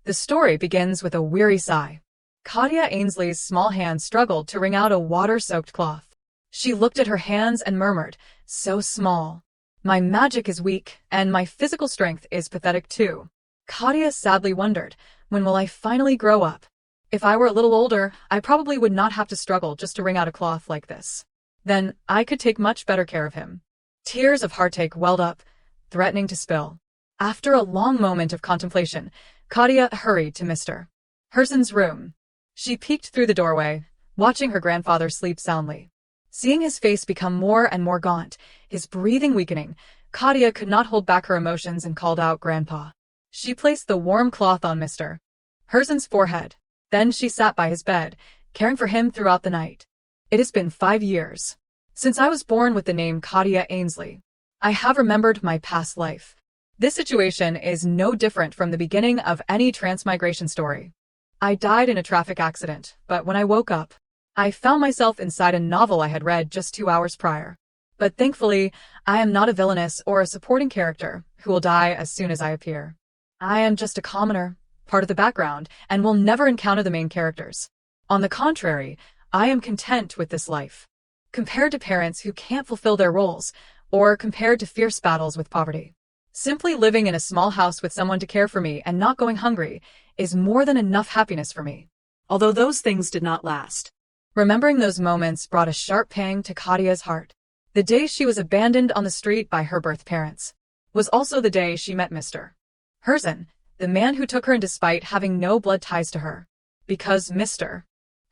The story begins with a weary sigh. Kathia Ainsley's small hands struggled to wring out a water-soaked cloth. She looked at her hands and murmured, "So small. My magic is weak, and my physical strength is pathetic too." Kathia sadly wondered, when will I finally grow up? If I were a little older, I probably would not have to struggle just to wring out a cloth like this. Then I could take much better care of him. Tears of heartache welled up, threatening to spill. After a long moment of contemplation, Kathia hurried to Mr. Heiress's room. She peeked through the doorway, watching her grandfather sleep soundly. Seeing his face become more and more gaunt, his breathing weakening, Kathia could not hold back her emotions and called out, "Grandpa." She placed the warm cloth on Mr. Heiress's forehead. Then she sat by his bed, caring for him throughout the night. It has been 5 years since I was born with the name Kathia Ainsley. I have remembered my past life. This situation is no different from the beginning of any transmigration story. I died in a traffic accident, but when I woke up, I found myself inside a novel I had read just 2 hours prior. But thankfully, I am not a villainess or a supporting character who will die as soon as I appear. I am just a commoner, part of the background, and will never encounter the main characters. On the contrary, I am content with this life. Compared to parents who can't fulfill their roles, or compared to fierce battles with poverty, simply living in a small house with someone to care for me and not going hungry is more than enough happiness for me. Although those things did not last. Remembering those moments brought a sharp pang to Kathia's heart. The day she was abandoned on the street by her birth parents was also the day she met Mr. Heiress, the man who took her in despite having no blood ties to her. Because Mr.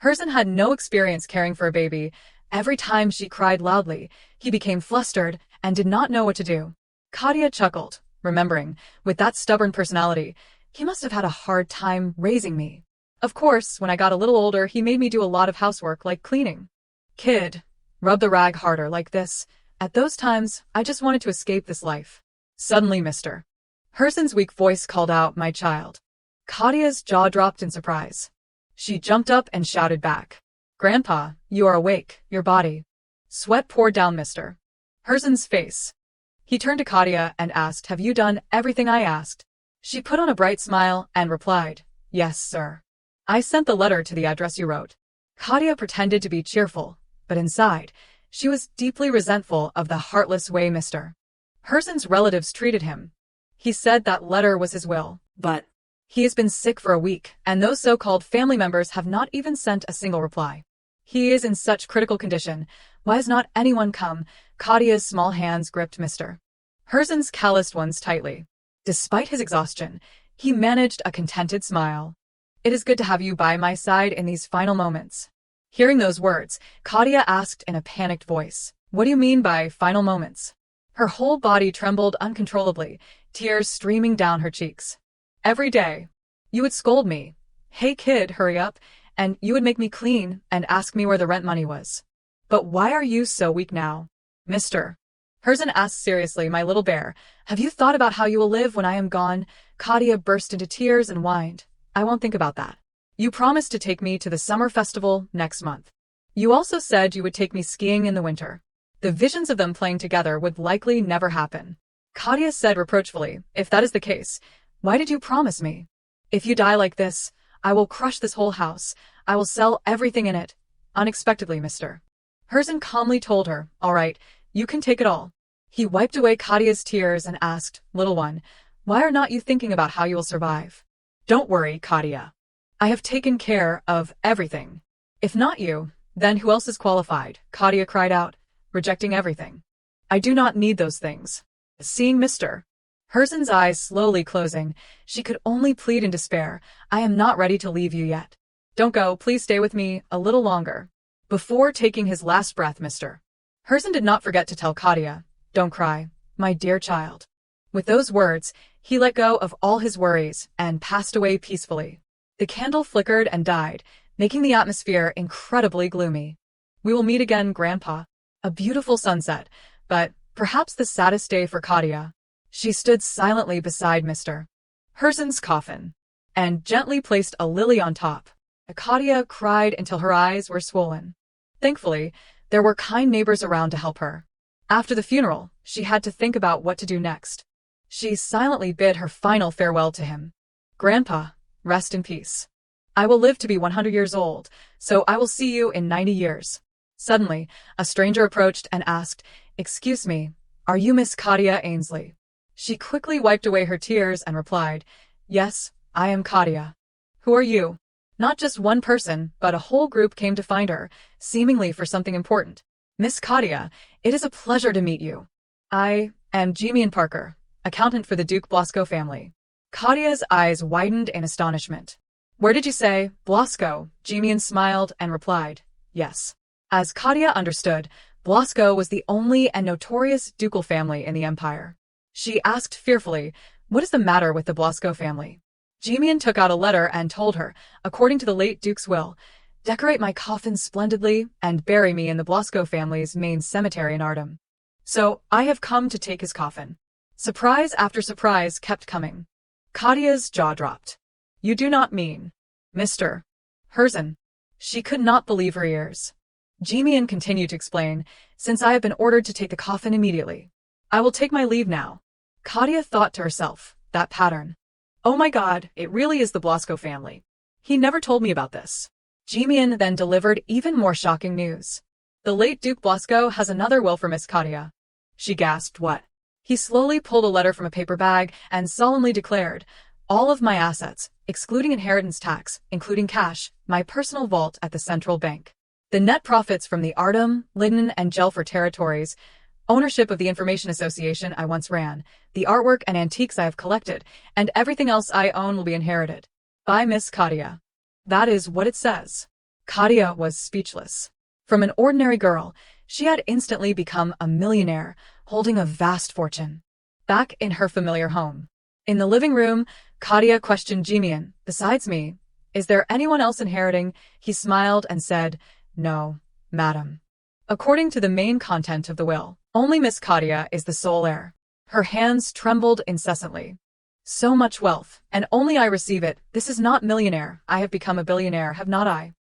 Heiress had no experience caring for a baby, every time she cried loudly, he became flustered and did not know what to do. Kathia chuckled, remembering, with that stubborn personality, he must have had a hard time raising me. Of course, when I got a little older, he made me do a lot of housework like cleaning. Kid, rub the rag harder like this. At those times, I just wanted to escape this life. Suddenly Mr. Heiress's weak voice called out, "My child." Kathia's jaw dropped in surprise. She jumped up and shouted back, "Grandpa, you are awake, your body." Sweat poured down Mr. Heiress's face. He turned to Kathia and asked, "Have you done everything I asked?" She put on a bright smile and replied, "Yes, sir. I sent the letter to the address you wrote." Kathia pretended to be cheerful, but inside, she was deeply resentful of the heartless way Mr. Heiress's relatives treated him. He said that letter was his will, but he has been sick for a week, and those so-called family members have not even sent a single reply. He is in such critical condition. Why has not anyone come? Kathia's small hands gripped Mr. Heiress's calloused ones tightly. Despite his exhaustion, he managed a contented smile. "It is good to have you by my side in these final moments." Hearing those words, Kathia asked in a panicked voice, "What do you mean by final moments?" Her whole body trembled uncontrollably, tears streaming down her cheeks. "Every day, you would scold me. 'Hey kid, hurry up,' and you would make me clean and ask me where the rent money was. But why are you so weak now?" Mr. Heiress asked seriously, "My little bear, have you thought about how you will live when I am gone?" Kathia burst into tears and whined, "I won't think about that. You promised to take me to the summer festival next month. You also said you would take me skiing in the winter. The visions of them playing together would likely never happen." Kathia said reproachfully, "If that is the case, why did you promise me? If you die like this, I will crush this whole house. I will sell everything in it." Unexpectedly, Mr. Heiress calmly told her, "All right, you can take it all." He wiped away Kathia's tears and asked, "Little one, why are not you thinking about how you will survive?" "Don't worry, Kathia. I have taken care of everything." "If not you, then who else is qualified?" Kathia cried out, rejecting everything. "I do not need those things." Seeing Mr. Heiress's eyes slowly closing, she could only plead in despair, "I am not ready to leave you yet. Don't go, please stay with me a little longer." Before taking his last breath, Mr. Heiress did not forget to tell Kathia, "Don't cry, my dear child." With those words, he let go of all his worries and passed away peacefully. The candle flickered and died, making the atmosphere incredibly gloomy. "We will meet again, Grandpa." A beautiful sunset, but perhaps the saddest day for Kathia. She stood silently beside Mr. Heiress's coffin and gently placed a lily on top. Kathia cried until her eyes were swollen. Thankfully, there were kind neighbors around to help her. After the funeral, she had to think about what to do next. She silently bid her final farewell to him. "Grandpa, rest in peace. I will live to be 100 years old, so I will see you in 90 years. Suddenly, a stranger approached and asked, "Excuse me, are you Miss Kathia Ainsley?" She quickly wiped away her tears and replied, "Yes, I am Kathia." "Who are you?" Not just one person, but a whole group came to find her, seemingly for something important. "Miss Kathia, it is a pleasure to meet you. I am Jimian Parker, accountant for the Duke Blasco family." Kathia's eyes widened in astonishment. "Where did you say, Blasco?" Jimian smiled and replied, "Yes." As Kathia understood, Blasco was the only and notorious ducal family in the empire. She asked fearfully, "What is the matter with the Blasco family?" Jimian took out a letter and told her, according to the late Duke's will, "Decorate my coffin splendidly and bury me in the Blasco family's main cemetery in Artem. So, I have come to take his coffin." Surprise after surprise kept coming. Kathia's jaw dropped. "You do not mean Mr. Herzen?" She could not believe her ears. Jimian continued to explain, "Since I have been ordered to take the coffin immediately, I will take my leave now." Kathia thought to herself, that pattern. "Oh my god, it really is the Blasco family. He never told me about this." Jimian then delivered even more shocking news. "The late Duke Blasco has another will for Miss Kathia." She gasped, "What?" He slowly pulled a letter from a paper bag and solemnly declared, "All of my assets, excluding inheritance tax, including cash, my personal vault at the central bank. The net profits from the Artem, Lydon, and Jelfer territories, ownership of the information association I once ran, the artwork and antiques I have collected, and everything else I own will be inherited by Miss Kathia." That is what it says. Kathia was speechless. From an ordinary girl, she had instantly become a millionaire, holding a vast fortune. Back in her familiar home. In the living room, Kathia questioned Jimian, "Besides me, is there anyone else inheriting?" He smiled and said, "No, madam. According to the main content of the will, only Miss Kathia is the sole heir." Her hands trembled incessantly. "So much wealth, and only I receive it. This is not millionaire. I have become a billionaire, have not I?"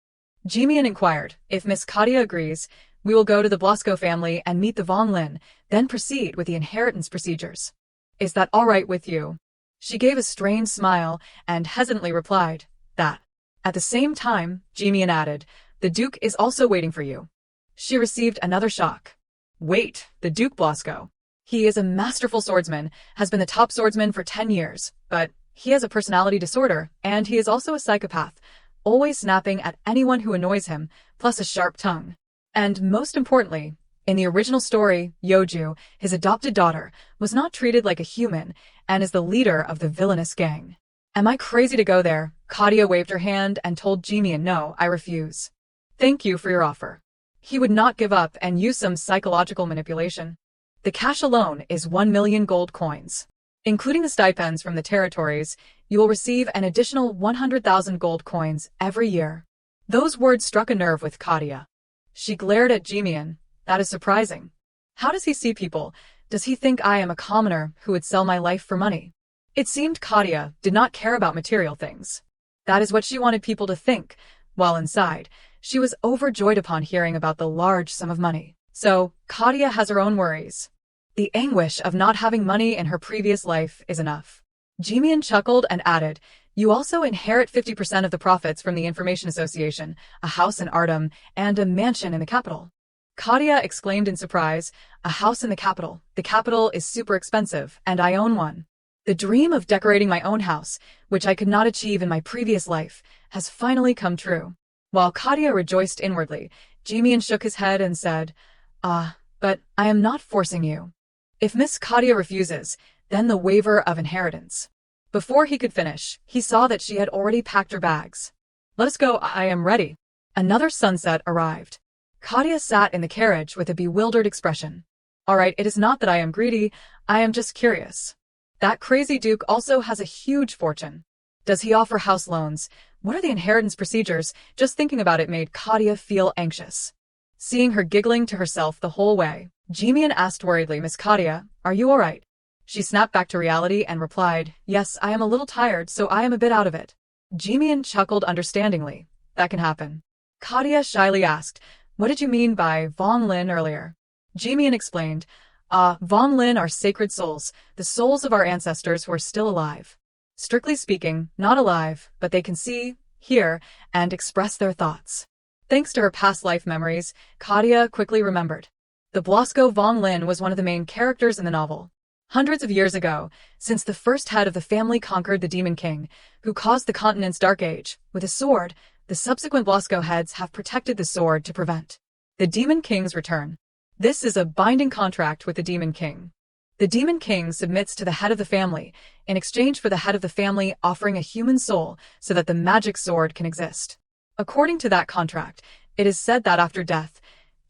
Jimian inquired, "If Miss Kathia agrees, we will go to the Blasco family and meet the Von Lin, then proceed with the inheritance procedures. Is that all right with you?" She gave a strained smile and hesitantly replied, "That." At the same time, Jimian added, "The Duke is also waiting for you." She received another shock. Wait, the Duke Blasco. He is a masterful swordsman, has been the top swordsman for 10 years, but he has a personality disorder, and he is also a psychopath, always snapping at anyone who annoys him, plus a sharp tongue. And most importantly, in the original story, Yeoju, his adopted daughter, was not treated like a human and is the leader of the villainous gang. "Am I crazy to go there?" Kathia waved her hand and told Jimian, "No, I refuse. Thank you for your offer." He would not give up and use some psychological manipulation. "The cash alone is 1 million gold coins. Including the stipends from the territories, you will receive an additional 100,000 gold coins every year." Those words struck a nerve with Kathia. She glared at Jimian. "That is surprising. How does he see people? Does he think I am a commoner who would sell my life for money?" It seemed Kathia did not care about material things. That is what she wanted people to think, while inside, she was overjoyed upon hearing about the large sum of money. So, Kathia has her own worries. The anguish of not having money in her previous life is enough. Jimian chuckled and added, "You also inherit 50% of the profits from the Information Association, a house in Artem, and a mansion in the capital." Kathia exclaimed in surprise, "A house in the capital? The capital is super expensive, and I own one. The dream of decorating my own house, which I could not achieve in my previous life, has finally come true." While Kathia rejoiced inwardly, Jimian shook his head and said, But I am not forcing you. If Miss Kathia refuses, then the waiver of inheritance." Before he could finish, he saw that she had already packed her bags. "Let us go, I am ready." Another sunset arrived. Kathia sat in the carriage with a bewildered expression. "All right, it is not that I am greedy, I am just curious. That crazy Duke also has a huge fortune. Does he offer house loans? What are the inheritance procedures?" Just thinking about it made Kathia feel anxious. Seeing her giggling to herself the whole way, Jimian asked worriedly, "Miss Kathia, are you all right?" She snapped back to reality and replied, "Yes, I am a little tired, so I am a bit out of it." Jimian chuckled understandingly. "That can happen." Kathia shyly asked, "What did you mean by Von Lin earlier?" Jimian explained, Von Lin are sacred souls, the souls of our ancestors who are still alive. Strictly speaking, not alive, but they can see, hear, and express their thoughts. Thanks to her past life memories, Kathia quickly remembered. The Blasco von Lin was one of the main characters in the novel. Hundreds of years ago, since the first head of the family conquered the Demon King, who caused the continent's Dark Age, with a sword, the subsequent Blasco heads have protected the sword to prevent the Demon King's return. This is a binding contract with the Demon King. The Demon King submits to the head of the family, in exchange for the head of the family offering a human soul so that the magic sword can exist. According to that contract, it is said that after death,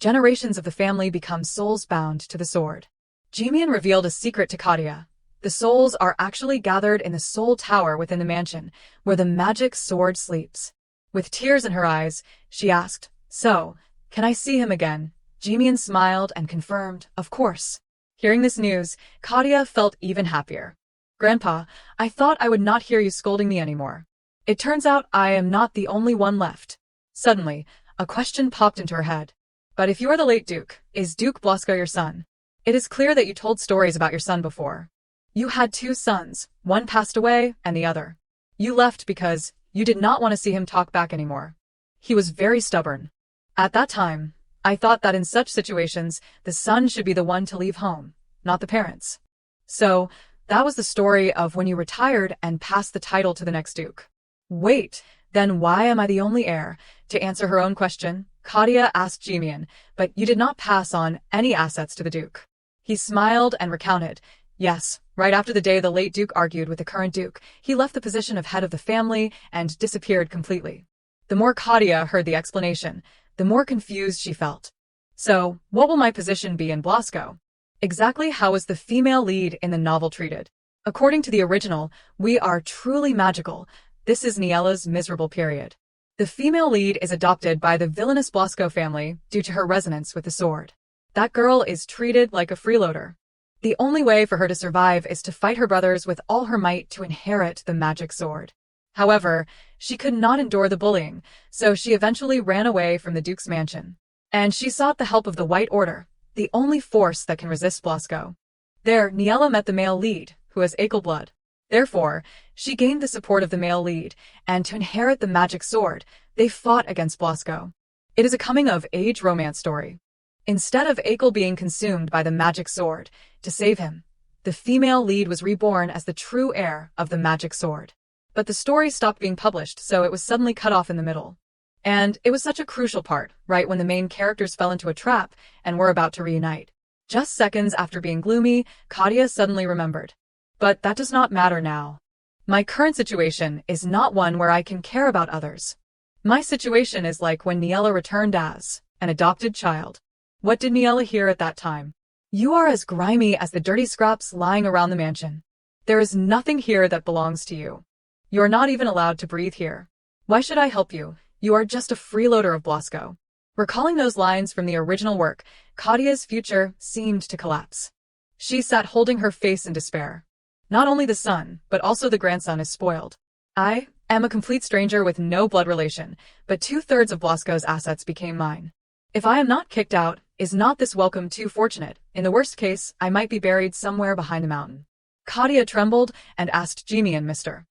generations of the family become souls bound to the sword. Jimian revealed a secret to Kathia. The souls are actually gathered in the soul tower within the mansion, where the magic sword sleeps. With tears in her eyes, she asked, "So, can I see him again?" Jimian smiled and confirmed, "Of course." Hearing this news, Kathia felt even happier. "Grandpa, I thought I would not hear you scolding me anymore. It turns out I am not the only one left." Suddenly, a question popped into her head. "But if you are the late Duke, is Duke Blasco your son? It is clear that you told stories about your son before. You had two sons, one passed away and the other. You left because you did not want to see him talk back anymore. He was very stubborn. At that time, I thought that in such situations, the son should be the one to leave home, not the parents. So, that was the story of when you retired and passed the title to the next Duke." "Wait, then why am I the only heir?" To answer her own question, Kathia asked Jimian, "But you did not pass on any assets to the Duke." He smiled and recounted, "Yes, right after the day the late Duke argued with the current Duke, he left the position of head of the family and disappeared completely." The more Kathia heard the explanation, the more confused she felt. "So, what will my position be in Blasco? Exactly how is the female lead in the novel treated? According to the original, we are truly magical. This is Niella's miserable period. The female lead is adopted by the villainous Blasco family due to her resonance with the sword. That girl is treated like a freeloader. The only way for her to survive is to fight her brothers with all her might to inherit the magic sword. However, she could not endure the bullying, so she eventually ran away from the Duke's mansion. And she sought the help of the White Order, the only force that can resist Blasco. There, Niella met the male lead, who has Akel blood. Therefore, she gained the support of the male lead, and to inherit the magic sword, they fought against Blasco. It is a coming-of-age romance story. Instead of Akel being consumed by the magic sword, to save him, the female lead was reborn as the true heir of the magic sword. But the story stopped being published, so it was suddenly cut off in the middle. And it was such a crucial part, right when the main characters fell into a trap and were about to reunite. Just seconds after being gloomy, Kathia suddenly remembered. "But that does not matter now. My current situation is not one where I can care about others. My situation is like when Niella returned as an adopted child. What did Niella hear at that time? You are as grimy as the dirty scraps lying around the mansion. There is nothing here that belongs to you. You are not even allowed to breathe here. Why should I help you? You are just a freeloader of Blasco." Recalling those lines from the original work, Kathia's future seemed to collapse. She sat holding her face in despair. Not only the son, but also the grandson is spoiled. "I am a complete stranger with no blood relation, but 2/3 of Blasco's assets became mine. If I am not kicked out, is not this welcome too fortunate? In the worst case, I might be buried somewhere behind a mountain." Kathia trembled and asked Jimian, "Mr.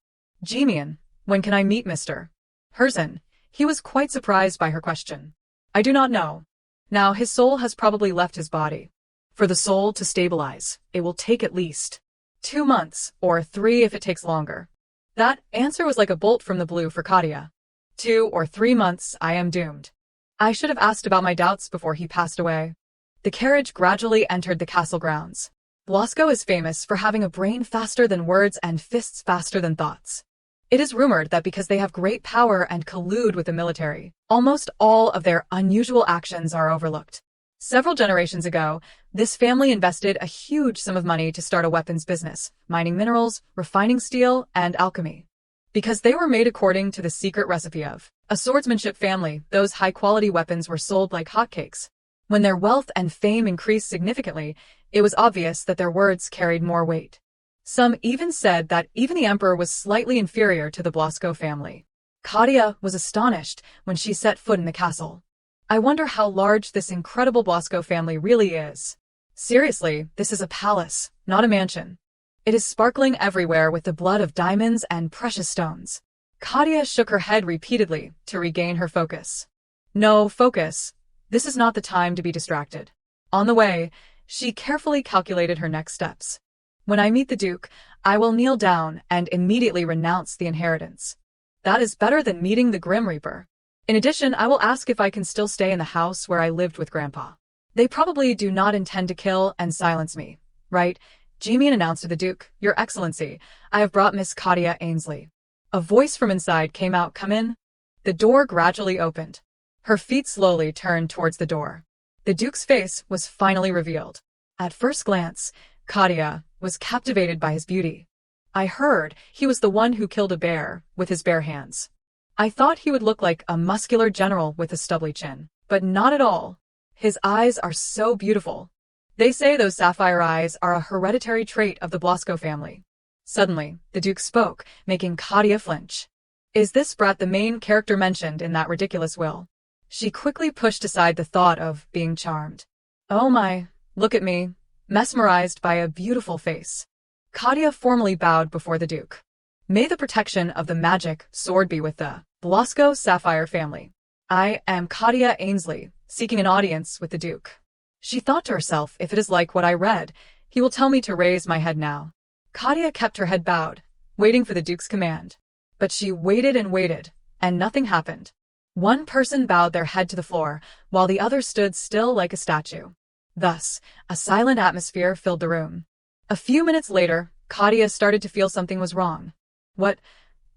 Jimian, when can I meet Mr. Heiress?" He was quite surprised by her question. "I do not know. Now his soul has probably left his body. For the soul to stabilize, it will take at least 2 months, or 3 if it takes longer." That answer was like a bolt from the blue for Kathia. 2 or 3 months, I am doomed. I should have asked about my doubts before he passed away. The carriage gradually entered the castle grounds. Blasco is famous for having a brain faster than words and fists faster than thoughts. It is rumored that because they have great power and collude with the military, almost all of their unusual actions are overlooked. Several generations ago, this family invested a huge sum of money to start a weapons business, mining minerals, refining steel, and alchemy. Because they were made according to the secret recipe of a swordsmanship family, those high-quality weapons were sold like hotcakes. When their wealth and fame increased significantly, it was obvious that their words carried more weight. Some even said that even the emperor was slightly inferior to the Blasco family. Kathia was astonished when she set foot in the castle. "I wonder how large this incredible Blasco family really is. Seriously, this is a palace, not a mansion." It is sparkling everywhere with the blood of diamonds and precious stones. Kathia shook her head repeatedly to regain her focus. No, focus. This is not the time to be distracted. On the way, she carefully calculated her next steps. When I meet the Duke, I will kneel down and immediately renounce the inheritance. That is better than meeting the Grim Reaper. In addition, I will ask if I can still stay in the house where I lived with Grandpa. They probably do not intend to kill and silence me, right? Jimian announced to the Duke, Your Excellency, I have brought Miss Kathia Ainsley. A voice from inside came out, Come in. The door gradually opened. Her feet slowly turned towards the door. The Duke's face was finally revealed. At first glance, Kathia was captivated by his beauty. I heard he was the one who killed a bear with his bare hands. I thought he would look like a muscular general with a stubbly chin, but not at all. His eyes are so beautiful. They say those sapphire eyes are a hereditary trait of the Blasco family. Suddenly, the Duke spoke, making Kathia flinch. Is this brat the main character mentioned in that ridiculous will? She quickly pushed aside the thought of being charmed. Oh my, look at me, mesmerized by a beautiful face. Kathia formally bowed before the Duke. May the protection of the magic sword be with the Blasco sapphire family. I am Kathia Ainsley, seeking an audience with the Duke. She thought to herself, if it is like what I read, he will tell me to raise my head now. Kathia kept her head bowed, waiting for the Duke's command. But she waited, and nothing happened. One person bowed their head to the floor, while the other stood still like a statue. Thus, a silent atmosphere filled the room. A few minutes later, Kathia started to feel something was wrong. What?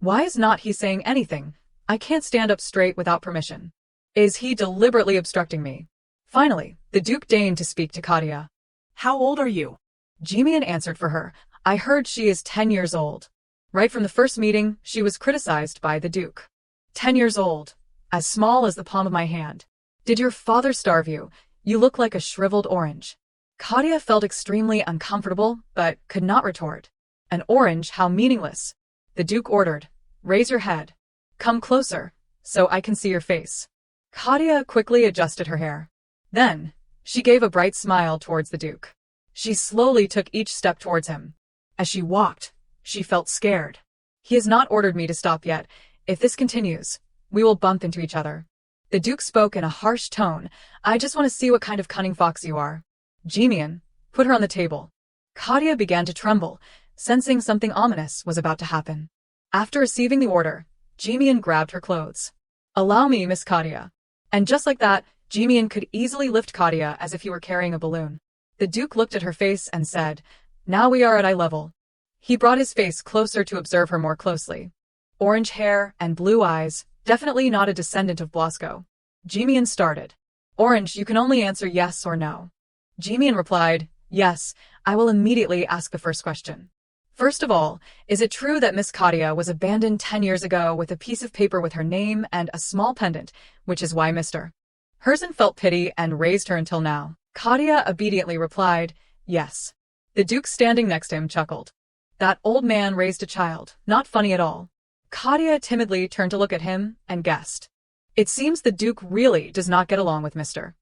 Why is not he saying anything? I can't stand up straight without permission. Is he deliberately obstructing me? Finally, the Duke deigned to speak to Kathia. How old are you? Jimian answered for her. I heard she is 10 years old. Right from the first meeting, she was criticized by the Duke. 10 years old. As small as the palm of my hand. Did your father starve you? You look like a shriveled orange. Kathia felt extremely uncomfortable, but could not retort. An orange, how meaningless. The Duke ordered. Raise your head. Come closer, so I can see your face. Kathia quickly adjusted her hair. Then, she gave a bright smile towards the Duke. She slowly took each step towards him. As she walked, she felt scared. He has not ordered me to stop yet. If this continues, we will bump into each other. The Duke spoke in a harsh tone. I just want to see what kind of cunning fox you are. Jimian, put her on the table. Kathia began to tremble, sensing something ominous was about to happen. After receiving the order, Jimian grabbed her clothes. Allow me, Miss Kathia. And just like that, Jimian could easily lift Kathia as if he were carrying a balloon. The Duke looked at her face and said, Now we are at eye level. He brought his face closer to observe her more closely. Orange hair and blue eyes, definitely not a descendant of Blasco. Jimian started. Orange, you can only answer yes or no. Jimian replied, Yes, I will immediately ask the first question. First of all, is it true that Miss Kathia was abandoned 10 years ago with a piece of paper with her name and a small pendant, which is why Mr. Heiress felt pity and raised her until now? Kathia obediently replied, Yes. The Duke standing next to him chuckled. That old man raised a child, not funny at all. Kathia timidly turned to look at him and guessed. It seems the Duke really does not get along with Mr.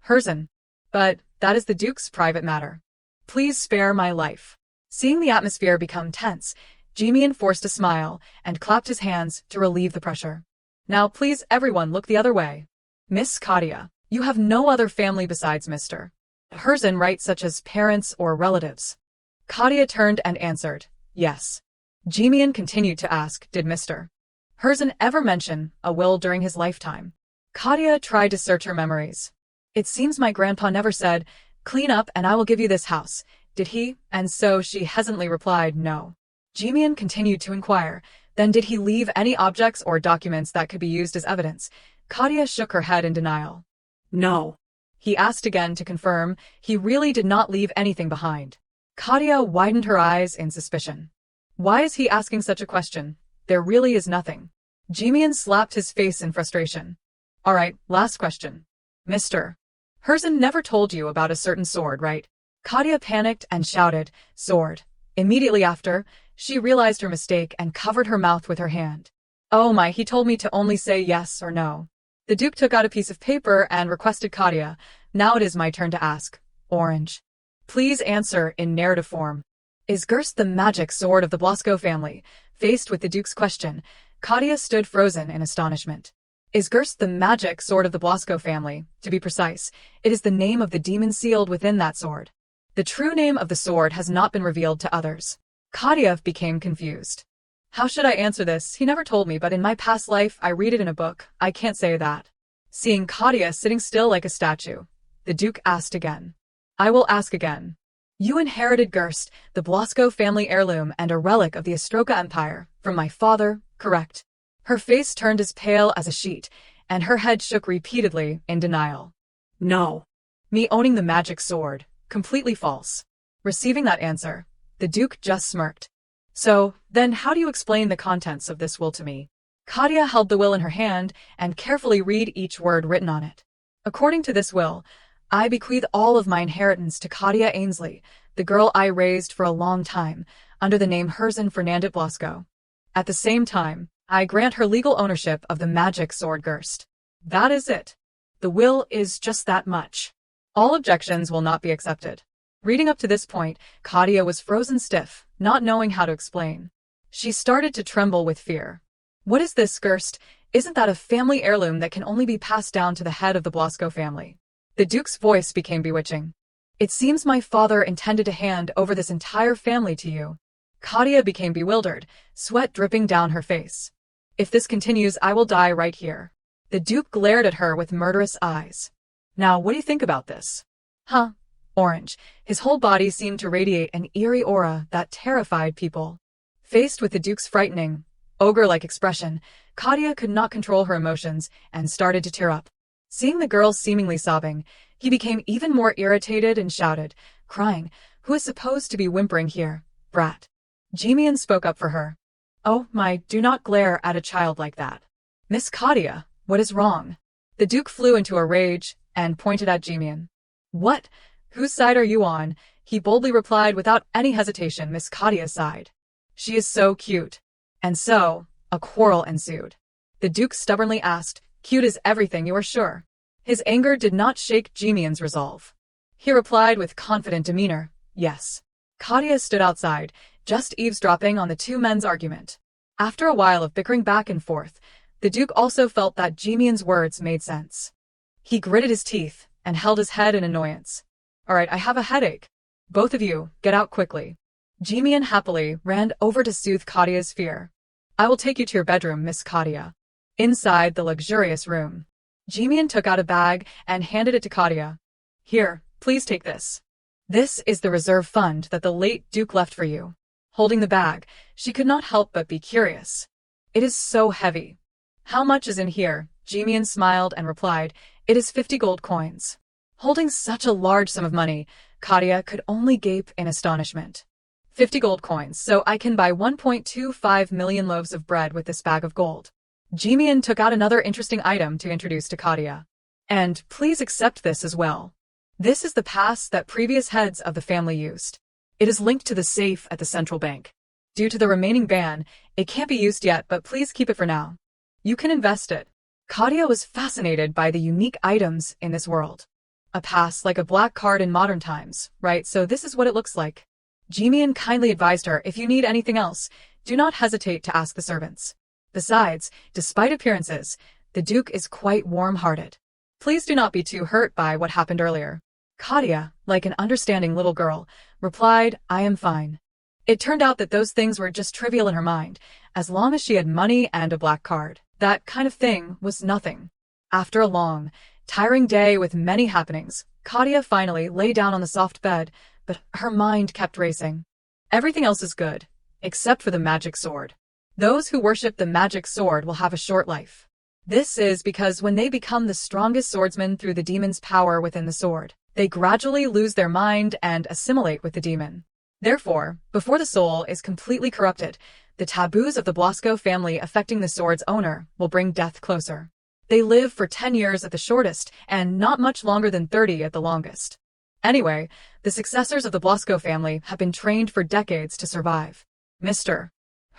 Heiress. But that is the Duke's private matter. Please spare my life. Seeing the atmosphere become tense, Jimian forced a smile and clapped his hands to relieve the pressure. Now please everyone look the other way. Miss Kathia, you have no other family besides Mr. Heiress, right, such as parents or relatives? Kathia turned and answered, Yes. Jimian continued to ask, Did Mr. Heiress ever mention a will during his lifetime? Kathia tried to search her memories. It seems my grandpa never said, Clean up and I will give you this house. Did he? And so she hesitantly replied, No. Jimian continued to inquire, Then did he leave any objects or documents that could be used as evidence? Kathia shook her head in denial. No. He asked again to confirm he really did not leave anything behind. Kathia widened her eyes in suspicion. Why is he asking such a question? There really is nothing. Jimian slapped his face in frustration. All right, last question. Mr. Heiress never told you about a certain sword, right? Kathia panicked and shouted, Sword. Immediately after, she realized her mistake and covered her mouth with her hand. Oh my, he told me to only say yes or no. The Duke took out a piece of paper and requested Kathia, Now it is my turn to ask. Orange. Please answer in narrative form. Is Gerst the magic sword of the Blasco family? Faced with the Duke's question, Kathia stood frozen in astonishment. Is Gerst the magic sword of the Blasco family? To be precise, it is the name of the demon sealed within that sword. The true name of the sword has not been revealed to others. Kathia became confused. How should I answer this? He never told me, but in my past life I read it in a book. I can't say that. Seeing Kathia sitting still like a statue, the Duke asked again. I will ask again. You inherited Gerst, the Blasco family heirloom and a relic of the Astroka Empire, from my father, correct? Her face turned as pale as a sheet, and her head shook repeatedly in denial. No. Me owning the magic sword. Completely false. Receiving that answer, the Duke just smirked. So, then how do you explain the contents of this will to me? Kathia held the will in her hand and carefully read each word written on it. According to this will, I bequeath all of my inheritance to Kathia Ainsley, the girl I raised for a long time, under the name Heiress Fernandette Blasco. At the same time, I grant her legal ownership of the magic sword Gerst. That is it. The will is just that much. All objections will not be accepted. Reading up to this point, Kathia was frozen stiff, not knowing how to explain. She started to tremble with fear. What is this, Gerst? Isn't that a family heirloom that can only be passed down to the head of the Blasco family? The Duke's voice became bewitching. It seems my father intended to hand over this entire family to you. Kathia became bewildered, sweat dripping down her face. If this continues, I will die right here. The Duke glared at her with murderous eyes. Now, what do you think about this? Huh? Orange. His whole body seemed to radiate an eerie aura that terrified people. Faced with the Duke's frightening, ogre-like expression, Kathia could not control her emotions and started to tear up. Seeing the girl seemingly sobbing, he became even more irritated and shouted, crying, Who is supposed to be whimpering here, brat? Jimian spoke up for her. Oh my, do not glare at a child like that. Miss Kathia, what is wrong? The Duke flew into a rage and pointed at Jimian. What? Whose side are you on? He boldly replied without any hesitation. Miss Kathia's side. She is so cute. And so, a quarrel ensued. The Duke stubbornly asked, Cute is everything, you are sure? His anger did not shake Jimian's resolve. He replied with confident demeanor, Yes. Kathia stood outside, just eavesdropping on the two men's argument. After a while of bickering back and forth, the Duke also felt that Jimian's words made sense. He gritted his teeth and held his head in annoyance. All right, I have a headache. Both of you, get out quickly. Jimian happily ran over to soothe Kathia's fear. I will take you to your bedroom, Miss Kathia. Inside the luxurious room, Jimian took out a bag and handed it to Kathia. Here, please take this. This is the reserve fund that the late Duke left for you. Holding the bag, she could not help but be curious. It is so heavy. How much is in here? Jimian smiled and replied, It is 50 gold coins. Holding such a large sum of money, Kathia could only gape in astonishment. 50 gold coins, so I can buy 1.25 million loaves of bread with this bag of gold. Jimian took out another interesting item to introduce to Kathia. And please accept this as well. This is the pass that previous heads of the family used. It is linked to the safe at the central bank. Due to the remaining ban, it can't be used yet, but please keep it for now. You can invest it. Kathia was fascinated by the unique items in this world. A pass like a black card in modern times, right? So this is what it looks like. Jimian kindly advised her, if you need anything else, do not hesitate to ask the servants. Besides, despite appearances, the Duke is quite warm-hearted. Please do not be too hurt by what happened earlier. Kathia, like an understanding little girl, replied, I am fine. It turned out that those things were just trivial in her mind, as long as she had money and a black card. That kind of thing was nothing. After a long, tiring day with many happenings, Kathia finally lay down on the soft bed, but her mind kept racing. Everything else is good, except for the magic sword. Those who worship the magic sword will have a short life. This is because when they become the strongest swordsman through the demon's power within the sword, they gradually lose their mind and assimilate with the demon. Therefore, before the soul is completely corrupted, the taboos of the Blasco family affecting the sword's owner will bring death closer. They live for 10 years at the shortest and not much longer than 30 at the longest. Anyway, the successors of the Blasco family have been trained for decades to survive. Mr.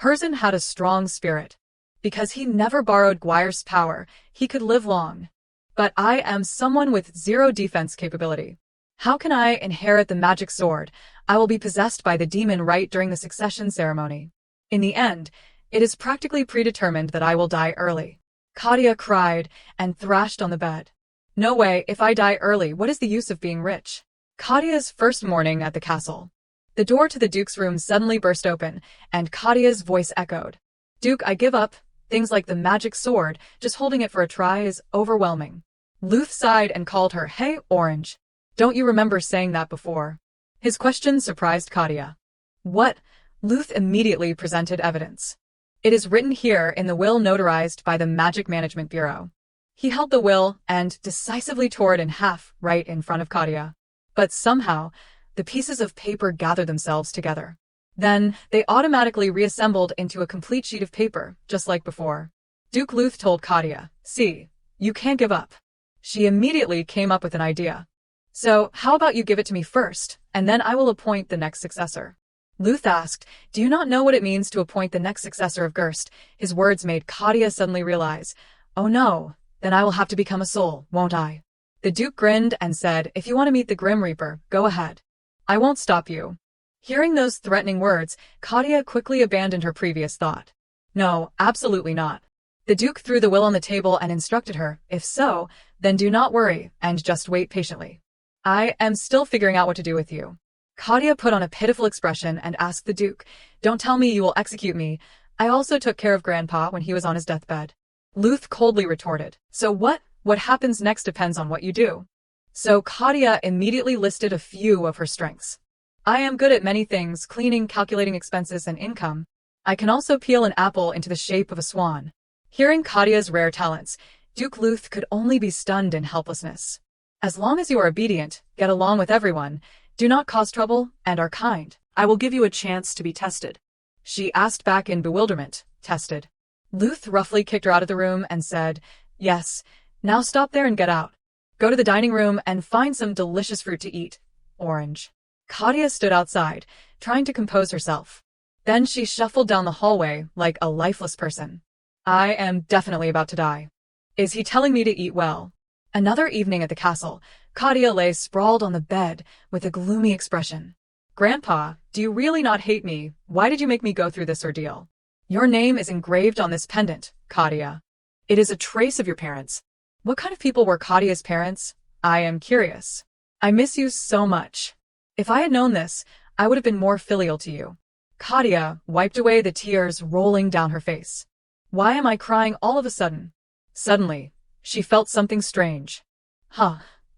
Heiress had a strong spirit. Because he never borrowed Guire's power, he could live long. But I am someone with zero defense capability. How can I inherit the magic sword? I will be possessed by the demon right during the succession ceremony. In the end, it is practically predetermined that I will die early. Kathia cried and thrashed on the bed. No way, if I die early, what is the use of being rich? Kathia's first morning at the castle. The door to the Duke's room suddenly burst open, and Kathia's voice echoed. Duke, I give up. Things like the magic sword, just holding it for a try is overwhelming. Luth sighed and called her, Hey, Orange. Don't you remember saying that before? His question surprised Kathia. What? Luth immediately presented evidence. It is written here in the will notarized by the Magic Management Bureau. He held the will and decisively tore it in half right in front of Kathia. But somehow, the pieces of paper gathered themselves together. Then, they automatically reassembled into a complete sheet of paper, just like before. Duke Luth told Kathia, See, you can't give up. She immediately came up with an idea. So, how about you give it to me first, and then I will appoint the next successor. Luth asked, Do you not know what it means to appoint the next successor of Gerst? His words made Kathia suddenly realize, Oh no, then I will have to become a soul, won't I? The Duke grinned and said, If you want to meet the Grim Reaper, go ahead. I won't stop you. Hearing those threatening words, Kathia quickly abandoned her previous thought. No, absolutely not. The Duke threw the will on the table and instructed her, If so, then do not worry, and just wait patiently. I am still figuring out what to do with you. Kathia put on a pitiful expression and asked the Duke, Don't tell me you will execute me. I also took care of Grandpa when he was on his deathbed. Luth coldly retorted, So what? What happens next depends on what you do. So Kathia immediately listed a few of her strengths. I am good at many things, cleaning, calculating expenses and income. I can also peel an apple into the shape of a swan. Hearing Kathia's rare talents, Duke Luth could only be stunned in helplessness. As long as you are obedient, get along with everyone, do not cause trouble, and are kind, I will give you a chance to be tested. She asked back in bewilderment. Tested. Luth roughly kicked her out of the room and said, Yes, now stop there and get out. Go to the dining room and find some delicious fruit to eat. Orange. Kathia stood outside, trying to compose herself. Then she shuffled down the hallway like a lifeless person. I am definitely about to die. Is he telling me to eat well? Another evening at the castle, Kathia lay sprawled on the bed with a gloomy expression. Grandpa, do you really not hate me? Why did you make me go through this ordeal? Your name is engraved on this pendant, Kathia. It is a trace of your parents. What kind of people were Kathia's parents? I am curious. I miss you so much. If I had known this, I would have been more filial to you. Kathia wiped away the tears rolling down her face. Why am I crying all of a sudden? Suddenly, she felt something strange.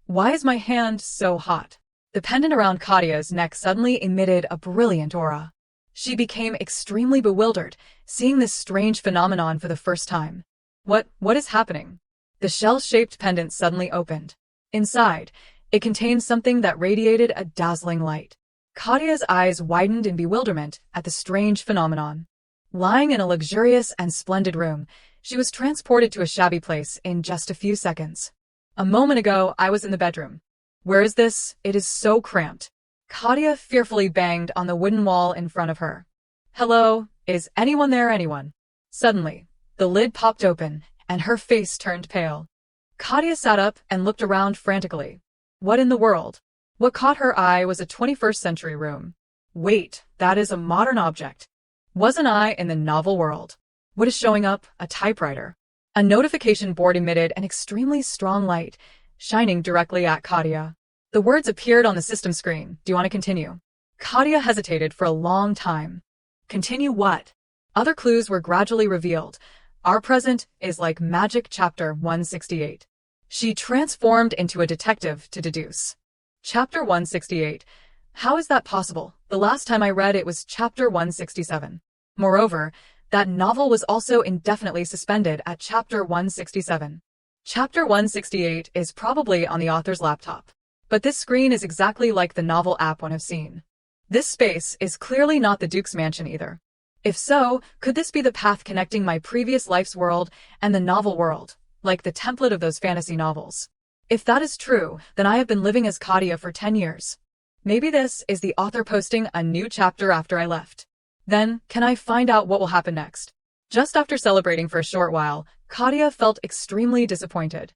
Why is my hand so hot? The pendant around Kathia's neck suddenly emitted a brilliant aura. She became extremely bewildered, seeing this strange phenomenon for the first time. What is happening? The shell-shaped pendant suddenly opened. Inside, it contained something that radiated a dazzling light. Kathia's eyes widened in bewilderment at the strange phenomenon. Lying in a luxurious and splendid room, she was transported to a shabby place in just a few seconds. A moment ago, I was in the bedroom. Where is this? It is so cramped. Kathia fearfully banged on the wooden wall in front of her. Hello, is anyone there, anyone? Suddenly, the lid popped open, and her face turned pale. Kathia sat up and looked around frantically. What in the world? What caught her eye was a 21st century room. Wait, that is a modern object. Wasn't I in the novel world? What is showing up? A typewriter. A notification board emitted an extremely strong light, shining directly at Kathia. The words appeared on the system screen. Do you want to continue? Kathia hesitated for a long time. Continue what? Other clues were gradually revealed. Our present is like magic, chapter 168. She transformed into a detective to deduce. Chapter 168. How is that possible? The last time I read it was chapter 167. Moreover, that novel was also indefinitely suspended at chapter 167. Chapter 168 is probably on the author's laptop. But this screen is exactly like the novel app one has seen. This space is clearly not the Duke's mansion either. If so, could this be the path connecting my previous life's world and the novel world, like the template of those fantasy novels? If that is true, then I have been living as Kathia for 10 years. Maybe this is the author posting a new chapter after I left. Then, can I find out what will happen next? Just after celebrating for a short while, Kathia felt extremely disappointed.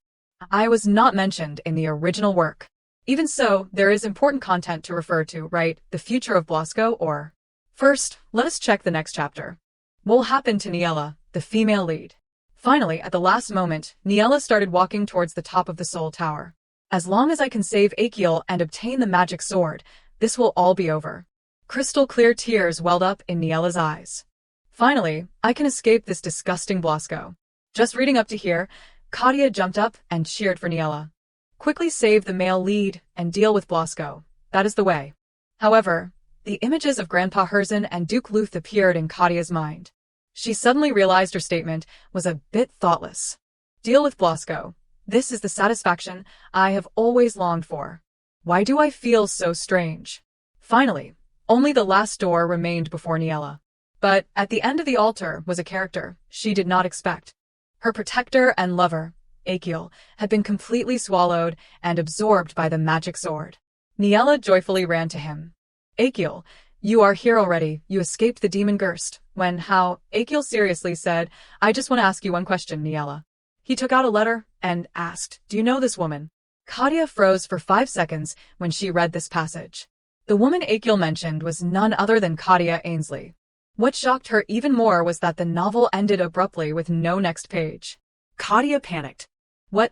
I was not mentioned in the original work. Even so, there is important content to refer to, right? The future of Blasco or... First, let us check the next chapter. What will happen to Niella, the female lead? Finally, at the last moment, Niella started walking towards the top of the Soul Tower. As long as I can save Heir and obtain the magic sword, this will all be over. Crystal clear tears welled up in Niella's eyes. Finally, I can escape this disgusting Blasco. Just reading up to here, Kathia jumped up and cheered for Niella. Quickly save the male lead and deal with Blasco. That is the way. However, the images of Grandpa Herzen and Duke Luth appeared in Kathia's mind. She suddenly realized her statement was a bit thoughtless. Deal with Blasco. This is the satisfaction I have always longed for. Why do I feel so strange? Finally, only the last door remained before Niella. But at the end of the altar was a character she did not expect. Her protector and lover, Heir, had been completely swallowed and absorbed by the magic sword. Niella joyfully ran to him. Heir, you are here already. You escaped the demon Gerst. When how? Heir seriously said, I just want to ask you one question, Niella. He took out a letter and asked, do you know this woman? Kathia froze for 5 seconds when she read this passage. The woman Heir mentioned was none other than Kathia Ainsley. What shocked her even more was that the novel ended abruptly with no next page. Kathia panicked. What?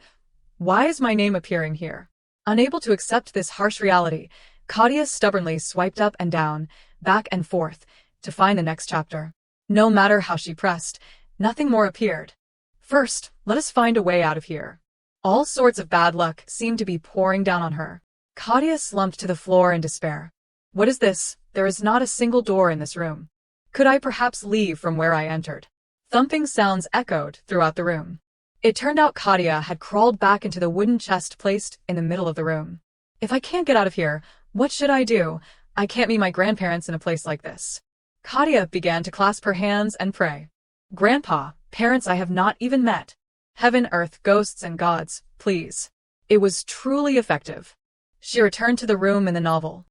Why is my name appearing here? Unable to accept this harsh reality, Kathia stubbornly swiped up and down, back and forth, to find the next chapter. No matter how she pressed, nothing more appeared. First, let us find a way out of here. All sorts of bad luck seemed to be pouring down on her. Kathia slumped to the floor in despair. What is this? There is not a single door in this room. Could I perhaps leave from where I entered? Thumping sounds echoed throughout the room. It turned out Kathia had crawled back into the wooden chest placed in the middle of the room. If I can't get out of here, what should I do? I can't meet my grandparents in a place like this. Kathia began to clasp her hands and pray. Grandpa, parents I have not even met. Heaven, earth, ghosts and gods, please. It was truly effective. She returned to the room in the novel.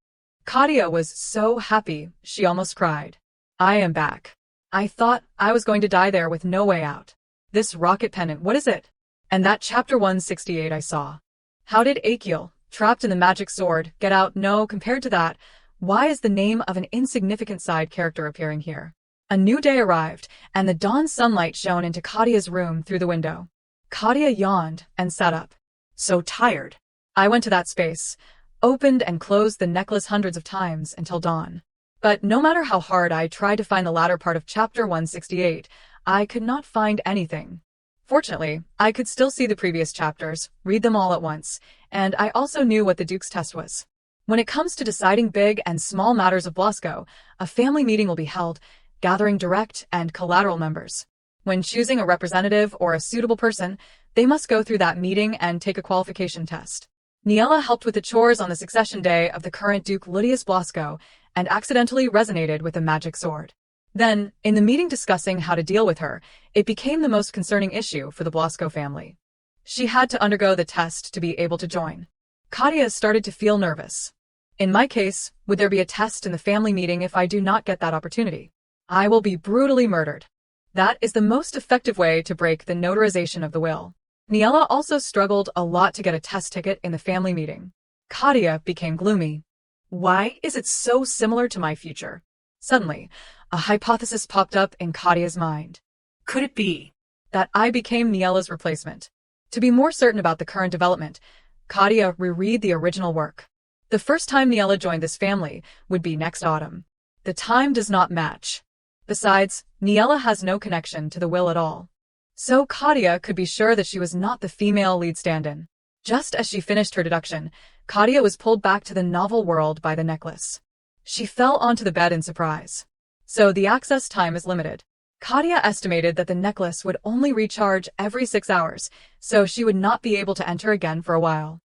Kathia was so happy, she almost cried. I am back. I thought I was going to die there with no way out. This rocket pendant, what is it? And that chapter 168 I saw. How did Heir, trapped in the magic sword, get out? No, compared to that, why is the name of an insignificant side character appearing here? A new day arrived, and the dawn sunlight shone into Kathia's room through the window. Kathia yawned and sat up. So tired. I went to that space, opened and closed the necklace hundreds of times until dawn. But no matter how hard I tried to find the latter part of chapter 168, I could not find anything. Fortunately, I could still see the previous chapters, read them all at once, and I also knew what the Duke's test was. When it comes to deciding big and small matters of Blasco, a family meeting will be held, gathering direct and collateral members. When choosing a representative or a suitable person, they must go through that meeting and take a qualification test. Niella helped with the chores on the succession day of the current Duke Ludius Blasco and accidentally resonated with the magic sword. Then, in the meeting discussing how to deal with her, it became the most concerning issue for the Blasco family. She had to undergo the test to be able to join. Kathia started to feel nervous. In my case, would there be a test in the family meeting if I do not get that opportunity? I will be brutally murdered. That is the most effective way to break the notarization of the will. Niella also struggled a lot to get a test ticket in the family meeting. Kathia became gloomy. Why is it so similar to my future? Suddenly, a hypothesis popped up in Kathia's mind. Could it be that I became Niella's replacement? To be more certain about the current development, Kathia reread the original work. The first time Niella joined this family would be next autumn. The time does not match. Besides, Niella has no connection to the will at all. So Kathia could be sure that she was not the female lead stand-in. Just as she finished her deduction, Kathia was pulled back to the novel world by the necklace. She fell onto the bed in surprise. So the access time is limited. Kathia estimated that the necklace would only recharge every 6 hours, so she would not be able to enter again for a while.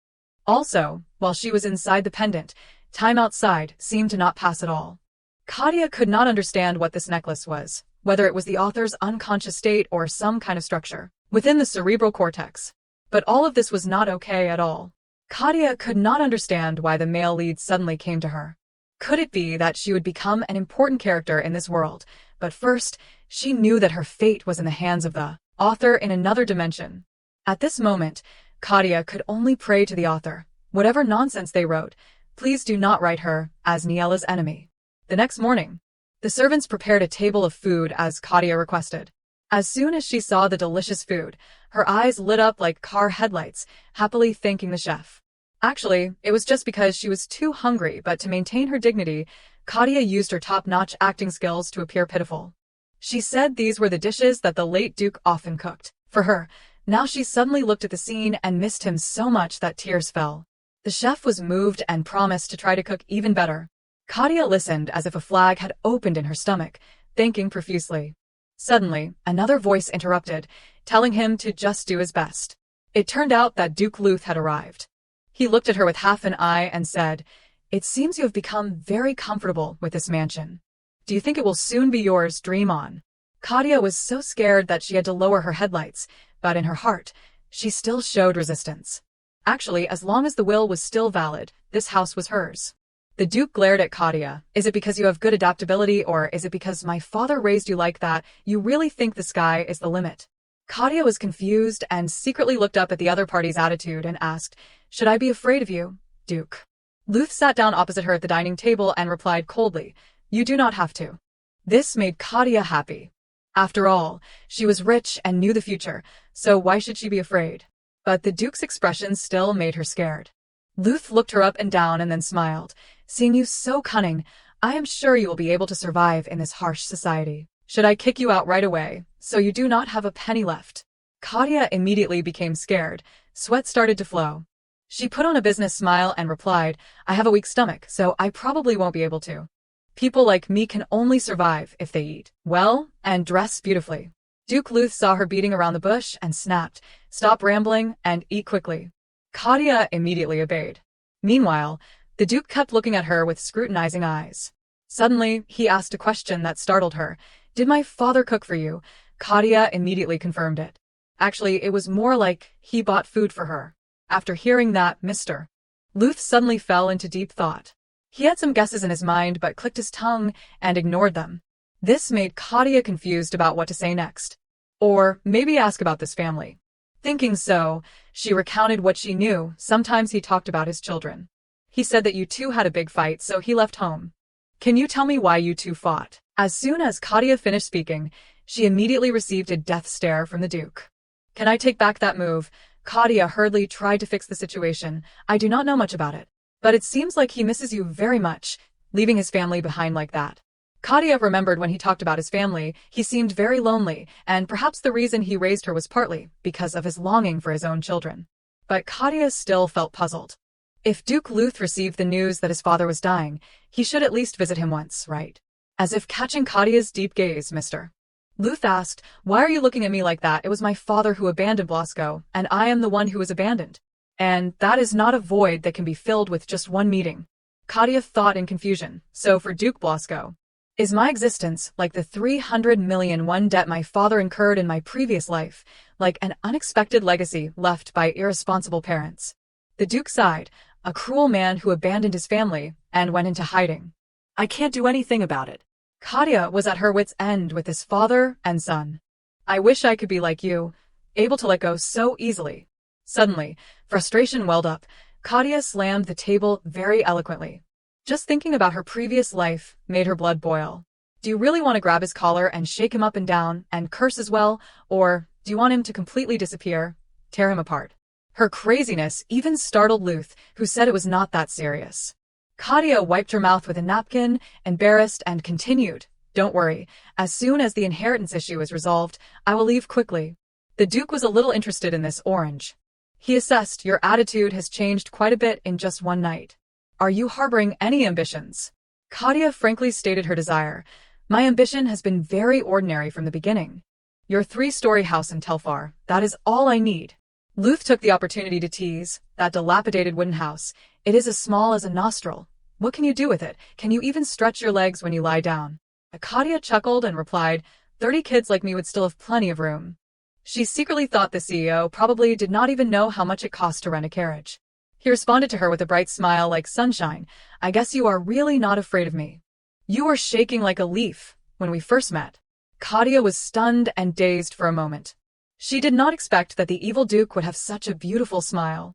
Also, while she was inside the pendant, time outside seemed to not pass at all. Kathia could not understand what this necklace was, whether it was the author's unconscious state or some kind of structure within the cerebral cortex. But all of this was not okay at all. Kathia could not understand why the male lead suddenly came to her. Could it be that she would become an important character in this world? But first, she knew that her fate was in the hands of the author in another dimension. At this moment, Kathia could only pray to the author, Whatever nonsense they wrote, please do not write her as Niella's enemy. The next morning, the servants prepared a table of food as Kathia requested. As soon as she saw the delicious food, her eyes lit up like car headlights, happily thanking the chef. Actually, it was just because she was too hungry, but to maintain her dignity, Kathia used her top-notch acting skills to appear pitiful. She said these were the dishes that the late Duke often cooked for her. Now she suddenly looked at the scene and missed him so much that tears fell. The chef was moved and promised to try to cook even better. Kathia listened as if a flag had opened in her stomach, thanking profusely. Suddenly, another voice interrupted, telling him to just do his best. It turned out that Duke Luth had arrived. He looked at her with half an eye and said, "It seems you have become very comfortable with this mansion. Do you think it will soon be yours? Dream on." Kathia was so scared that she had to lower her headlights, but in her heart, she still showed resistance. Actually, as long as the will was still valid, this house was hers. The Duke glared at Kathia. "Is it because you have good adaptability, or is it because my father raised you like that? You really think the sky is the limit?" Kathia was confused and secretly looked up at the other party's attitude and asked, "Should I be afraid of you, Duke?" Luth sat down opposite her at the dining table and replied coldly, "You do not have to." This made Kathia happy. After all, she was rich and knew the future, so why should she be afraid? But the Duke's expression still made her scared. Luth looked her up and down and then smiled. "Seeing you so cunning, I am sure you will be able to survive in this harsh society. Should I kick you out right away, so you do not have a penny left?" Kathia immediately became scared. Sweat started to flow. She put on a business smile and replied, "I have a weak stomach, so I probably won't be able to. People like me can only survive if they eat well and dress beautifully." Duke Luth saw her beating around the bush and snapped, "Stop rambling and eat quickly." Kathia immediately obeyed. Meanwhile, the Duke kept looking at her with scrutinizing eyes. Suddenly, he asked a question that startled her. "Did my father cook for you?" Kathia immediately confirmed it. Actually, it was more like he bought food for her. After hearing that, Mr. Luth suddenly fell into deep thought. He had some guesses in his mind but clicked his tongue and ignored them. This made Kathia confused about what to say next. Or maybe ask about this family. Thinking so, she recounted what she knew. Sometimes he talked about his children. He said that you two had a big fight, so he left home. Can you tell me why you two fought? As soon as Kathia finished speaking, she immediately received a death stare from the Duke. Can I take back that move? Kathia hurriedly tried to fix the situation. I do not know much about it, but it seems like he misses you very much, leaving his family behind like that. Kathia remembered when he talked about his family, he seemed very lonely, and perhaps the reason he raised her was partly because of his longing for his own children. But Kathia still felt puzzled. If Duke Luth received the news that his father was dying, he should at least visit him once, right? As if catching Kathia's deep gaze, Mr. Luth asked, "Why are you looking at me like that? It was my father who abandoned Blasco, and I am the one who was abandoned. And that is not a void that can be filled with just one meeting." Kathia thought in confusion. So for Duke Blasco, is my existence like the 300 million won debt my father incurred in my previous life, like an unexpected legacy left by irresponsible parents? The Duke sighed, a cruel man who abandoned his family and went into hiding. I can't do anything about it. Kathia was at her wit's end with his father and son. I wish I could be like you, able to let go so easily. Suddenly, frustration welled up. Kathia slammed the table very eloquently. Just thinking about her previous life made her blood boil. Do you really want to grab his collar and shake him up and down and curse as well, or do you want him to completely disappear, tear him apart? Her craziness even startled Luth, who said it was not that serious. Kathia wiped her mouth with a napkin, embarrassed, and continued, "Don't worry, as soon as the inheritance issue is resolved, I will leave quickly." The Duke was a little interested in this orange. He assessed, "Your attitude has changed quite a bit in just one night. Are you harboring any ambitions?" Kathia frankly stated her desire. "My ambition has been very ordinary from the beginning. Your 3-story house in Telfar, that is all I need." Luth took the opportunity to tease, "That dilapidated wooden house, it is as small as a nostril. What can you do with it? Can you even stretch your legs when you lie down?" Kathia chuckled and replied, 30 kids like me would still have plenty of room." She secretly thought the CEO probably did not even know how much it cost to rent a carriage. He responded to her with a bright smile like sunshine. "I guess you are really not afraid of me. You were shaking like a leaf when we first met." Kathia was stunned and dazed for a moment. She did not expect that the evil Duke would have such a beautiful smile.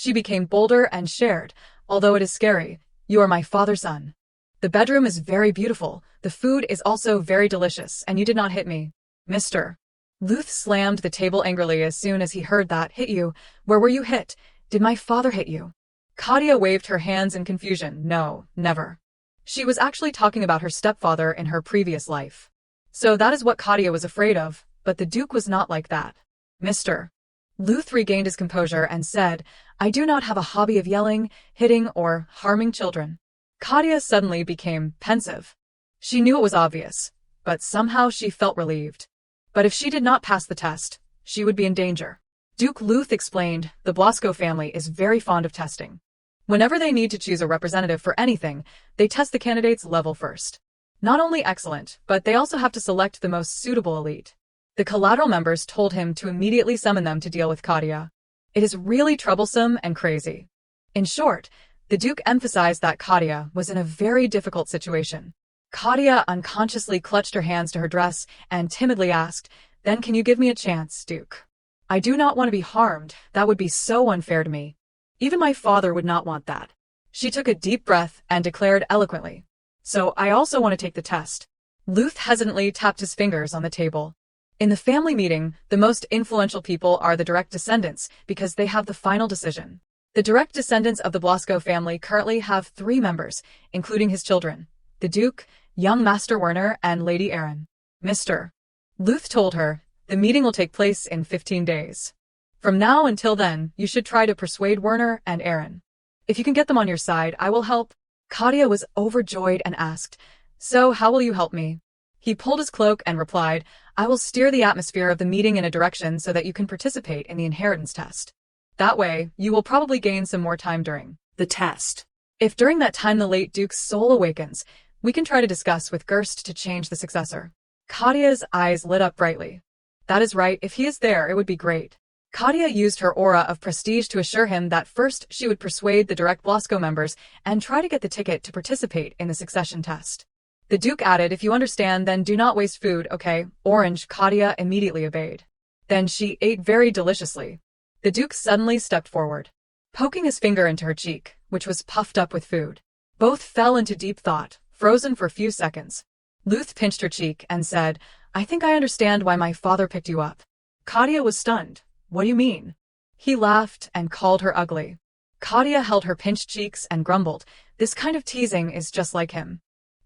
She became bolder and shared, although it is scary. You are my father's son. The bedroom is very beautiful, the food is also very delicious, and you did not hit me. Mr. Luth slammed the table angrily as soon as he heard that. Hit you? Where were you hit? Did my father hit you? Kathia waved her hands in confusion. No, never. She was actually talking about her stepfather in her previous life. So that is what Kathia was afraid of, but the Duke was not like that. Mr. Luth regained his composure and said, I do not have a hobby of yelling, hitting, or harming children. Kathia suddenly became pensive. She knew it was obvious, but somehow she felt relieved. But if she did not pass the test, she would be in danger. Duke Luth explained, the Blasco family is very fond of testing. Whenever they need to choose a representative for anything, they test the candidate's level first. Not only excellent, but they also have to select the most suitable elite. The collateral members told him to immediately summon them to deal with Kathia. It is really troublesome and crazy. In short, the Duke emphasized that Kathia was in a very difficult situation. Kathia unconsciously clutched her hands to her dress and timidly asked, Then can you give me a chance, Duke? I do not want to be harmed, that would be so unfair to me. Even my father would not want that. She took a deep breath and declared eloquently, So I also want to take the test. Luth hesitantly tapped his fingers on the table. In the family meeting, the most influential people are the direct descendants because they have the final decision. The direct descendants of the Blasco family currently have 3 members, including his children, the Duke, young Master Werner, and Lady Erin. Mr. Luth told her, the meeting will take place in 15 days. From now until then, you should try to persuade Werner and Erin. If you can get them on your side, I will help. Kathia was overjoyed and asked, So how will you help me? He pulled his cloak and replied, I will steer the atmosphere of the meeting in a direction so that you can participate in the inheritance test. That way, you will probably gain some more time during the test. If during that time the late Duke's soul awakens, we can try to discuss with Gerst to change the successor. Kathia's eyes lit up brightly. That is right, if he is there, it would be great. Kathia used her aura of prestige to assure him that first she would persuade the direct Blasco members and try to get the ticket to participate in the succession test. The Duke added, If you understand, then do not waste food, okay? Orange. Kathia immediately obeyed. Then she ate very deliciously. The Duke suddenly stepped forward, poking his finger into her cheek, which was puffed up with food. Both fell into deep thought, frozen for a few seconds. Luth pinched her cheek and said, I think I understand why my father picked you up. Kathia was stunned. What do you mean? He laughed and called her ugly. Kathia held her pinched cheeks and grumbled, This kind of teasing is just like him.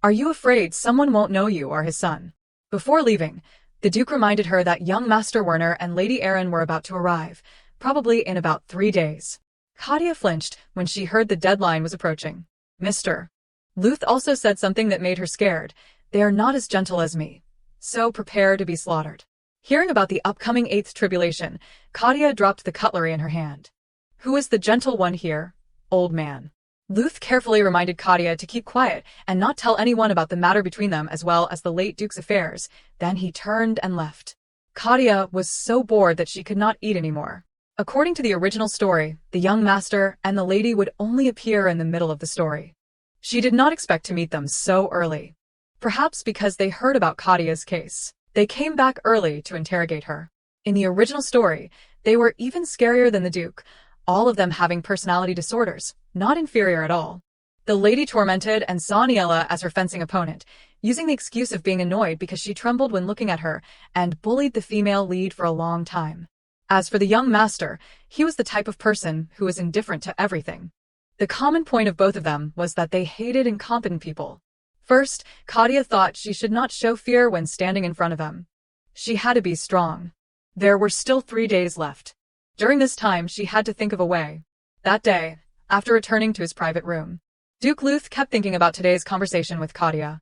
Are you afraid someone won't know you are his son? Before leaving, the Duke reminded her that young Master Werner and Lady Erin were about to arrive, probably in about 3 days. Kathia flinched when she heard the deadline was approaching. Mr. Luth also said something that made her scared. They are not as gentle as me. So prepare to be slaughtered. Hearing about the upcoming 8th tribulation, Kathia dropped the cutlery in her hand. Who is the gentle one here? Old man. Luth carefully reminded Kathia to keep quiet and not tell anyone about the matter between them as well as the late Duke's affairs. Then he turned and left. Kathia was so bored that she could not eat anymore. According to the original story, the young master and the lady would only appear in the middle of the story. She did not expect to meet them so early. Perhaps because they heard about Kathia's case. They came back early to interrogate her. In the original story, they were even scarier than the Duke, all of them having personality disorders, not inferior at all. The lady tormented and saw Niella as her fencing opponent, using the excuse of being annoyed because she trembled when looking at her, and bullied the female lead for a long time. As for the young master, he was the type of person who was indifferent to everything. The common point of both of them was that they hated incompetent people. First, Kathia thought she should not show fear when standing in front of them. She had to be strong. There were still 3 days left. During this time, she had to think of a way. That day, after returning to his private room, Duke Luth kept thinking about today's conversation with Kathia.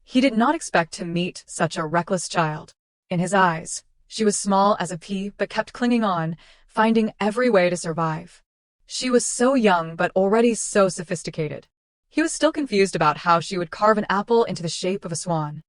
He did not expect to meet such a reckless child. In his eyes, she was small as a pea but kept clinging on, finding every way to survive. She was so young but already so sophisticated. He was still confused about how she would carve an apple into the shape of a swan.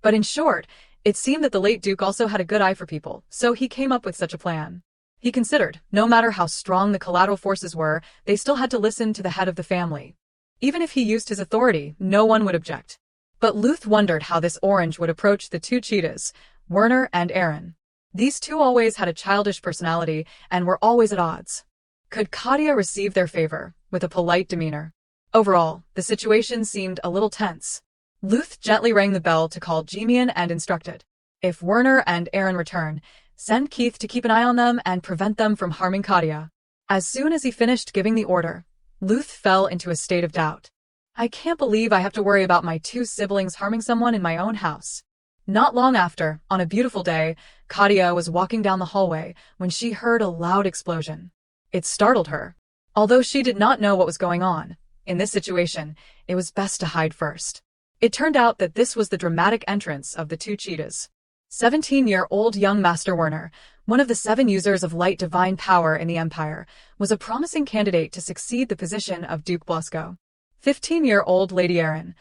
But in short, it seemed that the late Duke also had a good eye for people, so he came up with such a plan. He considered, no matter how strong the collateral forces were, they still had to listen to the head of the family. Even if he used his authority, no one would object. But Luth wondered how this orange would approach the 2 cheetahs, Werner and Erin. These 2 always had a childish personality and were always at odds. Could Kathia receive their favor with a polite demeanor? Overall, the situation seemed a little tense. Luth gently rang the bell to call Jimian and instructed, if Werner and Aaron return, send Keith to keep an eye on them and prevent them from harming Kathia. As soon as he finished giving the order, Luth fell into a state of doubt. I can't believe I have to worry about my two siblings harming someone in my own house. Not long after, on a beautiful day, Kathia was walking down the hallway when she heard a loud explosion. It startled her. Although she did not know what was going on, in this situation, it was best to hide first. It turned out that this was the dramatic entrance of the two cheetahs. 17-year-old young Master Werner, one of the 7 users of light divine power in the Empire, was a promising candidate to succeed the position of Duke Blasco. 15-year-old Lady Erin,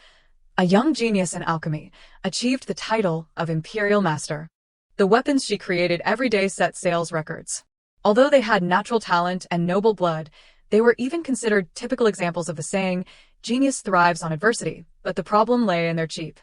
a young genius in alchemy, achieved the title of Imperial Master. The weapons she created every day set sales records. Although they had natural talent and noble blood, they were even considered typical examples of the saying, genius thrives on adversity, but the problem lay in their cheap,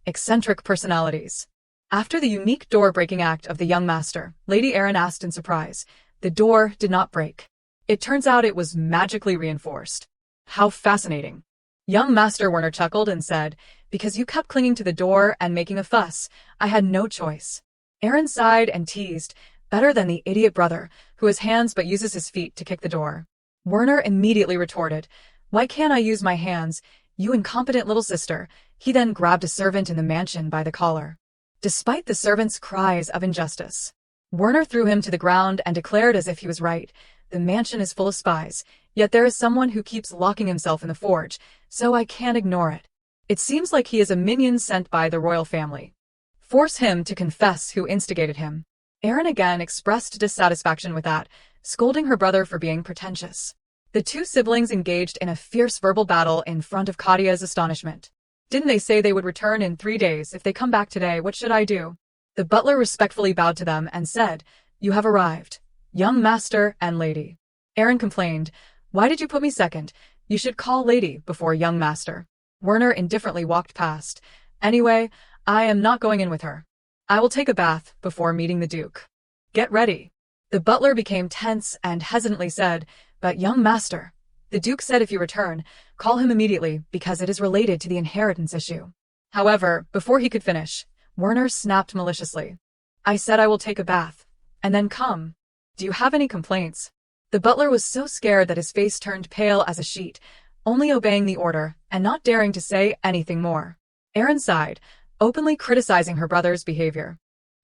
eccentric personalities. After the unique door-breaking act of the young master, Lady Erin asked in surprise, the door did not break. It turns out it was magically reinforced. How fascinating. Young Master Werner chuckled and said, because you kept clinging to the door and making a fuss, I had no choice. Erin sighed and teased, better than the idiot brother, who has hands but uses his feet to kick the door. Werner immediately retorted, why can't I use my hands, you incompetent little sister? He then grabbed a servant in the mansion by the collar. Despite the servant's cries of injustice, Werner threw him to the ground and declared as if he was right, the mansion is full of spies, yet there is someone who keeps locking himself in the forge, so I can't ignore it. It seems like he is a minion sent by the royal family. Force him to confess who instigated him. Erin again expressed dissatisfaction with that, scolding her brother for being pretentious. The two siblings engaged in a fierce verbal battle in front of Kathia's astonishment. Didn't they say they would return in 3 days? If they come back today, what should I do? The butler respectfully bowed to them and said, you have arrived, young master and lady. Erin complained, why did you put me second? You should call lady before young master. Werner indifferently walked past. Anyway, I am not going in with her. I will take a bath before meeting the Duke. Get ready. The butler became tense and hesitantly said, but young master, the Duke said if you return, call him immediately because it is related to the inheritance issue. However, before he could finish, Werner snapped maliciously. I said I will take a bath, and then come. Do you have any complaints? The butler was so scared that his face turned pale as a sheet, only obeying the order and not daring to say anything more. Erin sighed, openly criticizing her brother's behavior.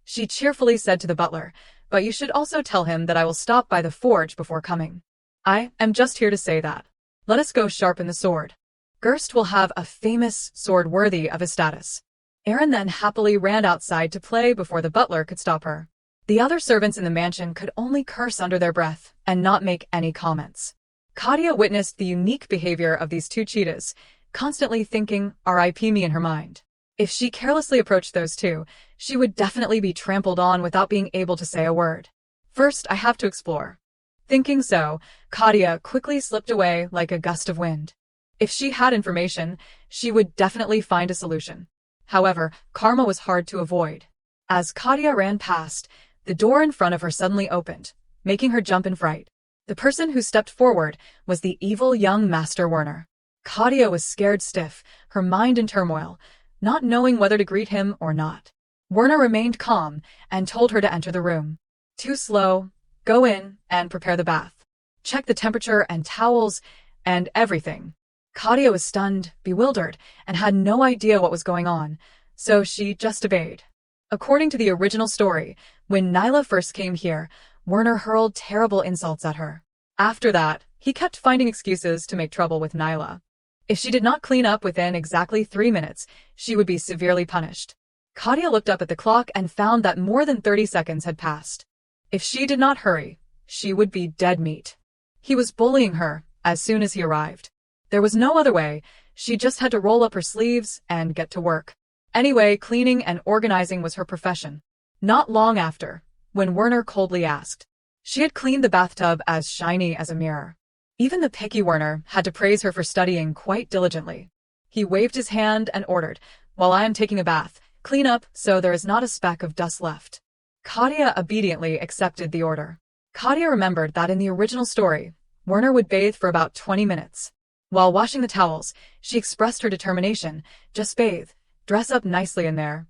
She cheerfully said to the butler, but you should also tell him that I will stop by the forge before coming. I am just here to say that. Let us go sharpen the sword. Gerst will have a famous sword worthy of his status. Erin then happily ran outside to play before the butler could stop her. The other servants in the mansion could only curse under their breath and not make any comments. Kathia witnessed the unique behavior of these two cheetahs, constantly thinking R.I.P. me in her mind. If she carelessly approached those two, she would definitely be trampled on without being able to say a word. First, I have to explore. Thinking so, Kathia quickly slipped away like a gust of wind. If she had information, she would definitely find a solution. However, karma was hard to avoid. As Kathia ran past, the door in front of her suddenly opened, making her jump in fright. The person who stepped forward was the evil young Master Werner. Kathia was scared stiff, her mind in turmoil, not knowing whether to greet him or not. Werner remained calm and told her to enter the room. Too slow. Go in and prepare the bath. Check the temperature and towels and everything. Kathia was stunned, bewildered, and had no idea what was going on, so she just obeyed. According to the original story, when Nyla first came here, Werner hurled terrible insults at her. After that, he kept finding excuses to make trouble with Nyla. If she did not clean up within exactly 3 minutes, she would be severely punished. Kathia looked up at the clock and found that more than 30 seconds had passed. If she did not hurry, she would be dead meat. He was bullying her as soon as he arrived. There was no other way, she just had to roll up her sleeves and get to work. Anyway, cleaning and organizing was her profession. Not long after, when Werner coldly asked, she had cleaned the bathtub as shiny as a mirror. Even the picky Werner had to praise her for studying quite diligently. He waved his hand and ordered, while I am taking a bath, clean up so there is not a speck of dust left. Kathia obediently accepted the order. Kathia remembered that in the original story, Werner would bathe for about 20 minutes. While washing the towels, she expressed her determination. Just bathe. Dress up nicely in there.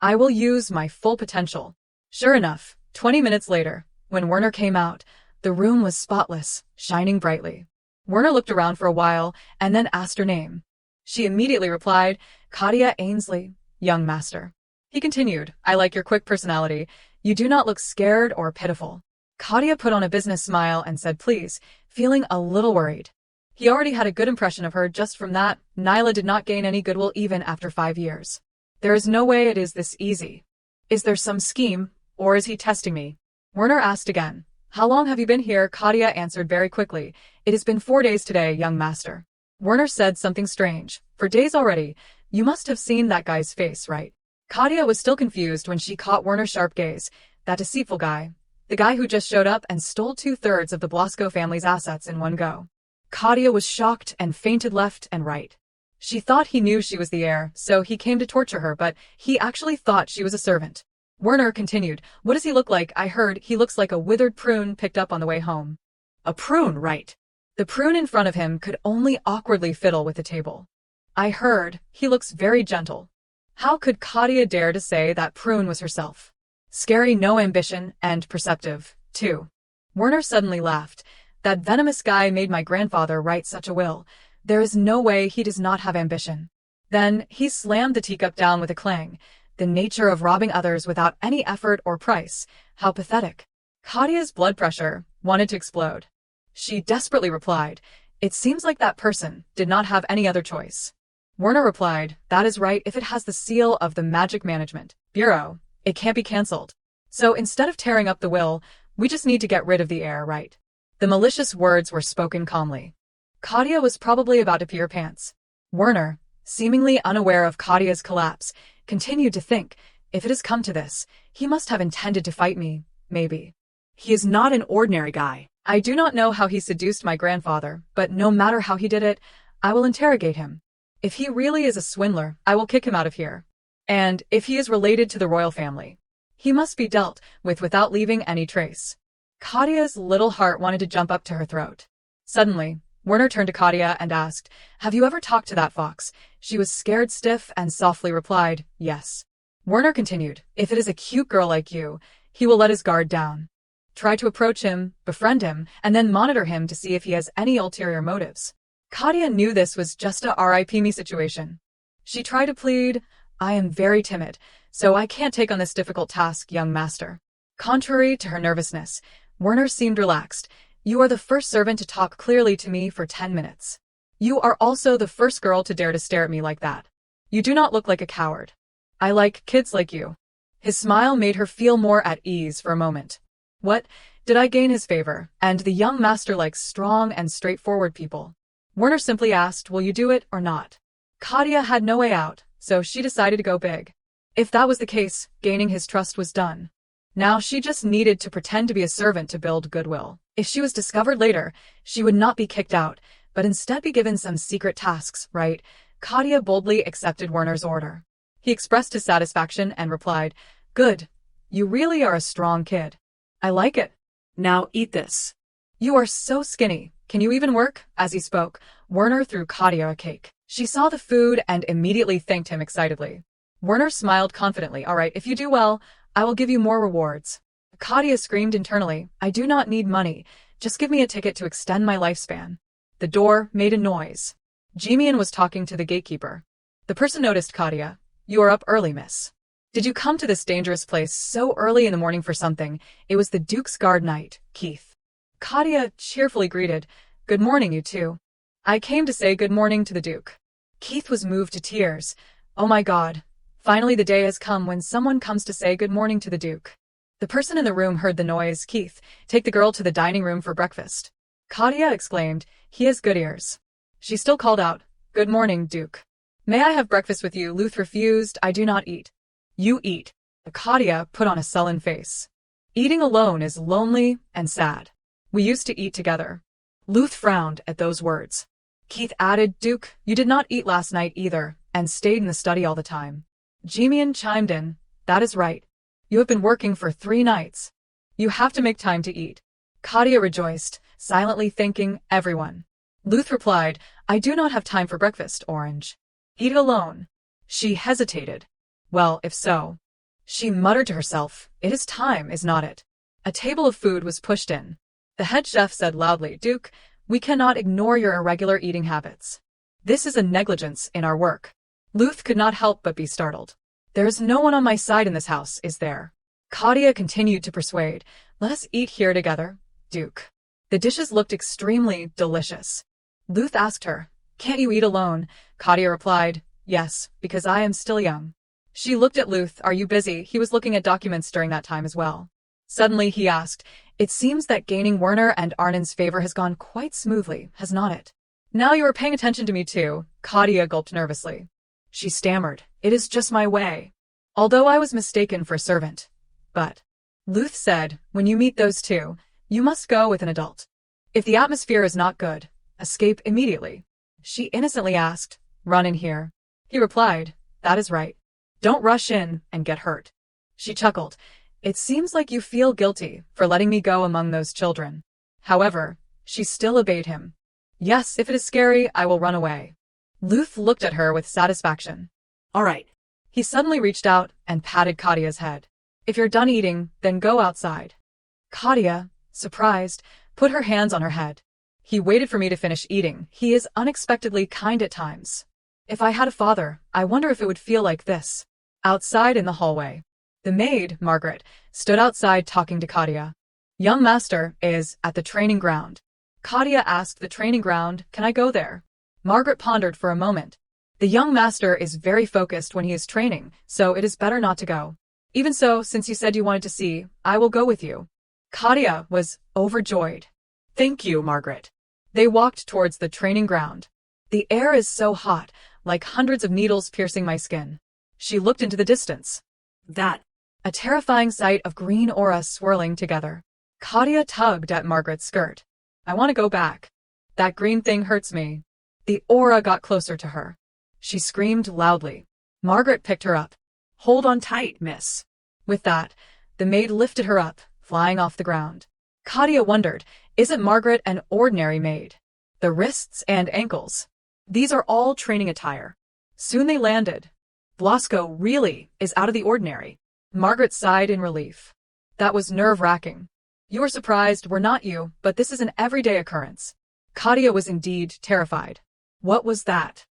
I will use my full potential. Sure enough, 20 minutes later, when Werner came out, the room was spotless, shining brightly. Werner looked around for a while and then asked her name. She immediately replied, Kathia Ainsley, young master. He continued, I like your quick personality. You do not look scared or pitiful. Kathia put on a business smile and said please, feeling a little worried. He already had a good impression of her just from that. Nyla did not gain any goodwill even after 5 years. There is no way it is this easy. Is there some scheme, or is he testing me? Werner asked again. How long have you been here? Kathia answered very quickly. It has been 4 days today, young master. Werner said something strange. For days already? You must have seen that guy's face, right? Kathia was still confused when she caught Werner's sharp gaze. That deceitful guy. The guy who just showed up and stole 2/3 of the Blasco family's assets in one go. Kathia was shocked and fainted left and right. She thought he knew she was the heir, so he came to torture her, but he actually thought she was a servant. Werner continued, what does he look like? I heard he looks like a withered prune picked up on the way home. A prune, right? The prune in front of him could only awkwardly fiddle with the table. I heard he looks very gentle. How could Kathia dare to say that prune was herself? Scary, no ambition, and perceptive, too. Werner suddenly laughed. That venomous guy made my grandfather write such a will. There is no way he does not have ambition. Then he slammed the teacup down with a clang. The nature of robbing others without any effort or price. How pathetic. Kathia's blood pressure wanted to explode. She desperately replied, it seems like that person did not have any other choice. Werner replied, that is right, if it has the seal of the Magic Management Bureau, it can't be cancelled. So instead of tearing up the will, we just need to get rid of the heir, right? The malicious words were spoken calmly. Kathia was probably about to pee her pants. Werner, seemingly unaware of Kathia's collapse, continued to think, if it has come to this, he must have intended to fight me, maybe. He is not an ordinary guy. I do not know how he seduced my grandfather, but no matter how he did it, I will interrogate him. If he really is a swindler, I will kick him out of here. And if he is related to the royal family, he must be dealt with without leaving any trace. Kathia's little heart wanted to jump up to her throat. Suddenly, Werner turned to Kathia and asked, have you ever talked to that fox? She was scared stiff and softly replied, yes. Werner continued, if it is a cute girl like you, he will let his guard down. Try to approach him, befriend him, and then monitor him to see if he has any ulterior motives. Kathia knew this was just a RIP me situation. She tried to plead, I am very timid, so I can't take on this difficult task, young master. Contrary to her nervousness, Werner seemed relaxed. You are the first servant to talk clearly to me for 10 minutes. You are also the first girl to dare to stare at me like that. You do not look like a coward. I like kids like you. His smile made her feel more at ease for a moment. What? Did I gain his favor? And the young master likes strong and straightforward people. Werner simply asked, will you do it or not? Kathia had no way out, so she decided to go big. If that was the case, gaining his trust was done. Now she just needed to pretend to be a servant to build goodwill. If she was discovered later, she would not be kicked out, but instead be given some secret tasks, right? Kathia boldly accepted Werner's order. He expressed his satisfaction and replied, good. You really are a strong kid. I like it. Now eat this. You are so skinny. Can you even work? As he spoke, Werner threw Kathia a cake. She saw the food and immediately thanked him excitedly. Werner smiled confidently. All right, if you do well, I will give you more rewards. Kathia screamed internally, I do not need money. Just give me a ticket to extend my lifespan. The door made a noise. Jimian was talking to the gatekeeper. The person noticed Kathia. You are up early, miss. Did you come to this dangerous place so early in the morning for something? It was the Duke's guard knight, Keith. Kathia cheerfully greeted, good morning, you two. I came to say good morning to the Duke. Keith was moved to tears. Oh my God. Finally the day has come when someone comes to say good morning to the Duke. The person in the room heard the noise. Keith, take the girl to the dining room for breakfast. Kathia exclaimed, he has good ears. She still called out, good morning, Duke. May I have breakfast with you? Luth refused. I do not eat. You eat. Kathia put on a sullen face. Eating alone is lonely and sad. We used to eat together. Luth frowned at those words. Keith added, Duke, you did not eat last night either, and stayed in the study all the time. Jimian chimed in, that is right. You have been working for 3 nights. You have to make time to eat. Kathia rejoiced, silently thanking everyone. Luth replied, I do not have time for breakfast, Orange. Eat alone. She hesitated. Well, if so. She muttered to herself, it is time, is not it? A table of food was pushed in. The head chef said loudly, Duke, we cannot ignore your irregular eating habits. This is a negligence in our work. Luth could not help but be startled. There is no one on my side in this house, is there? Kathia continued to persuade, let us eat here together, Duke. The dishes looked extremely delicious. Luth asked her, can't you eat alone? Kathia replied, yes, because I am still young. She looked at Luth, are you busy? He was looking at documents during that time as well. Suddenly he asked, it seems that gaining Werner and Arnin's favor has gone quite smoothly, has not it? Now you are paying attention to me too, Kathia gulped nervously. She stammered, it is just my way. Although I was mistaken for a servant. But, Luth said, when you meet those two, you must go with an adult. If the atmosphere is not good, escape immediately. She innocently asked, run in here. He replied, that is right. Don't rush in and get hurt. She chuckled, it seems like you feel guilty for letting me go among those children. However, she still obeyed him. Yes, if it is scary, I will run away. Luth looked at her with satisfaction. All right. He suddenly reached out and patted Katya's head. If you're done eating, then go outside. Kathia, surprised, put her hands on her head. He waited for me to finish eating. He is unexpectedly kind at times. If I had a father, I wonder if it would feel like this. Outside in the hallway. The maid, Margaret, stood outside talking to Kathia. Young master is at the training ground. Kathia asked the training ground, can I go there? Margaret pondered for a moment. The young master is very focused when he is training, so it is better not to go. Even so, since you said you wanted to see, I will go with you. Kathia was overjoyed. Thank you, Margaret. They walked towards the training ground. The air is so hot, like hundreds of needles piercing my skin. She looked into the distance. That. A terrifying sight of green aura swirling together. Kathia tugged at Margaret's skirt. I want to go back. That green thing hurts me. The aura got closer to her. She screamed loudly. Margaret picked her up. Hold on tight, miss. With that, the maid lifted her up, flying off the ground. Kathia wondered, isn't Margaret an ordinary maid? The wrists and ankles. These are all training attire. Soon they landed. Blasco really is out of the ordinary. Margaret sighed in relief. That was nerve-wracking. You were surprised, were not you, but this is an everyday occurrence. Kathia was indeed terrified. What was that?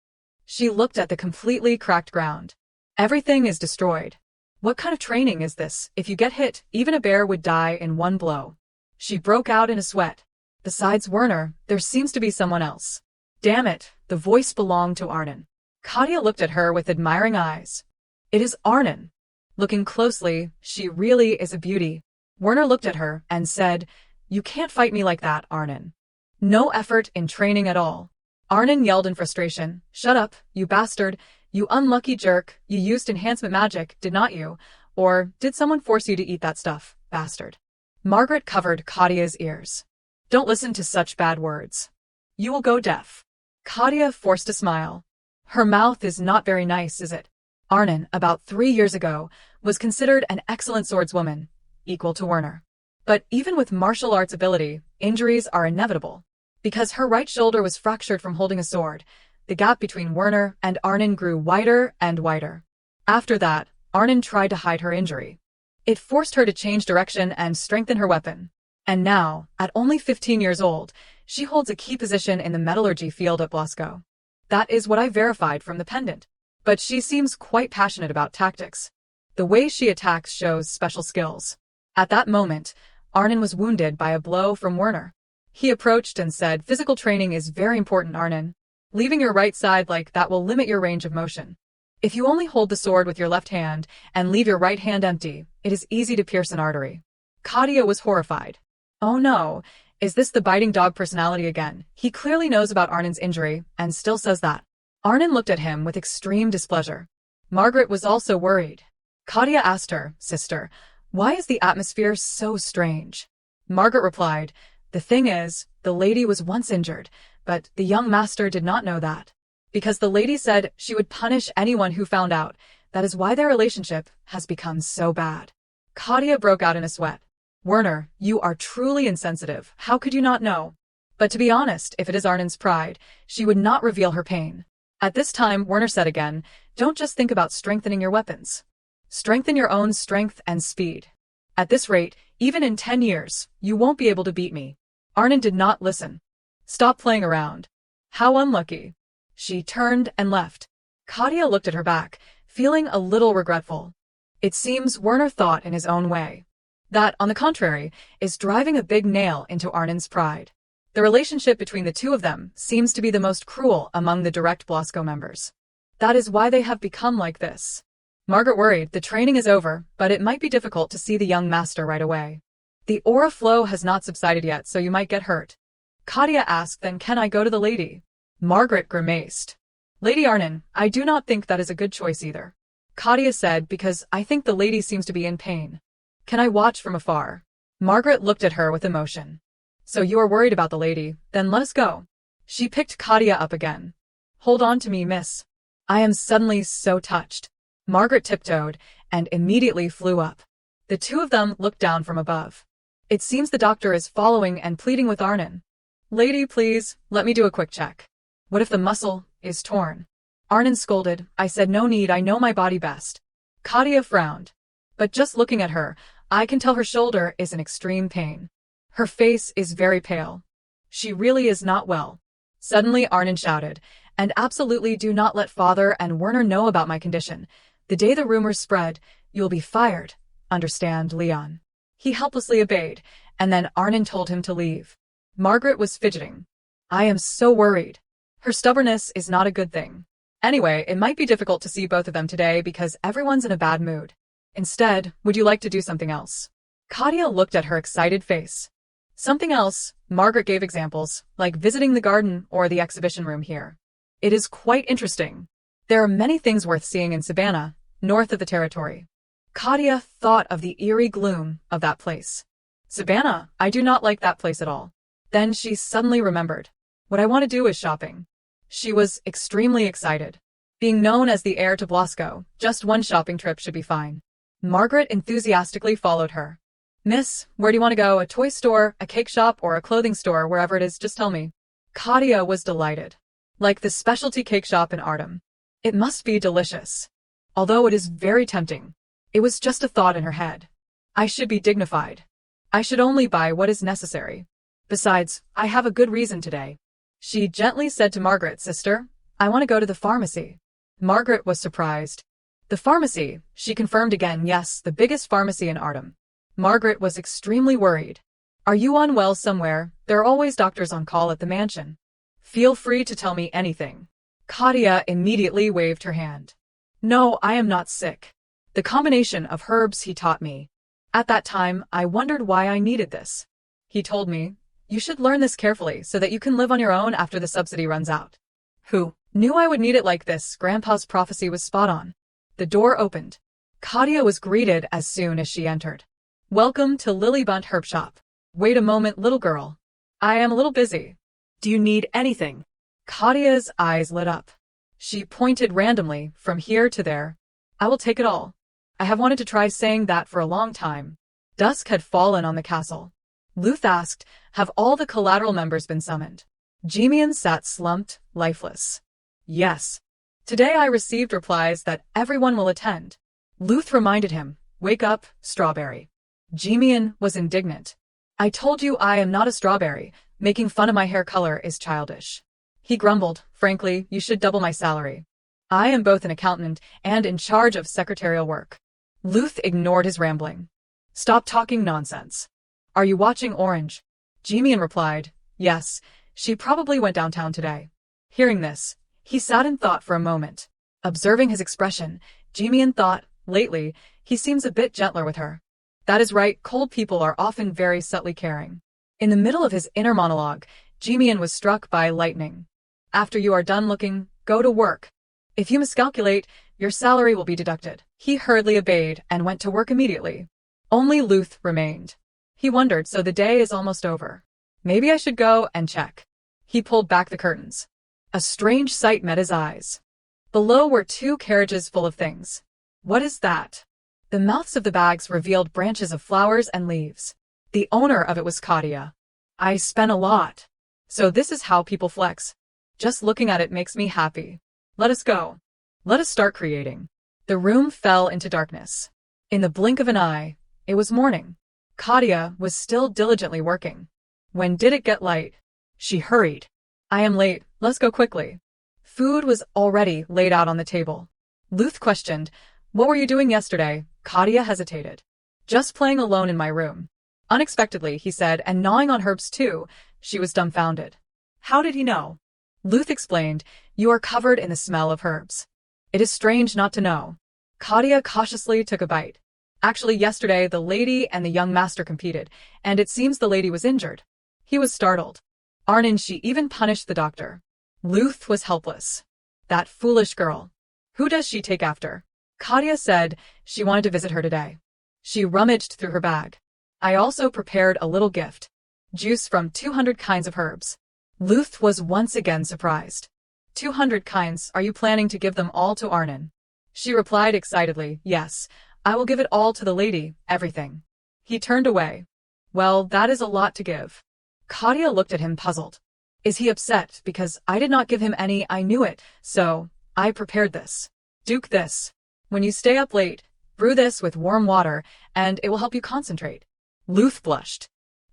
She looked at the completely cracked ground. Everything is destroyed. What kind of training is this? If you get hit, even a bear would die in one blow. She broke out in a sweat. Besides Werner, there seems to be someone else. Damn it, the voice belonged to Arnin. Kathia looked at her with admiring eyes. It is Arnin. Looking closely, she really is a beauty. Werner looked at her and said, you can't fight me like that, Arnin. No effort in training at all. Arnin yelled in frustration, shut up, you bastard, you unlucky jerk, you used enhancement magic, did not you? Or did someone force you to eat that stuff, bastard? Margaret covered Katya's ears. Don't listen to such bad words. You will go deaf. Kathia forced a smile. Her mouth is not very nice, is it? Arnin, about 3 years ago, was considered an excellent swordswoman, equal to Werner. But even with martial arts ability, injuries are inevitable. Because her right shoulder was fractured from holding a sword, the gap between Werner and Arnin grew wider and wider. After that, Arnin tried to hide her injury. It forced her to change direction and strengthen her weapon. And now, at only 15 years old, she holds a key position in the metallurgy field at Blasco. That is what I verified from the pendant. But she seems quite passionate about tactics. The way she attacks shows special skills. At that moment, Arnin was wounded by a blow from Werner. He approached and said, physical training is very important, Arnin. Leaving your right side like that will limit your range of motion. If you only hold the sword with your left hand and leave your right hand empty, it is easy to pierce an artery. Kathia was horrified. Oh no, is this the biting dog personality again? He clearly knows about Arnin's injury and still says that. Arnin looked at him with extreme displeasure. Margaret was also worried. Kathia asked her, sister, why is the atmosphere so strange? Margaret replied, the thing is, the lady was once injured, but the young master did not know that. Because the lady said she would punish anyone who found out, that is why their relationship has become so bad. Kathia broke out in a sweat. Werner, you are truly insensitive. How could you not know? But to be honest, if it is Arnin's pride, she would not reveal her pain. At this time, Werner said again, don't just think about strengthening your weapons. Strengthen your own strength and speed. At this rate, even in 10 years, you won't be able to beat me. Arnin did not listen. Stop playing around. How unlucky. She turned and left. Kathia looked at her back, feeling a little regretful. It seems Werner thought in his own way. That, on the contrary, is driving a big nail into Arnin's pride. The relationship between the two of them seems to be the most cruel among the direct Blasco members. That is why they have become like this. Margaret worried the training is over, but it might be difficult to see the young master right away. The aura flow has not subsided yet, so you might get hurt. Kathia asked, then can I go to the lady? Margaret grimaced. Lady Arnin, I do not think that is a good choice either. Kathia said, because I think the lady seems to be in pain. Can I watch from afar? Margaret looked at her with emotion. So you are worried about the lady, then let us go. She picked Kathia up again. Hold on to me, miss. I am suddenly so touched. Margaret tiptoed and immediately flew up. The two of them looked down from above. It seems the doctor is following and pleading with Arnin. Lady, please, let me do a quick check. What if the muscle is torn? Arnin scolded, I said no need, I know my body best. Kathia frowned. But just looking at her, I can tell her shoulder is in extreme pain. Her face is very pale. She really is not well. Suddenly Arnin shouted, and absolutely do not let Father and Werner know about my condition. The day the rumors spread, you'll be fired. Understand, Leon? He helplessly obeyed, and then Arnin told him to leave. Margaret was fidgeting. I am so worried. Her stubbornness is not a good thing. Anyway, it might be difficult to see both of them today because everyone's in a bad mood. Instead, would you like to do something else? Kathia looked at her excited face. Something else, Margaret gave examples, like visiting the garden or the exhibition room here. It is quite interesting. There are many things worth seeing in Savannah, north of the territory. Kathia thought of the eerie gloom of that place. Savannah, I do not like that place at all. Then she suddenly remembered. What I want to do is shopping. She was extremely excited. Being known as the heir to Blasco, just one shopping trip should be fine. Margaret enthusiastically followed her. Miss, where do you want to go? A toy store, a cake shop, or a clothing store, wherever it is, just tell me. Kathia was delighted. Like the specialty cake shop in Artem. It must be delicious. Although it is very tempting. It was just a thought in her head. I should be dignified. I should only buy what is necessary. Besides, I have a good reason today. She gently said to Margaret, Sister, I want to go to the pharmacy. Margaret was surprised. The pharmacy, she confirmed again, yes, the biggest pharmacy in Artem. Margaret was extremely worried. Are you unwell somewhere? There are always doctors on call at the mansion. Feel free to tell me anything. Kathia immediately waved her hand. No, I am not sick. The combination of herbs he taught me. At that time, I wondered why I needed this. He told me, you should learn this carefully so that you can live on your own after the subsidy runs out. Who knew I would need it like this? Grandpa's prophecy was spot on. The door opened. Kathia was greeted as soon as she entered. Welcome to Lilybunt Herb Shop. Wait a moment, little girl. I am a little busy. Do you need anything? Kathia's eyes lit up. She pointed randomly from here to there. I will take it all. I have wanted to try saying that for a long time. Dusk had fallen on the castle. Luth asked, have all the collateral members been summoned? Jimian sat slumped, lifeless. Yes. Today I received replies that everyone will attend. Luth reminded him, wake up, strawberry. Jimian was indignant. I told you I am not a strawberry. Making fun of my hair color is childish. He grumbled, frankly, you should double my salary. I am both an accountant and in charge of secretarial work. Luth ignored his rambling. Stop talking nonsense. Are you watching Orange? Jimian replied, yes, she probably went downtown today. Hearing this, he sat in thought for a moment. Observing his expression, Jimian thought, lately, he seems a bit gentler with her. That is right, cold people are often very subtly caring. In the middle of his inner monologue, Jimian was struck by lightning. After you are done looking, go to work. If you miscalculate, your salary will be deducted. He hurriedly obeyed and went to work immediately. Only Luth remained. He wondered, so the day is almost over. Maybe I should go and check. He pulled back the curtains. A strange sight met his eyes. Below were 2 carriages full of things. What is that? The mouths of the bags revealed branches of flowers and leaves. The owner of it was Kathia. I spent a lot. So this is how people flex. Just looking at it makes me happy. Let us go. Let us start creating. The room fell into darkness. In the blink of an eye, it was morning. Kathia was still diligently working. When did it get light? She hurried. I am late, let's go quickly. Food was already laid out on the table. Luth questioned, what were you doing yesterday? Kathia hesitated. Just playing alone in my room. Unexpectedly, he said, and gnawing on herbs too. She was dumbfounded. How did he know? Luth explained, you are covered in the smell of herbs. It is strange not to know. Kathia cautiously took a bite. Actually, yesterday the lady and the young master competed, and it seems the lady was injured. He was startled. Arnon, she even punished the doctor. Luth was helpless. That foolish girl. Who does she take after? Kathia said she wanted to visit her today. She rummaged through her bag. I also prepared a little gift. Juice from 200 kinds of herbs. Luth was once again surprised. 200 kinds, are you planning to give them all to Arnon? She replied excitedly, yes, I will give it all to the lady, everything. He turned away. Well, that is a lot to give. Kathia looked at him puzzled. Is he upset because I did not give him any? I knew it, so I prepared this. Duke this. When you stay up late, brew this with warm water, and it will help you concentrate. Luth blushed.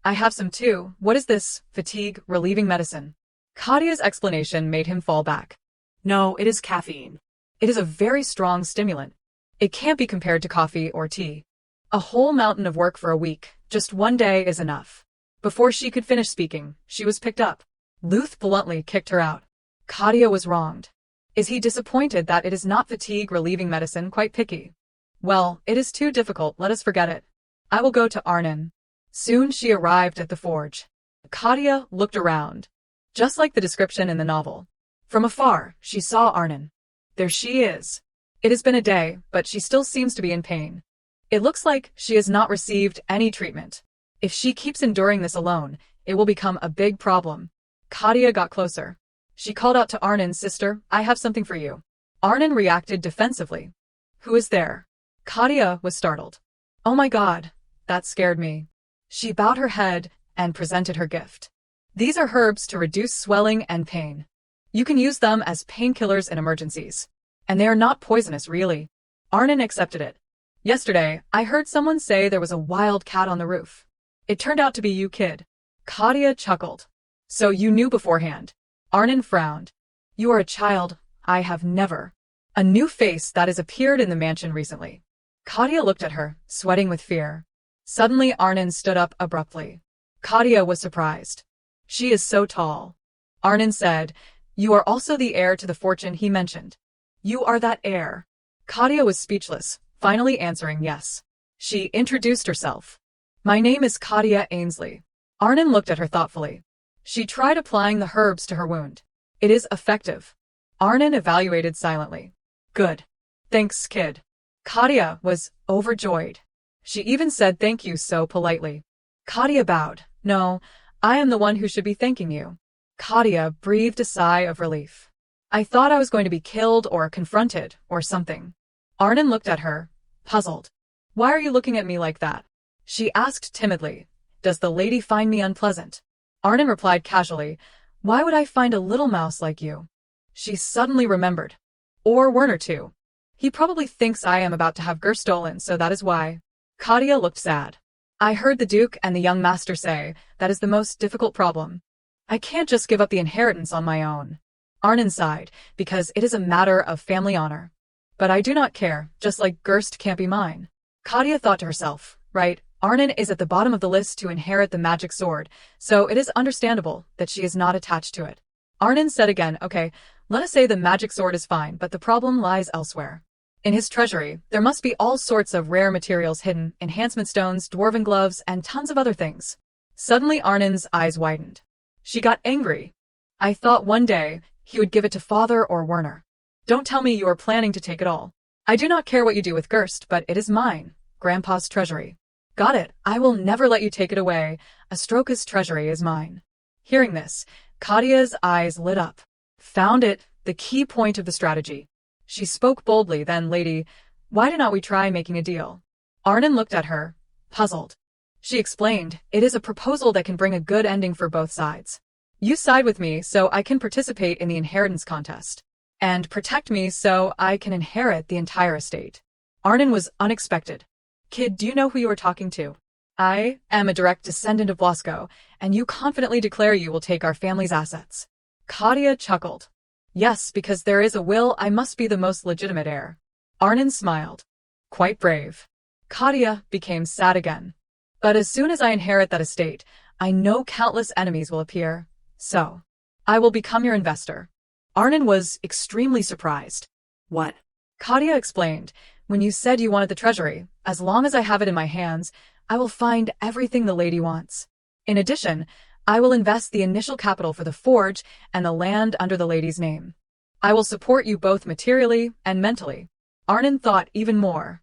I have some too. What is this? Fatigue relieving medicine. Kathia's explanation made him fall back. No, it is caffeine. It is a very strong stimulant. It can't be compared to coffee or tea. A whole mountain of work for a week, just one day is enough. Before she could finish speaking, she was picked up. Luth bluntly kicked her out. Kathia was wronged. Is he disappointed that it is not fatigue-relieving medicine? Quite picky. Well, it is too difficult, let us forget it. I will go to Arnon. Soon she arrived at the forge. Kathia looked around. Just like the description in the novel. From afar, she saw Arnon. There she is. It has been a day, but she still seems to be in pain. It looks like she has not received any treatment. If she keeps enduring this alone, it will become a big problem. Kathia got closer. She called out to Arnon's sister, I have something for you. Arnon reacted defensively. Who is there? Kathia was startled. Oh my God, that scared me. She bowed her head and presented her gift. These are herbs to reduce swelling and pain. You can use them as painkillers in emergencies. And they are not poisonous, really. Arnon accepted it. Yesterday, I heard someone say there was a wild cat on the roof. It turned out to be you, kid. Kathia chuckled. So you knew beforehand. Arnon frowned. You are a child. I have never. A new face that has appeared in the mansion recently. Kathia looked at her, sweating with fear. Suddenly Arnon stood up abruptly. Kathia was surprised. She is so tall. Arnon said, you are also the heir to the fortune he mentioned. You are that heir. Kathia was speechless, finally answering yes. She introduced herself. My name is Kathia Ainsley. Arnon looked at her thoughtfully. She tried applying the herbs to her wound. It is effective. Arnon evaluated silently. Good. Thanks, kid. Kathia was overjoyed. She even said thank you so politely. Kathia bowed. No, I am the one who should be thanking you. Kathia breathed a sigh of relief. I thought I was going to be killed or confronted or something. Arnon looked at her, puzzled. Why are you looking at me like that? She asked timidly. Does the lady find me unpleasant? Arnon replied casually. Why would I find a little mouse like you? She suddenly remembered. Or Werner too. He probably thinks I am about to have Ger stolen, so that is why. Kathia looked sad. I heard the Duke and the young master say that is the most difficult problem. I can't just give up the inheritance on my own. Arnon sighed, because it is a matter of family honor. But I do not care, just like Gerst can't be mine. Kathia thought to herself, right, Arnon is at the bottom of the list to inherit the magic sword, so it is understandable that she is not attached to it. Arnon said again, okay, let us say the magic sword is fine, but the problem lies elsewhere. In his treasury, there must be all sorts of rare materials hidden, enhancement stones, dwarven gloves, and tons of other things. Suddenly Arnon's eyes widened. She got angry. I thought one day he would give it to father or Werner. Don't tell me you are planning to take it all. I do not care what you do with Gerst, but it is mine, Grandpa's treasury. Got it, I will never let you take it away. Astroka's treasury is mine. Hearing this, Kathia's eyes lit up. Found it, the key point of the strategy. She spoke boldly then, lady, why do not we try making a deal? Arnon looked at her, puzzled. She explained, it is a proposal that can bring a good ending for both sides. You side with me so I can participate in the inheritance contest. And protect me so I can inherit the entire estate. Arnon was unexpected. Kid, do you know who you are talking to? I am a direct descendant of Blasco, and you confidently declare you will take our family's assets. Kathia chuckled. Yes, because there is a will, I must be the most legitimate heir. Arnon smiled. Quite brave. Kathia became sad again. But as soon as I inherit that estate, I know countless enemies will appear. So, I will become your investor. Arnon was extremely surprised. What? Kathia explained, when you said you wanted the treasury, as long as I have it in my hands, I will find everything the lady wants. In addition, I will invest the initial capital for the forge and the land under the lady's name. I will support you both materially and mentally. Arnon thought even more.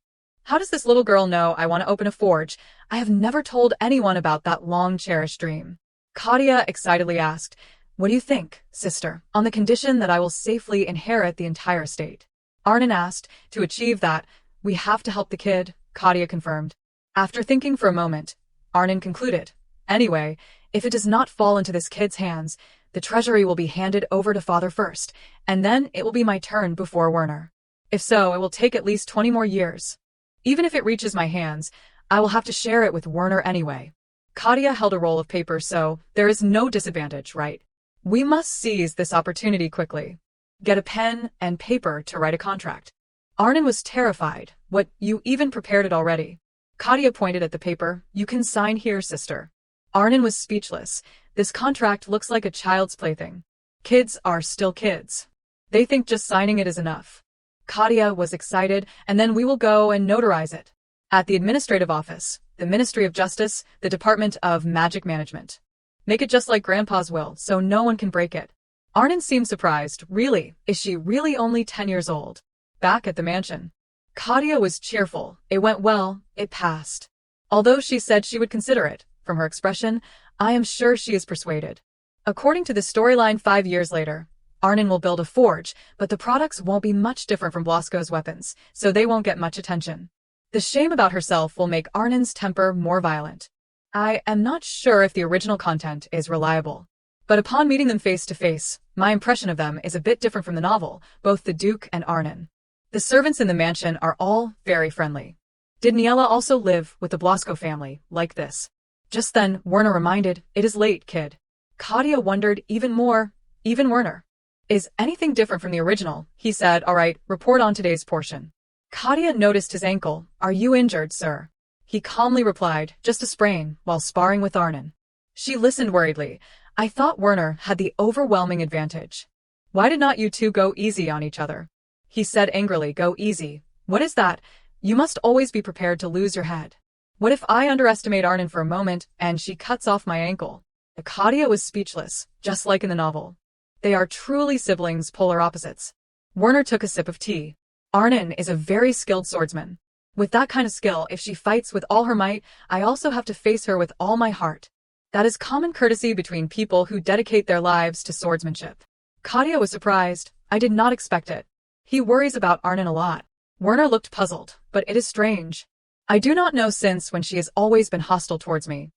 How does this little girl know I want to open a forge? I have never told anyone about that long-cherished dream. Kathia excitedly asked, what do you think, sister, on the condition that I will safely inherit the entire estate? Arnon asked, to achieve that, we have to help the kid, Kathia confirmed. After thinking for a moment, Arnon concluded, anyway, if it does not fall into this kid's hands, the treasury will be handed over to father first, and then it will be my turn before Werner. If so, it will take at least 20 more years. Even if it reaches my hands, I will have to share it with Werner anyway. Kathia held a roll of paper, so there is no disadvantage, right? We must seize this opportunity quickly. Get a pen and paper to write a contract. Arnon was terrified. What, you even prepared it already? Kathia pointed at the paper. You can sign here, sister. Arnon was speechless. This contract looks like a child's plaything. Kids are still kids. They think just signing it is enough. Kathia was excited, and then we will go and notarize it. At the administrative office, the Ministry of Justice, the Department of Magic Management. Make it just like Grandpa's will, so no one can break it. Arnon seemed surprised. Really? Is she really only 10 years old? Back at the mansion, Kathia was cheerful. It went well, it passed. Although she said she would consider it, from her expression, I am sure she is persuaded. According to the storyline 5 years later, Arnon will build a forge, but the products won't be much different from Blasco's weapons, so they won't get much attention. The shame about herself will make Arnon's temper more violent. I am not sure if the original content is reliable. But upon meeting them face to face, my impression of them is a bit different from the novel, both the Duke and Arnon. The servants in the mansion are all very friendly. Did Niella also live with the Blasco family, like this? Just then, Werner reminded, it is late, kid. Kathia wondered even more, even Werner. Is anything different from the original? He said, all right, report on today's portion. Kathia noticed his ankle. Are you injured, sir? He calmly replied, just a sprain, while sparring with Arnon. She listened worriedly. I thought Werner had the overwhelming advantage. Why did not you two go easy on each other? He said angrily, go easy. What is that? You must always be prepared to lose your head. What if I underestimate Arnon for a moment, and she cuts off my ankle? Kathia was speechless, just like in the novel. They are truly siblings, polar opposites. Werner took a sip of tea. Arnon is a very skilled swordsman. With that kind of skill, if she fights with all her might, I also have to face her with all my heart. That is common courtesy between people who dedicate their lives to swordsmanship. Kathia was surprised. I did not expect it. He worries about Arnon a lot. Werner looked puzzled, but it is strange. I do not know since when she has always been hostile towards me.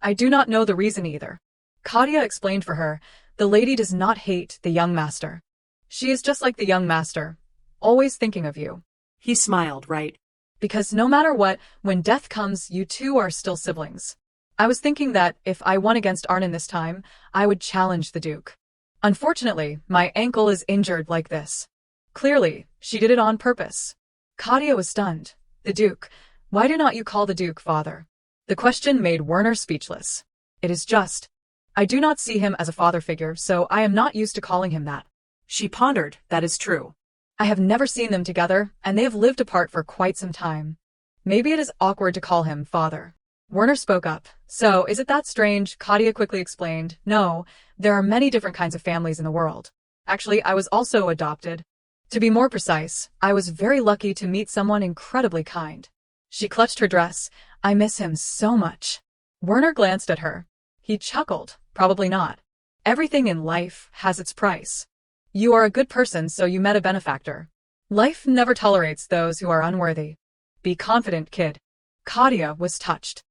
I do not know the reason either. Kathia explained for her, the lady does not hate the young master. She is just like the young master, always thinking of you. He smiled, right? Because no matter what, when death comes, you two are still siblings. I was thinking that if I won against Arnon this time, I would challenge the Duke. Unfortunately, my ankle is injured like this. Clearly, she did it on purpose. Kathia was stunned. The Duke. Why do not you call the Duke father? The question made Werner speechless. It is just. I do not see him as a father figure, so I am not used to calling him that. She pondered, that is true. I have never seen them together, and they have lived apart for quite some time. Maybe it is awkward to call him father. Werner spoke up. So, is it that strange? Kathia quickly explained. No, there are many different kinds of families in the world. Actually, I was also adopted. To be more precise, I was very lucky to meet someone incredibly kind. She clutched her dress. I miss him so much. Werner glanced at her. He chuckled. Probably not. Everything in life has its price. You are a good person, so you met a benefactor. Life never tolerates those who are unworthy. Be confident, kid. Kathia was touched.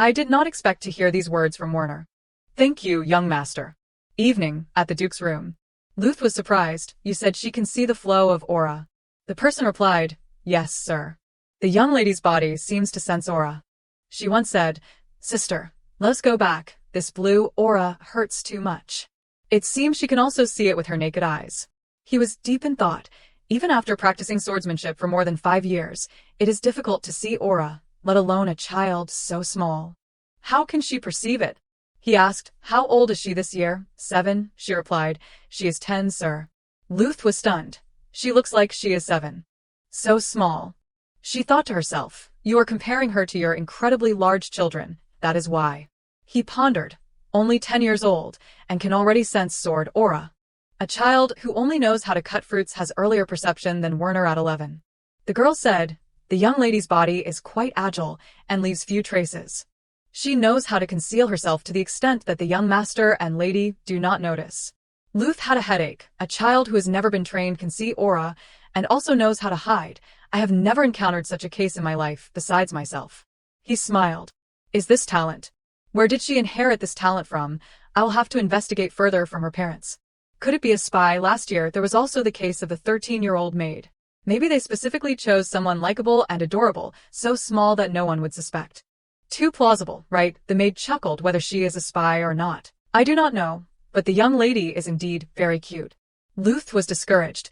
I did not expect to hear these words from Werner. Thank you, young master. Evening, at the Duke's room. Luth was surprised. You said she can see the flow of aura. The person replied, yes, sir. The young lady's body seems to sense aura. She once said, Sister, let us go back. This blue aura hurts too much. It seems she can also see it with her naked eyes. He was deep in thought. Even after practicing swordsmanship for more than 5 years, it is difficult to see aura, let alone a child so small. How can she perceive it? He asked, how old is she this year? 7, she replied. She is 10, sir. Luth was stunned. She looks like she is 7. So small. She thought to herself, you are comparing her to your incredibly large children, that is why. He pondered, only 10 years old, and can already sense sword aura. A child who only knows how to cut fruits has earlier perception than Werner at 11. The girl said, the young lady's body is quite agile and leaves few traces. She knows how to conceal herself to the extent that the young master and lady do not notice. Luth had a headache. A child who has never been trained can see aura and also knows how to hide. I have never encountered such a case in my life, besides myself. He smiled. Is this talent? Where did she inherit this talent from? I will have to investigate further from her parents. Could it be a spy? Last year, there was also the case of a 13-year-old maid. Maybe they specifically chose someone likable and adorable, so small that no one would suspect. Too plausible, right? The maid chuckled. Whether she is a spy or not, I do not know, but the young lady is indeed very cute. Luth was discouraged.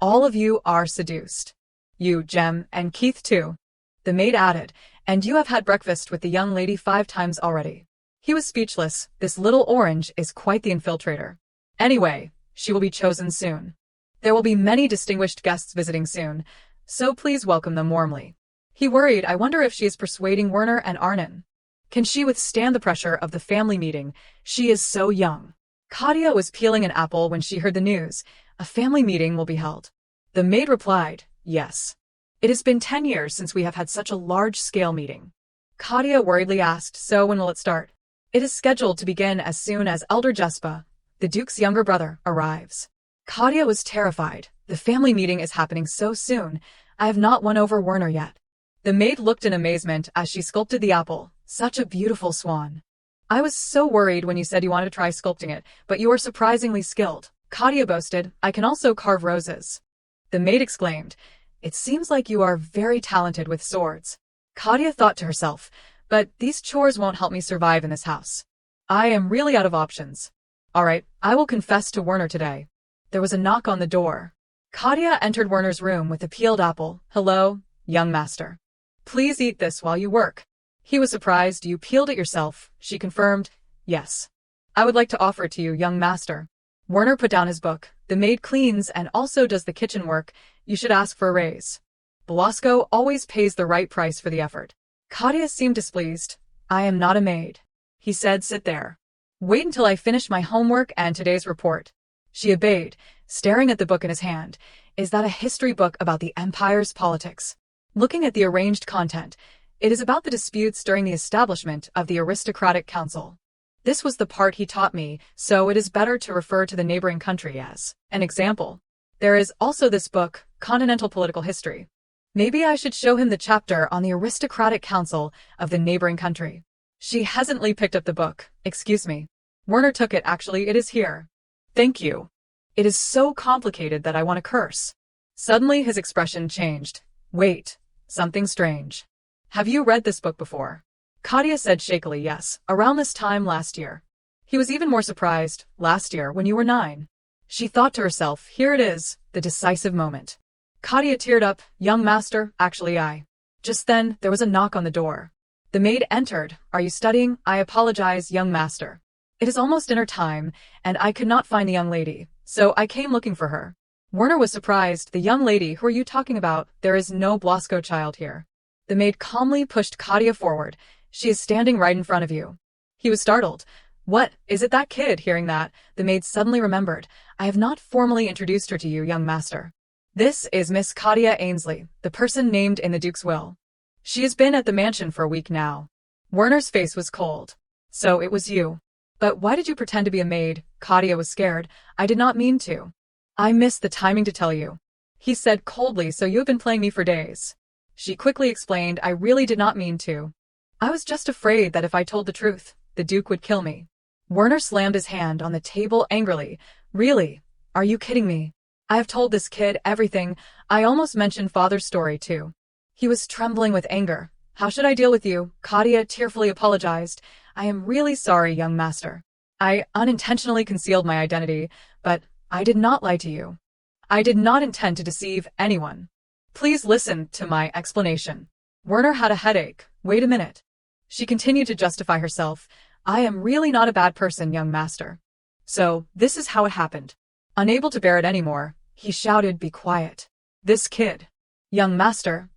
All of you are seduced. You, Jem, and Keith too. The maid added, and you have had breakfast with the young lady 5 times already. He was speechless. This little orange is quite the infiltrator. Anyway, she will be chosen soon. There will be many distinguished guests visiting soon, so please welcome them warmly. He worried. I wonder if she is persuading Werner and Arnon. Can she withstand the pressure of the family meeting? She is so young. Kathia was peeling an apple when she heard the news. A family meeting will be held. The maid replied, yes. It has been 10 years since we have had such a large-scale meeting. Kathia worriedly asked, so when will it start? It is scheduled to begin as soon as Elder Jespa, the Duke's younger brother, arrives. Kathia was terrified. The family meeting is happening so soon. I have not won over Werner yet. The maid looked in amazement as she sculpted the apple. Such a beautiful swan. I was so worried when you said you wanted to try sculpting it, but you are surprisingly skilled. Kathia boasted, I can also carve roses. The maid exclaimed, it seems like you are very talented with swords. Kathia thought to herself, but these chores won't help me survive in this house. I am really out of options. All right, I will confess to Werner today. There was a knock on the door. Kathia entered Werner's room with a peeled apple. Hello, young master. Please eat this while you work. He was surprised. You peeled it yourself, she confirmed. Yes. I would like to offer it to you, young master. Werner put down his book. The maid cleans and also does the kitchen work. You should ask for a raise. Blasco always pays the right price for the effort. Kathia seemed displeased. I am not a maid. He said, sit there. Wait until I finish my homework and today's report. She obeyed, staring at the book in his hand. Is that a history book about the empire's politics? Looking at the arranged content, it is about the disputes during the establishment of the aristocratic council. This was the part he taught me, so it is better to refer to the neighboring country as an example. There is also this book, Continental Political History. Maybe I should show him the chapter on the aristocratic council of the neighboring country. She hesitantly picked up the book. Excuse me. Werner took it. Actually, it is here. Thank you. It is so complicated that I want to curse. Suddenly his expression changed. Wait. Something strange. Have you read this book before? Kathia said shakily, yes, around this time last year. He was even more surprised. Last year, when you were 9. She thought to herself, here it is, the decisive moment. Kathia teared up. Young master, actually I. Just then, there was a knock on the door. The maid entered. Are you studying? I apologize, young master. It is almost dinner time, and I could not find the young lady, so I came looking for her. Werner was surprised. The young lady, who are you talking about? There is no Blasco child here. The maid calmly pushed Kathia forward. She is standing right in front of you. He was startled. What, is it that kid? Hearing that, the maid suddenly remembered. I have not formally introduced her to you, young master. This is Miss Kathia Ainsley, the person named in the Duke's will. She has been at the mansion for a week now. Werner's face was cold. So it was you. But why did you pretend to be a maid? Kathia was scared. I did not mean to. I missed the timing to tell you. He said coldly, so you have been playing me for days. She quickly explained, I really did not mean to. I was just afraid that if I told the truth, the Duke would kill me. Werner slammed his hand on the table angrily. Really? Are you kidding me? I have told this kid everything. I almost mentioned father's story too. He was trembling with anger. How should I deal with you? Kathia tearfully apologized. I am really sorry, young master. I unintentionally concealed my identity, but I did not lie to you. I did not intend to deceive anyone. Please listen to my explanation. Werner had a headache. Wait a minute. She continued to justify herself. I am really not a bad person, young master. So, this is how it happened. Unable to bear it anymore, he shouted, be quiet. This kid. Young master,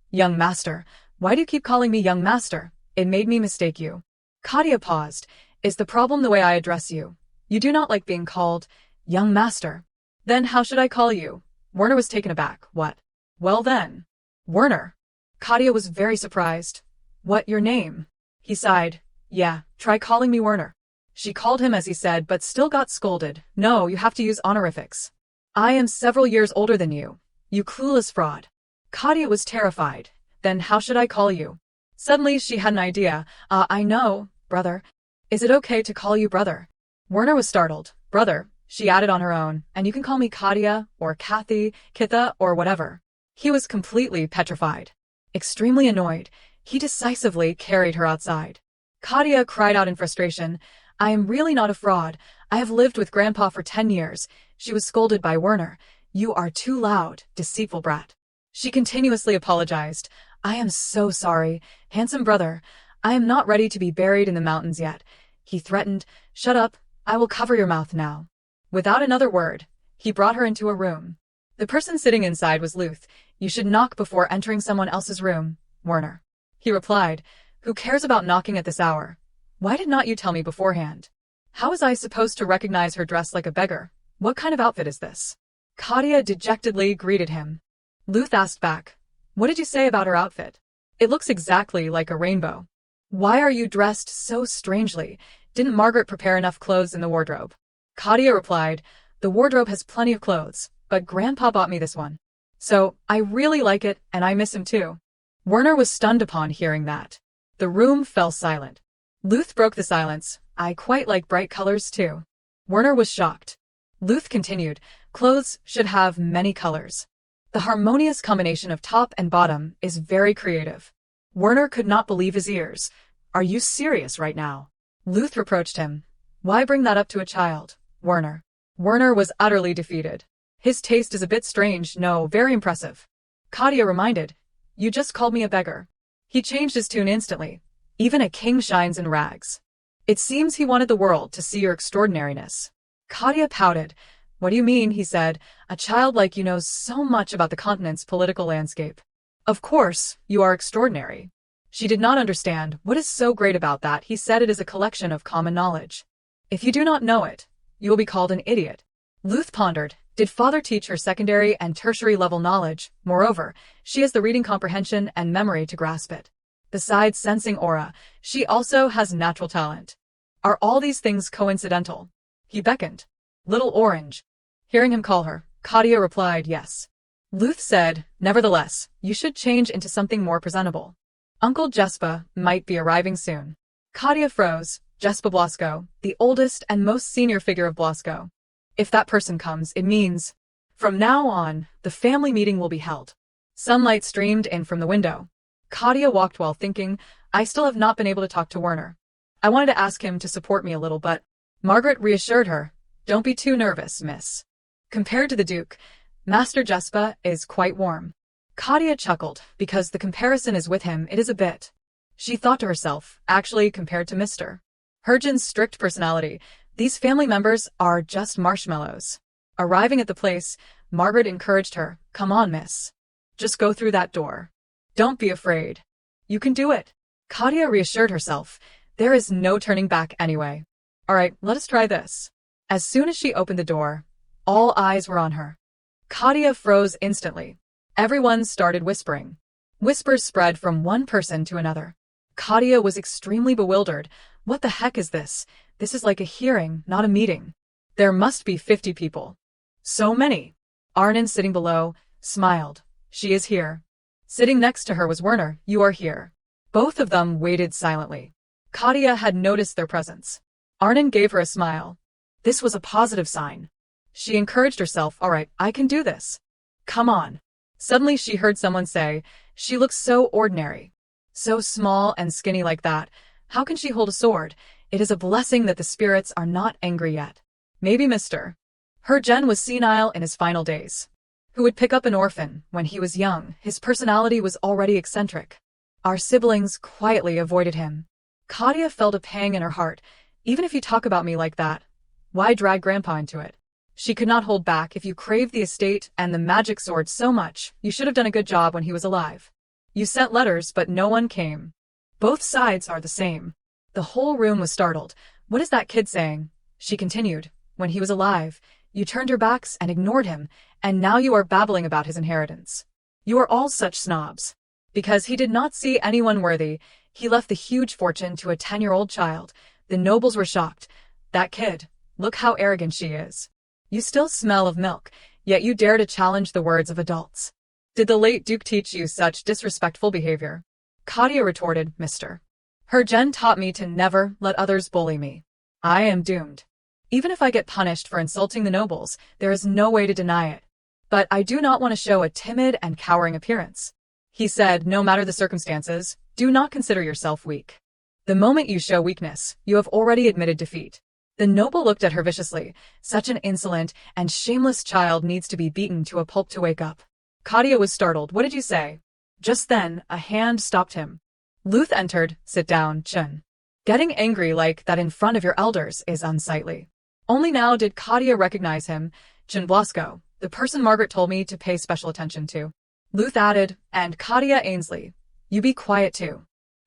why do you keep calling me young master? It made me mistake you. Kathia paused. Is the problem the way I address you? You do not like being called young master. Then how should I call you? Werner was taken aback. What? Well then. Werner. Kathia was very surprised. What, your name? He sighed. Yeah, try calling me Werner. She called him as he said, but still got scolded. No, you have to use honorifics. I am several years older than you. You clueless fraud. Kathia was terrified. Then how should I call you? Suddenly she had an idea. I know, brother. Is it okay to call you brother? Werner was startled. Brother, she added on her own, and you can call me Kathia, or Kathy, Kitha, or whatever. He was completely petrified. Extremely annoyed, he decisively carried her outside. Kathia cried out in frustration. I am really not a fraud. I have lived with Grandpa for 10 years. She was scolded by Werner. You are too loud, deceitful brat. She continuously apologized. I am so sorry, handsome brother. I am not ready to be buried in the mountains yet. He threatened. Shut up, I will cover your mouth now. Without another word, he brought her into a room. The person sitting inside was Luth. You should knock before entering someone else's room, Werner. He replied. Who cares about knocking at this hour? Why did not you tell me beforehand? How was I supposed to recognize her dressed like a beggar? What kind of outfit is this? Kathia dejectedly greeted him. Luth asked back. What did you say about her outfit? It looks exactly like a rainbow. Why are you dressed so strangely? Didn't Margaret prepare enough clothes in the wardrobe? Kathia replied. The wardrobe has plenty of clothes, but Grandpa bought me this one. So, I really like it, and I miss him too. Werner was stunned upon hearing that. The room fell silent. Luth broke the silence. I quite like bright colors too. Werner was shocked. Luth continued. Clothes should have many colors. The harmonious combination of top and bottom is very creative. Werner could not believe his ears. Are you serious right now? Luth reproached him. Why bring that up to a child, Werner? Werner was utterly defeated. His taste is a bit strange, no, very impressive. Kathia reminded. You just called me a beggar. He changed his tune instantly. Even a king shines in rags. It seems he wanted the world to see your extraordinariness. Kathia pouted. What do you mean, he said. A child like you knows so much about the continent's political landscape. Of course, you are extraordinary. She did not understand. What is so great about that? He said it is a collection of common knowledge. If you do not know it, you will be called an idiot. Luth pondered. Did father teach her secondary and tertiary level knowledge? Moreover, she has the reading comprehension and memory to grasp it. Besides sensing aura, she also has natural talent. Are all these things coincidental? He beckoned. Little Orange. Hearing him call her, Kathia replied yes. Luth said, nevertheless, you should change into something more presentable. Uncle Jespa might be arriving soon. Kathia froze. Jespa Blasco, the oldest and most senior figure of Blasco. If that person comes, it means, from now on, the family meeting will be held. Sunlight streamed in from the window. Kathia walked while thinking, I still have not been able to talk to Werner. I wanted to ask him to support me a little, but Margaret reassured her. Don't be too nervous, miss. Compared to the Duke, Master Jespa is quite warm. Kathia chuckled, because the comparison is with him, it is a bit. She thought to herself, actually compared to Mr. Hergen's strict personality, these family members are just marshmallows. Arriving at the place, Margaret encouraged her, come on, miss. Just go through that door. Don't be afraid. You can do it. Kathia reassured herself. There is no turning back anyway. All right, let us try this. As soon as she opened the door, all eyes were on her. Kathia froze instantly. Everyone started whispering. Whispers spread from one person to another. Kathia was extremely bewildered. What the heck is this? This is like a hearing, not a meeting. There must be 50 people. So many. Arnon, sitting below, smiled. She is here. Sitting next to her was Werner. You are here. Both of them waited silently. Kathia had noticed their presence. Arnon gave her a smile. This was a positive sign. She encouraged herself, all right, I can do this. Come on. Suddenly she heard someone say, she looks so ordinary. So small and skinny like that. How can she hold a sword? It is a blessing that the spirits are not angry yet. Maybe Mr. Heiress was senile in his final days. Who would pick up an orphan when he was young? His personality was already eccentric. Our siblings quietly avoided him. Kathia felt a pang in her heart. Even if you talk about me like that, why drag Grandpa into it? She could not hold back. If you craved the estate and the magic sword so much, you should have done a good job when he was alive. You sent letters, but no one came. Both sides are the same. The whole room was startled. What is that kid saying? She continued. When he was alive, you turned your backs and ignored him, and now you are babbling about his inheritance. You are all such snobs. Because he did not see anyone worthy, he left the huge fortune to a 10-year-old child. The nobles were shocked. That kid, look how arrogant she is. You still smell of milk, yet you dare to challenge the words of adults. Did the late Duke teach you such disrespectful behavior? Kathia retorted, Mr. Heiress taught me to never let others bully me. I am doomed. Even if I get punished for insulting the nobles, there is no way to deny it. But I do not want to show a timid and cowering appearance. He said, no matter the circumstances, do not consider yourself weak. The moment you show weakness, you have already admitted defeat. The noble looked at her viciously. Such an insolent and shameless child needs to be beaten to a pulp to wake up. Kathia was startled. What did you say? Just then, a hand stopped him. Luth entered. Sit down, Chun. Getting angry like that in front of your elders is unsightly. Only now did Kathia recognize him. Chun Blasco, the person Margaret told me to pay special attention to. Luth added, and Kathia Ainsley. You be quiet too.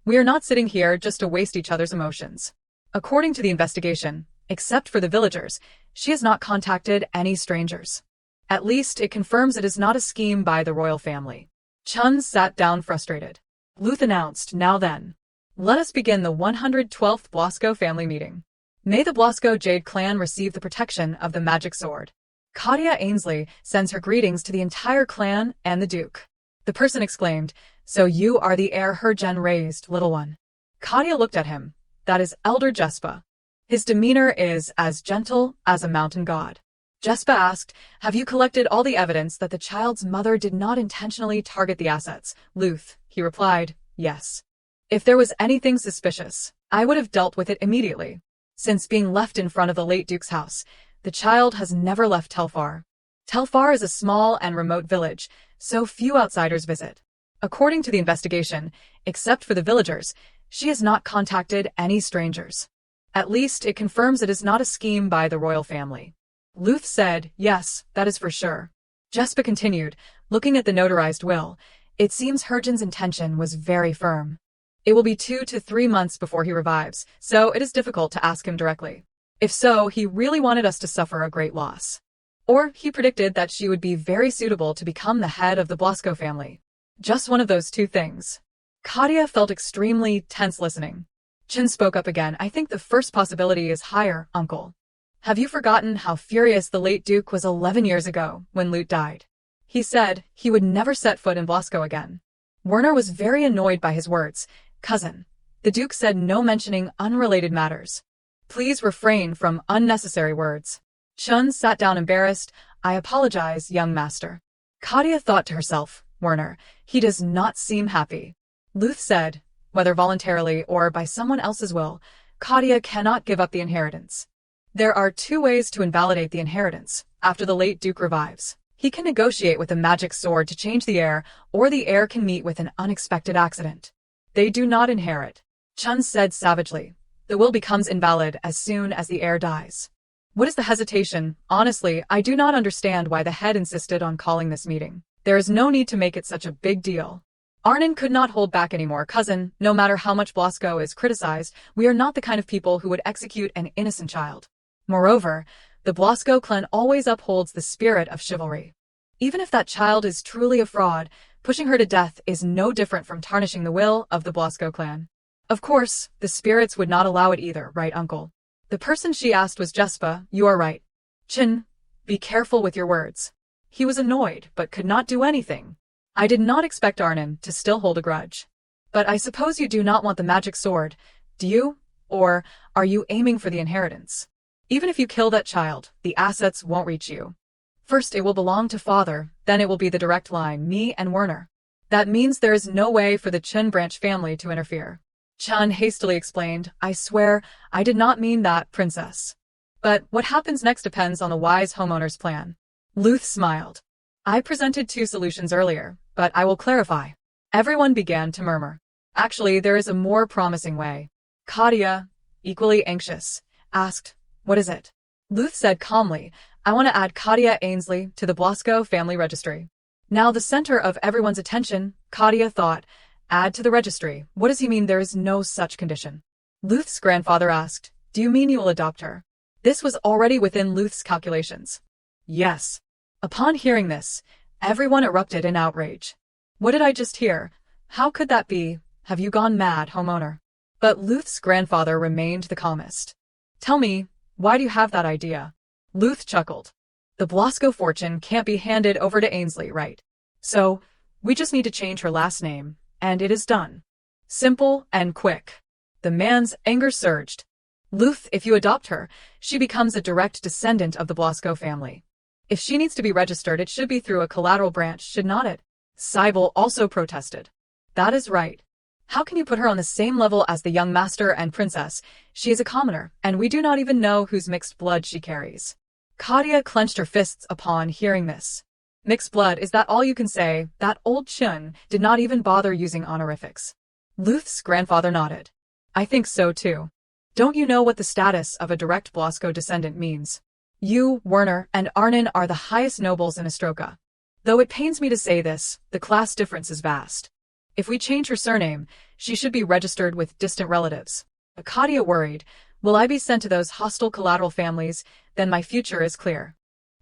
We are not sitting here just to waste each other's emotions. According to the investigation, except for the villagers, she has not contacted any strangers. At least it confirms it is not a scheme by the royal family. Chun sat down frustrated. Luth announced, now then. Let us begin the 112th Blasco family meeting. May the Blasco Jade clan receive the protection of the magic sword. Kathia Ainsley sends her greetings to the entire clan and the Duke. The person exclaimed, so you are the heir Heiress raised, little one. Kathia looked at him. That is Elder Jespa. His demeanor is as gentle as a mountain god. Jespa asked, have you collected all the evidence that the child's mother did not intentionally target the assets? Luth, he replied, yes. If there was anything suspicious, I would have dealt with it immediately. Since being left in front of the late Duke's house, the child has never left Telfar. Telfar is a small and remote village, so few outsiders visit. According to the investigation, except for the villagers, she has not contacted any strangers. At least it confirms it is not a scheme by the royal family. Luth said, yes, that is for sure. Jespa continued, looking at the notarized will. It seems Heiress's intention was very firm. It will be 2 to 3 months before he revives, so it is difficult to ask him directly. If so, he really wanted us to suffer a great loss. Or he predicted that she would be very suitable to become the head of the Blasco family. Just one of those two things. Kathia felt extremely tense listening. Chin spoke up again. I think the first possibility is Heir, uncle. Have you forgotten how furious the late Duke was 11 years ago when Lute died? He said he would never set foot in Blasco again. Werner was very annoyed by his words. Cousin. The Duke said no mentioning unrelated matters. Please refrain from unnecessary words. Chun sat down embarrassed. I apologize, young master. Kathia thought to herself, Werner, he does not seem happy. Luth said, whether voluntarily or by someone else's will, Kathia cannot give up the inheritance. There are 2 ways to invalidate the inheritance after the late Duke revives. He can negotiate with a magic sword to change the heir, or the heir can meet with an unexpected accident. They do not inherit. Chun said savagely. The will becomes invalid as soon as the heir dies. What is the hesitation? Honestly, I do not understand why the head insisted on calling this meeting. There is no need to make it such a big deal. Arnon could not hold back anymore. Cousin, no matter how much Blasco is criticized, we are not the kind of people who would execute an innocent child. Moreover, the Blasco clan always upholds the spirit of chivalry. Even if that child is truly a fraud, pushing her to death is no different from tarnishing the will of the Blasco clan. Of course, the spirits would not allow it either, right, uncle? The person she asked was Jespa. You are right. Chin, be careful with your words. He was annoyed, but could not do anything. I did not expect Arnon to still hold a grudge. But I suppose you do not want the magic sword, do you? Or are you aiming for the inheritance? Even if you kill that child, the assets won't reach you. First it will belong to father, then it will be the direct line, me and Werner. That means there is no way for the Chun branch family to interfere. Chun hastily explained, I swear, I did not mean that, princess. But what happens next depends on the wise homeowner's plan. Luth smiled. I presented 2 solutions earlier, but I will clarify. Everyone began to murmur. Actually, there is a more promising way. Kathia, equally anxious, asked, what is it? Luth said calmly, I want to add Kathia Ainsley to the Blasco family registry. Now the center of everyone's attention, Kathia thought, add to the registry. What does he mean there is no such condition? Luth's grandfather asked, do you mean you will adopt her? This was already within Luth's calculations. Yes. Upon hearing this, everyone erupted in outrage. What did I just hear? How could that be? Have you gone mad, homeowner? But Luth's grandfather remained the calmest. Tell me, why do you have that idea? Luth chuckled. The Blasco fortune can't be handed over to Ainsley, right? So, we just need to change her last name, and it is done. Simple and quick. The man's anger surged. Luth, if you adopt her, she becomes a direct descendant of the Blasco family. If she needs to be registered, it should be through a collateral branch, should not it? Cybele also protested. That is right. How can you put her on the same level as the young master and princess? She is a commoner, and we do not even know whose mixed blood she carries. Kathia clenched her fists upon hearing this. Mixed blood, is that all you can say? That old Chun did not even bother using honorifics. Luth's grandfather nodded. I think so too. Don't you know what the status of a direct Blasco descendant means? You, Werner, and Arnon are the highest nobles in Ostroka. Though it pains me to say this, the class difference is vast. If we change her surname, she should be registered with distant relatives. Kathia worried, will I be sent to those hostile collateral families? Then my future is clear.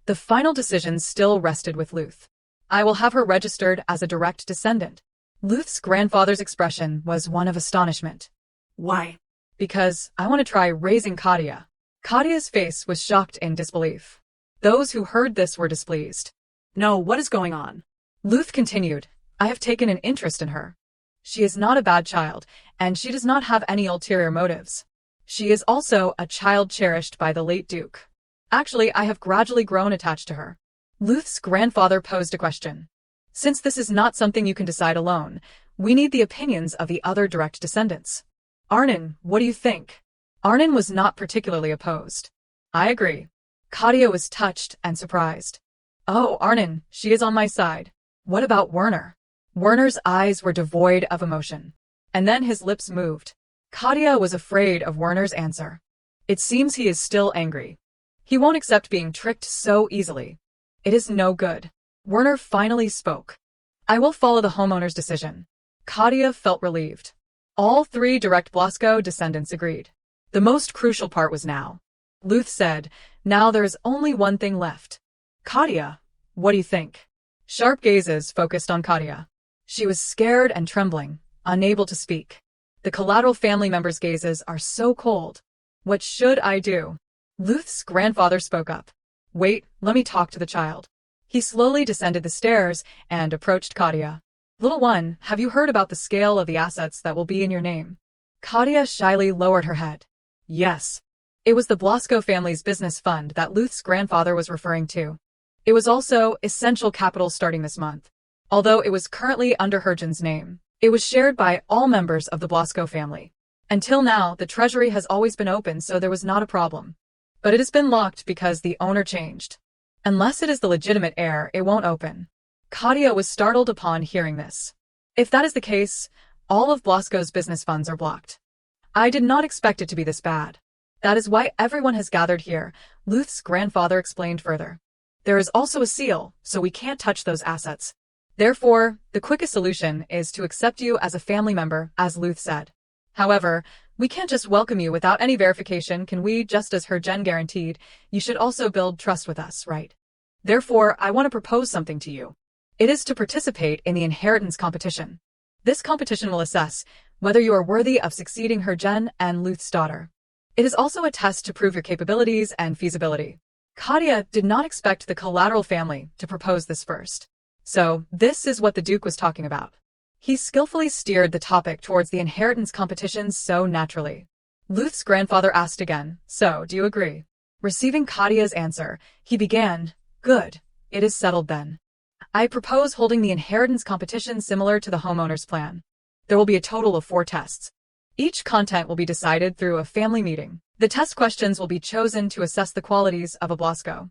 The final decision still rested with Luth. I will have her registered as a direct descendant. Luth's grandfather's expression was one of astonishment. Why? Because I want to try raising Kathia. Kathia's face was shocked in disbelief. Those who heard this were displeased. No, what is going on? Luth continued, I have taken an interest in her. She is not a bad child, and she does not have any ulterior motives. She is also a child cherished by the late Duke. Actually, I have gradually grown attached to her. Luth's grandfather posed a question. Since this is not something you can decide alone, we need the opinions of the other direct descendants. Arnon, what do you think? Arnon was not particularly opposed. I agree. Kathia was touched and surprised. Oh, Arnon, she is on my side. What about Werner? Werner's eyes were devoid of emotion. And then his lips moved. Kathia was afraid of Werner's answer. It seems he is still angry. He won't accept being tricked so easily. It is no good. Werner finally spoke. I will follow the homeowner's decision. Kathia felt relieved. All 3 direct Blasco descendants agreed. The most crucial part was now. Luth said, now there is only one thing left. Kathia, what do you think? Sharp gazes focused on Kathia. She was scared and trembling, unable to speak. The collateral family members' gazes are so cold. What should I do? Luth's grandfather spoke up. Wait, let me talk to the child. He slowly descended the stairs and approached Kathia. Little one, have you heard about the scale of the assets that will be in your name? Kathia shyly lowered her head. Yes. It was the Blasco family's business fund that Luth's grandfather was referring to. It was also essential capital starting this month. Although it was currently under Hergen's name, it was shared by all members of the Blasco family. Until now, the treasury has always been open, so there was not a problem. But it has been locked because the owner changed. Unless it is the legitimate heir, it won't open. Kathia was startled upon hearing this. If that is the case, all of Blasco's business funds are blocked. I did not expect it to be this bad. That is why everyone has gathered here, Luth's grandfather explained further. There is also a seal, so we can't touch those assets. Therefore, the quickest solution is to accept you as a family member, as Luth said. However, we can't just welcome you without any verification, can we? Just as Hergen guaranteed, you should also build trust with us, right? Therefore, I want to propose something to you. It is to participate in the inheritance competition. This competition will assess whether you are worthy of succeeding Hergen and Luth's daughter. It is also a test to prove your capabilities and feasibility. Kathia did not expect the collateral family to propose this first. So, this is what the Duke was talking about. He skillfully steered the topic towards the inheritance competition so naturally. Luth's grandfather asked again, "So, do you agree?" Receiving Kathia's answer, he began, "Good. It is settled then. I propose holding the inheritance competition similar to the homeowner's plan. There will be a total of 4 tests. Each content will be decided through a family meeting. The test questions will be chosen to assess the qualities of a Blasco.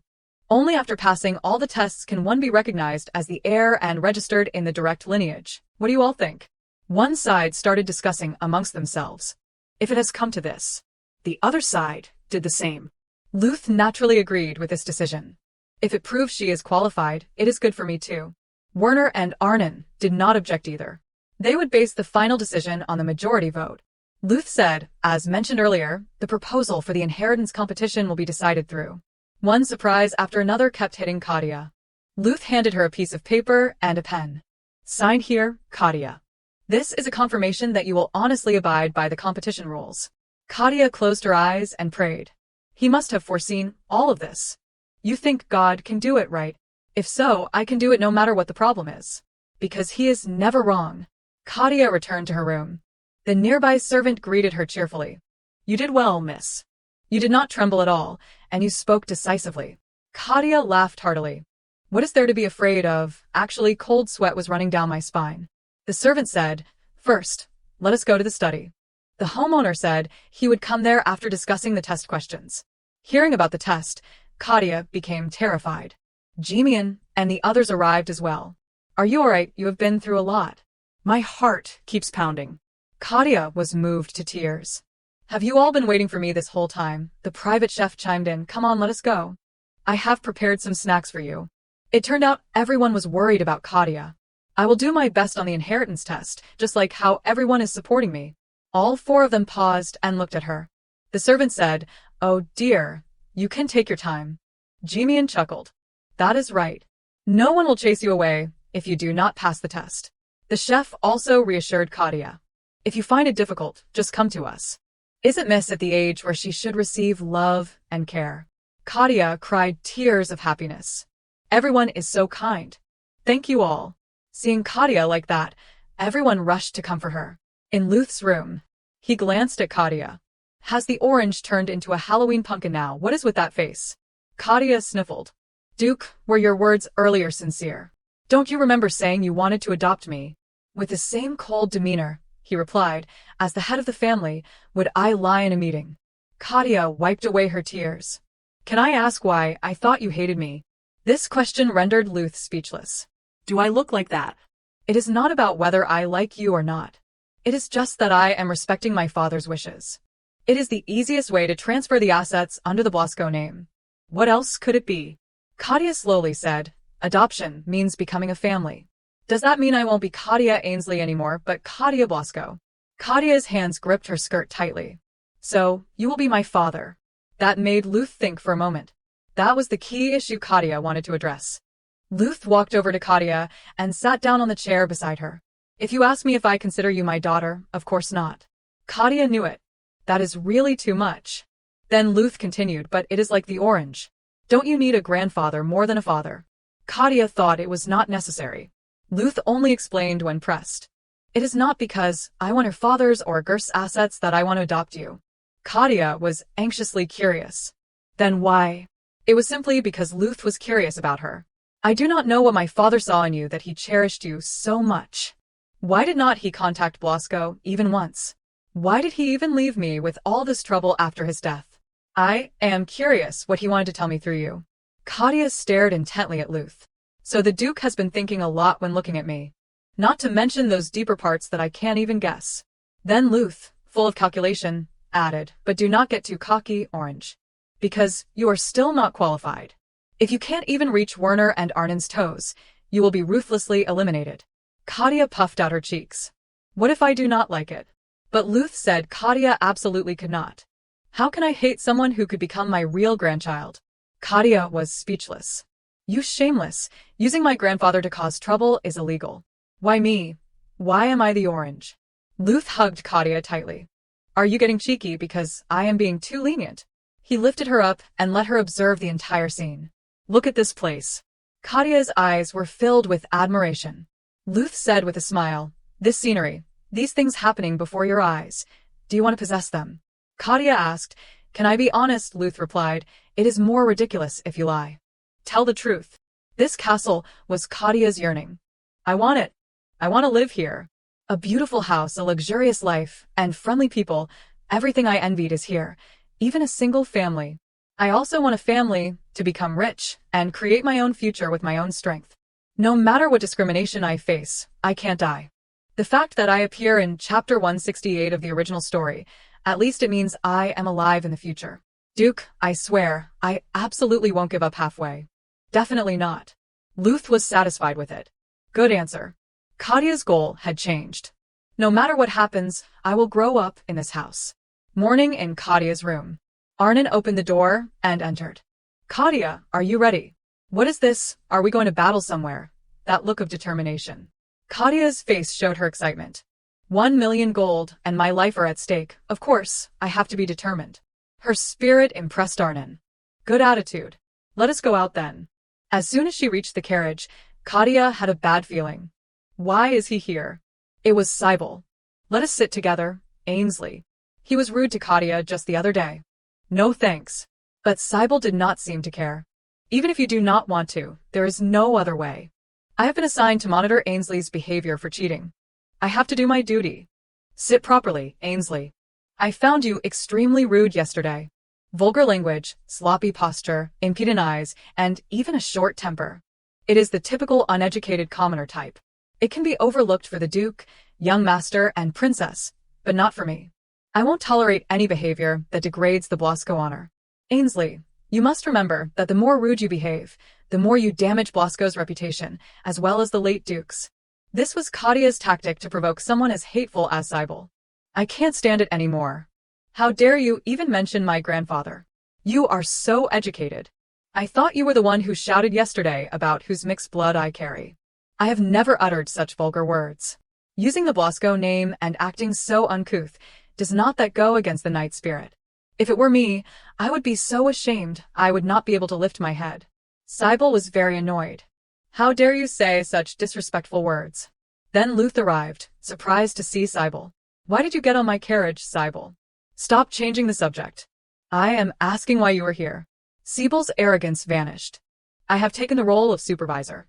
Only after passing all the tests can one be recognized as the heir and registered in the direct lineage. What do you all think?" One side started discussing amongst themselves. If it has come to this, The other side did the same. Luth naturally agreed with this decision. If it proves she is qualified, it is good for me too. Werner and Arnon did not object either. They would base the final decision on the majority vote. Luth said, as mentioned earlier, the proposal for the inheritance competition will be decided through. One surprise after another kept hitting Kathia. Luth handed her a piece of paper and a pen. "Sign here, Kathia. This is a confirmation that you will honestly abide by the competition rules." Kathia closed her eyes and prayed. He must have foreseen all of this. "You think God can do it, right? If so, I can do it no matter what the problem is. Because he is never wrong." Kathia returned to her room. The nearby servant greeted her cheerfully. "You did well, miss. You did not tremble at all, and you spoke decisively." Kathia laughed heartily. "What is there to be afraid of? Actually, cold sweat was running down my spine." The servant said, "First, let us go to the study." The homeowner said he would come there after discussing the test questions. Hearing about the test, Kathia became terrified. Jimian and the others arrived as well. "Are you alright? You have been through a lot." My heart keeps pounding. Kathia was moved to tears. "Have you all been waiting for me this whole time?" The private chef chimed in. "Come on, let us go. I have prepared some snacks for you." It turned out everyone was worried about Kathia. "I will do my best on the inheritance test, just like how everyone is supporting me." All 4 of them paused and looked at her. The servant said, "Oh dear, you can take your time." Jimian chuckled. "That is right. No one will chase you away if you do not pass the test." The chef also reassured Kathia. "If you find it difficult, just come to us. Isn't Miss at the age where she should receive love and care?" Kathia cried tears of happiness. "Everyone is so kind. Thank you all." Seeing Kathia like that, everyone rushed to comfort her. In Luth's room, he glanced at Kathia. "Has the orange turned into a Halloween pumpkin now? What is with that face?" Kathia sniffled. "Duke, were your words earlier sincere? Don't you remember saying you wanted to adopt me?" With the same cold demeanor, he replied, "As the head of the family, would I lie in a meeting?" Kathia wiped away her tears. "Can I ask why I thought you hated me?" This question rendered Luth speechless. Do I look like that? "It is not about whether I like you or not. It is just that I am respecting my father's wishes. It is the easiest way to transfer the assets under the Blasco name. What else could it be?" Kathia slowly said, "Adoption means becoming a family. Does that mean I won't be Kathia Ainsley anymore, but Kathia Blasco?" Kathia's hands gripped her skirt tightly. "So, you will be my father." That made Luth think for a moment. That was the key issue Kathia wanted to address. Luth walked over to Kathia and sat down on the chair beside her. "If you ask me if I consider you my daughter, of course not." Kathia knew it. That is really too much. Then Luth continued, "But it is like the orange. Don't you need a grandfather more than a father?" Kathia thought it was not necessary. Luth only explained when pressed. "It is not because I want her father's or Gerst's assets that I want to adopt you." Kathia was anxiously curious. Then why? It was simply because Luth was curious about her. "I do not know what my father saw in you that he cherished you so much. Why did not he contact Blasco even once? Why did he even leave me with all this trouble after his death? I am curious what he wanted to tell me through you." Kathia stared intently at Luth. "So the Duke has been thinking a lot when looking at me. Not to mention those deeper parts that I can't even guess." Then Luth, full of calculation, added, "But do not get too cocky, Orange. Because you are still not qualified. If you can't even reach Werner and Arnon's toes, you will be ruthlessly eliminated." Kathia puffed out her cheeks. "What if I do not like it?" But Luth said Kathia absolutely could not. "How can I hate someone who could become my real grandchild?" Kathia was speechless. "You shameless! Using my grandfather to cause trouble is illegal." "Why me? Why am I the orange?" Luth hugged Kathia tightly. "Are you getting cheeky because I am being too lenient?" He lifted her up and let her observe the entire scene. "Look at this place." Kathia's eyes were filled with admiration. Luth said with a smile, This scenery, these things happening before your eyes. Do you want to possess them? Kathia asked. Can I be honest? Luth replied. It is more ridiculous if you lie. Tell the truth. This castle was Kathia's yearning. I want it. I want to live here. A beautiful house, a luxurious life, and friendly people. Everything I envied is here. Even a single family. I also want a family, to become rich, and create my own future with my own strength. No matter what discrimination I face, I can't die. The fact that I appear in chapter 168 of the original story, at least it means I am alive in the future. Duke, I swear, I absolutely won't give up halfway. Definitely not. Luth was satisfied with it. Good answer. Kathia's goal had changed. No matter what happens, I will grow up in this house. Morning in Kathia's room. Arnon opened the door and entered. Kathia, are you ready? What is this? Are we going to battle somewhere? That look of determination. Kathia's face showed her excitement. 1 million gold and my life are at stake. Of course, I have to be determined. Her spirit impressed Arnon. Good attitude. Let us go out then. As soon as she reached the carriage, Kathia had a bad feeling. Why is he here? It was Cybele. Let us sit together, Ainsley. He was rude to Kathia just the other day. No thanks. But Cybele did not seem to care. Even if you do not want to, there is no other way. I have been assigned to monitor Ainsley's behavior for cheating. I have to do my duty. Sit properly, Ainsley. I found you extremely rude yesterday. Vulgar language, sloppy posture, impudent eyes, and even a short temper. It is the typical uneducated commoner type. It can be overlooked for the Duke, young master, and princess, but not for me. I won't tolerate any behavior that degrades the Blasco honor. Ainsley, you must remember that the more rude you behave, the more you damage Blasco's reputation, as well as the late Duke's. This was Kathia's tactic to provoke someone as hateful as Cybele. I can't stand it anymore. How dare you even mention my grandfather? You are so educated. I thought you were the one who shouted yesterday about whose mixed blood I carry. I have never uttered such vulgar words. Using the Blasco name and acting so uncouth, does not that go against the knight spirit? If it were me, I would be so ashamed I would not be able to lift my head. Cybele was very annoyed. How dare you say such disrespectful words? Then Luth arrived, surprised to see Cybele. Why did you get on my carriage, Cybele? Stop changing the subject. I am asking why you are here. Cybele's arrogance vanished. I have taken the role of supervisor.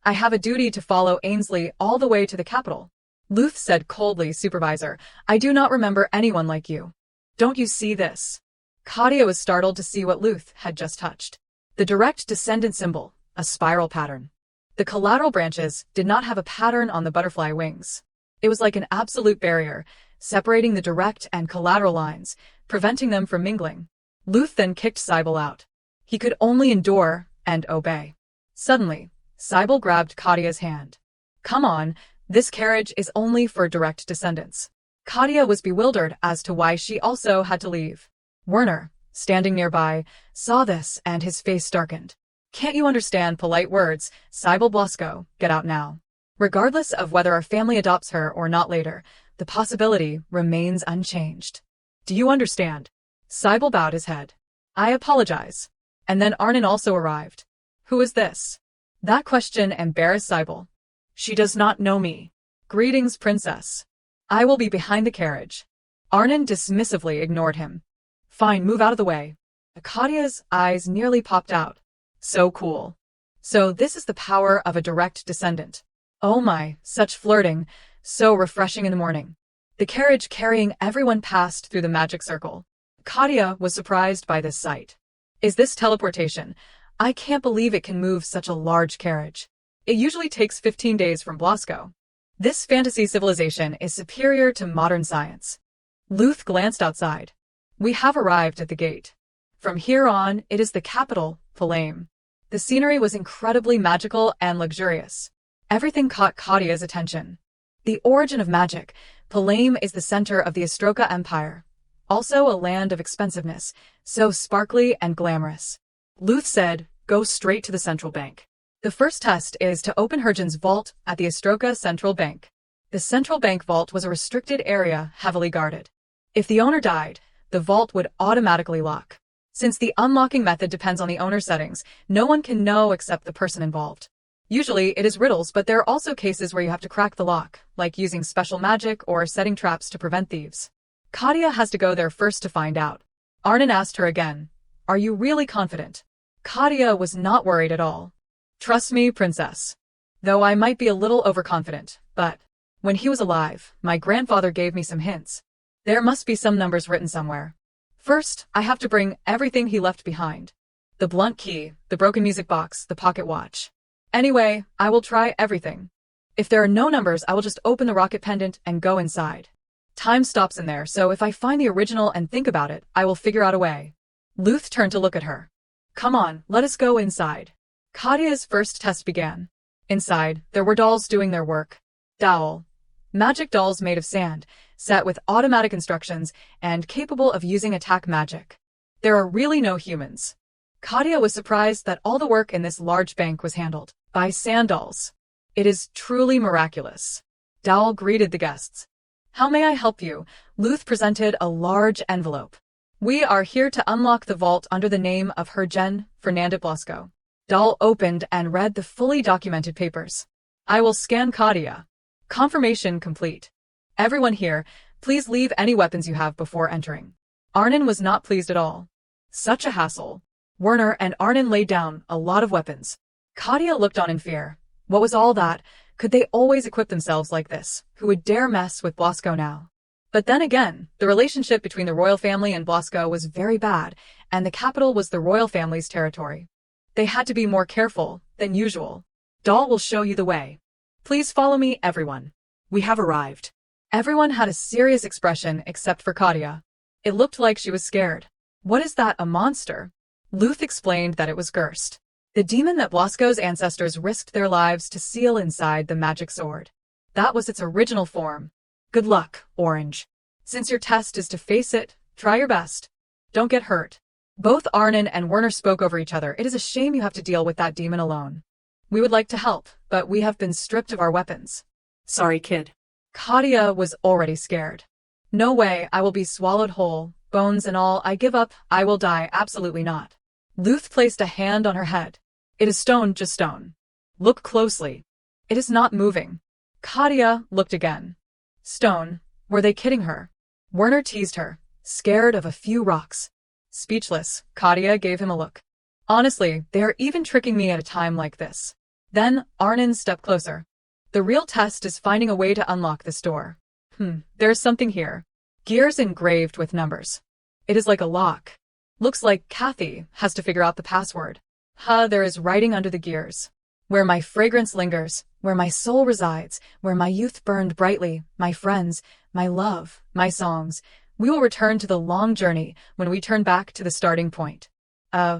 I have a duty to follow Ainsley all the way to the capital. Luth said coldly, Supervisor, I do not remember anyone like you. Don't you see this? Kathia was startled to see what Luth had just touched. The direct descendant symbol, a spiral pattern. The collateral branches did not have a pattern on the butterfly wings. It was like an absolute barrier, separating the direct and collateral lines, preventing them from mingling. Luth then kicked Cybele out. He could only endure and obey. Suddenly, Cybele grabbed Kathia's hand. Come on, this carriage is only for direct descendants. Kathia was bewildered as to why she also had to leave. Werner, standing nearby, saw this and his face darkened. Can't you understand polite words, Cybele Blasco, get out now. Regardless of whether our family adopts her or not later, the possibility remains unchanged. Do you understand? Cybele bowed his head. I apologize. And then Arnon also arrived. Who is this? That question embarrassed Cybele. She does not know me. Greetings, princess. I will be behind the carriage. Arnon dismissively ignored him. Fine, move out of the way. Kathia's eyes nearly popped out. So cool. So this is the power of a direct descendant. Oh my, such flirting, so refreshing in the morning. The carriage carrying everyone passed through the magic circle. Kathia was surprised by this sight. Is this teleportation? I can't believe it can move such a large carriage. It usually takes 15 days from Blasco. This fantasy civilization is superior to modern science. Luth glanced outside. We have arrived at the gate. From here on, it is the capital, Palame. The scenery was incredibly magical and luxurious. Everything caught Kathia's attention. The origin of magic, Palame is the center of the Astroka Empire. Also a land of expensiveness, so sparkly and glamorous. Luth said, go straight to the central bank. The first test is to open Hergen's vault at the Astroka Central Bank. The central bank vault was a restricted area heavily guarded. If the owner died, the vault would automatically lock. Since the unlocking method depends on the owner's settings, no one can know except the person involved. Usually it is riddles, but there are also cases where you have to crack the lock, like using special magic or setting traps to prevent thieves. Kathia has to go there first to find out. Arnon asked her again, "Are you really confident?" Kathia was not worried at all. "Trust me, princess. Though I might be a little overconfident, but when he was alive, my grandfather gave me some hints. There must be some numbers written somewhere. First, I have to bring everything he left behind. The blunt key, the broken music box, the pocket watch. Anyway, I will try everything. If there are no numbers, I will just open the rocket pendant and go inside. Time stops in there, so if I find the original and think about it, I will figure out a way." Luth turned to look at her. "Come on, let us go inside." Kathia's first test began. Inside, there were dolls doing their work. Magic dolls made of sand, set with automatic instructions and capable of using attack magic. There are really no humans. Kathia was surprised that all the work in this large bank was handled by sand dolls. It is truly miraculous. Dowell greeted the guests. "How may I help you?" Luth presented a large envelope. "We are here to unlock the vault under the name of Her Gen Fernanda Blasco." Dowell opened and read the fully documented papers. "I will scan Kathia. Confirmation complete. Everyone here, please leave any weapons you have before entering." Arnon was not pleased at all. Such a hassle. Werner and Arnon laid down a lot of weapons. Kathia looked on in fear. What was all that? Could they always equip themselves like this? Who would dare mess with Blasco now? But then again, the relationship between the royal family and Blasco was very bad, and the capital was the royal family's territory. They had to be more careful than usual. "Doll will show you the way. Please follow me, everyone. We have arrived." Everyone had a serious expression except for Kathia. It looked like she was scared. "What is that, a monster?" Luth explained that it was Gerst, the demon that Blasco's ancestors risked their lives to seal inside the magic sword. That was its original form. "Good luck, Orange. Since your test is to face it, try your best. Don't get hurt." Both Arnon and Werner spoke over each other. "It is a shame you have to deal with that demon alone. We would like to help, but we have been stripped of our weapons." "Sorry, kid." Kathia was already scared. "No way, I will be swallowed whole, bones and all. I give up, I will die, absolutely not." Luth placed a hand on her head. "It is stone, just stone. Look closely. It is not moving." Kathia looked again. Stone. Were they kidding her? Werner teased her, scared of a few rocks. Speechless, Kathia gave him a look. "Honestly, they are even tricking me at a time like this." Then Arnon stepped closer. "The real test is finding a way to unlock this door. There's something here. Gears engraved with numbers. It is like a lock. Looks like Kathia has to figure out the password. There is writing under the gears. Where my fragrance lingers, where my soul resides, where my youth burned brightly, my friends, my love, my songs, we will return to the long journey when we turn back to the starting point."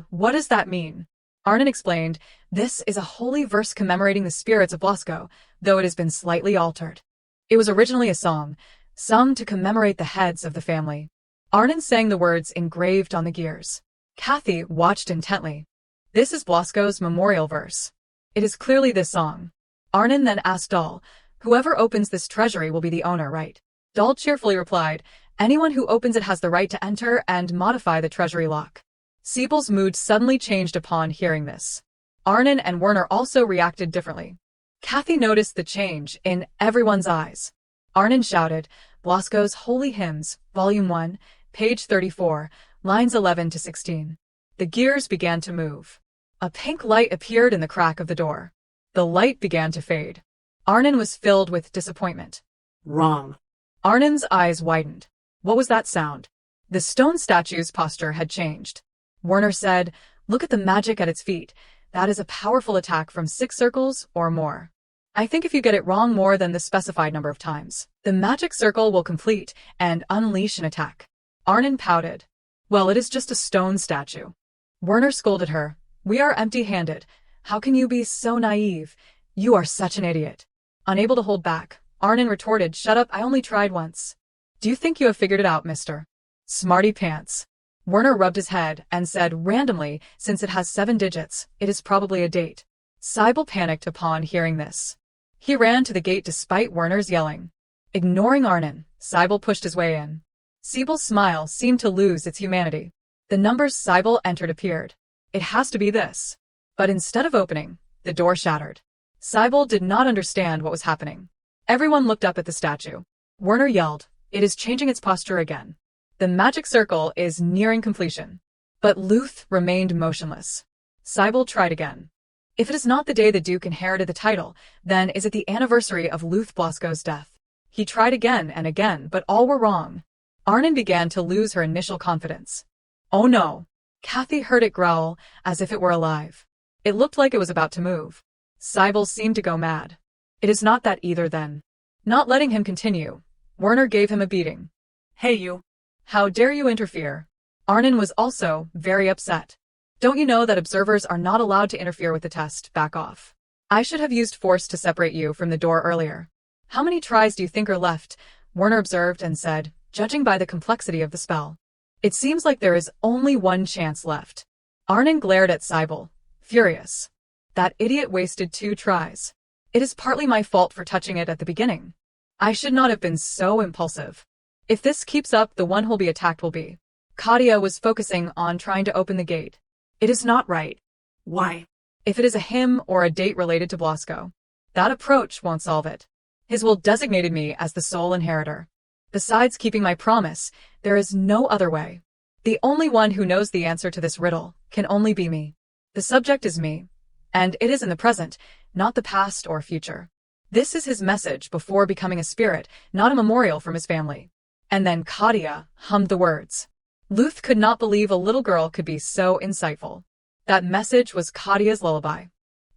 What does that mean?" Arnon explained, "This is a holy verse commemorating the spirits of Blasco, though it has been slightly altered. It was originally a song, sung to commemorate the heads of the family." Arnon sang the words engraved on the gears. Kathia watched intently. "This is Blasco's memorial verse. It is clearly this song." Arnon then asked Doll, "Whoever opens this treasury will be the owner, right?" Doll cheerfully replied, "Anyone who opens it has the right to enter and modify the treasury lock." Siebel's mood suddenly changed upon hearing this. Arnon and Werner also reacted differently. Kathia noticed the change in everyone's eyes. Arnon shouted, "Blasco's Holy Hymns, Volume 1, page 34, lines 11 to 16. The gears began to move. A pink light appeared in the crack of the door. The light began to fade. Arnon was filled with disappointment. "Wrong." Arnon's eyes widened. What was that sound? The stone statue's posture had changed. Werner said, "Look at the magic at its feet. That is a powerful attack from 6 circles or more. I think if you get it wrong more than the specified number of times, the magic circle will complete and unleash an attack." Arnon pouted. "Well, it is just a stone statue." Werner scolded her. "We are empty-handed. How can you be so naive? You are such an idiot." Unable to hold back, Arnon retorted, "Shut up, I only tried once." "Do you think you have figured it out, mister? Smarty pants." Werner rubbed his head and said randomly, "Since it has 7 digits, it is probably a date." Siebel panicked upon hearing this. He ran to the gate despite Werner's yelling. Ignoring Arnon, Siebel pushed his way in. Siebel's smile seemed to lose its humanity. The numbers Siebel entered appeared. It has to be this. But instead of opening, the door shattered. Sybil did not understand what was happening. Everyone looked up at the statue. Werner yelled, "It is changing its posture again. The magic circle is nearing completion." But Luth remained motionless. Sybil tried again. If it is not the day the Duke inherited the title, then is it the anniversary of Luth Blasco's death? He tried again and again, but all were wrong. Arnon began to lose her initial confidence. "Oh no." Kathia heard it growl, as if it were alive. It looked like it was about to move. Sybil seemed to go mad. "It is not that either then." Not letting him continue, Werner gave him a beating. Hey you. "How dare you interfere?" Arnon was also very upset. "Don't you know that observers are not allowed to interfere with the test? Back off. I should have used force to separate you from the door earlier." "How many tries do you think are left?" Werner observed and said, judging by the complexity of the spell. "It seems like there is only one chance left." Arnon glared at Sybil, furious. "That idiot wasted 2 tries. It is partly my fault for touching it at the beginning. I should not have been so impulsive. If this keeps up, the one who'll be attacked will be." Kathia was focusing on trying to open the gate. "It is not right." Why? "If it is a hymn or a date related to Blasco, that approach won't solve it. His will designated me as the sole inheritor. Besides keeping my promise, there is no other way. The only one who knows the answer to this riddle can only be me. The subject is me, and it is in the present, not the past or future. This is his message before becoming a spirit, not a memorial from his family." And then Kathia hummed the words. Luth could not believe a little girl could be so insightful. That message was Kathia's lullaby.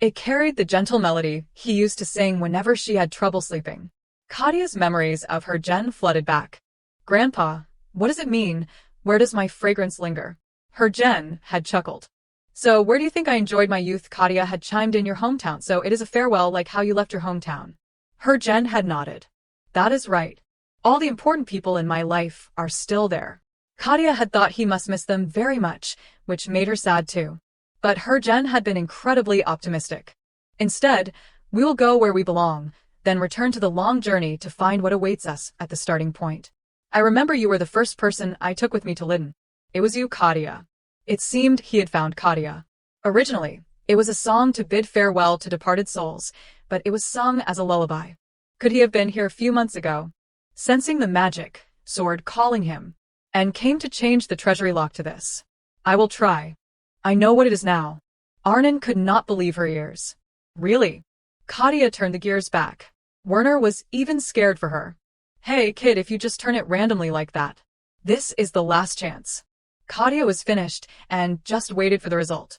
It carried the gentle melody he used to sing whenever she had trouble sleeping. Kathia's memories of her Jen flooded back. "Grandpa, what does it mean? Where does my fragrance linger?" Her Jen had chuckled. "So where do you think I enjoyed my youth?" Kathia had chimed in. "Your hometown, so it is a farewell like how you left your hometown." Her Jen had nodded. "That is right. All the important people in my life are still there." Kathia had thought he must miss them very much, which made her sad too. But her Jen had been incredibly optimistic. "Instead, we will go where we belong, then return to the long journey to find what awaits us at the starting point. I remember you were the first person I took with me to Lydon. It was you, Kathia." It seemed he had found Kathia. Originally, it was a song to bid farewell to departed souls, but it was sung as a lullaby. Could he have been here a few months ago? Sensing the magic, sword calling him, and came to change the treasury lock to this. "I will try. I know what it is now." Arnon could not believe her ears. "Really?" Kathia turned the gears back. Werner was even scared for her. "Hey, kid, if you just turn it randomly like that. This is the last chance." Kathia was finished and just waited for the result.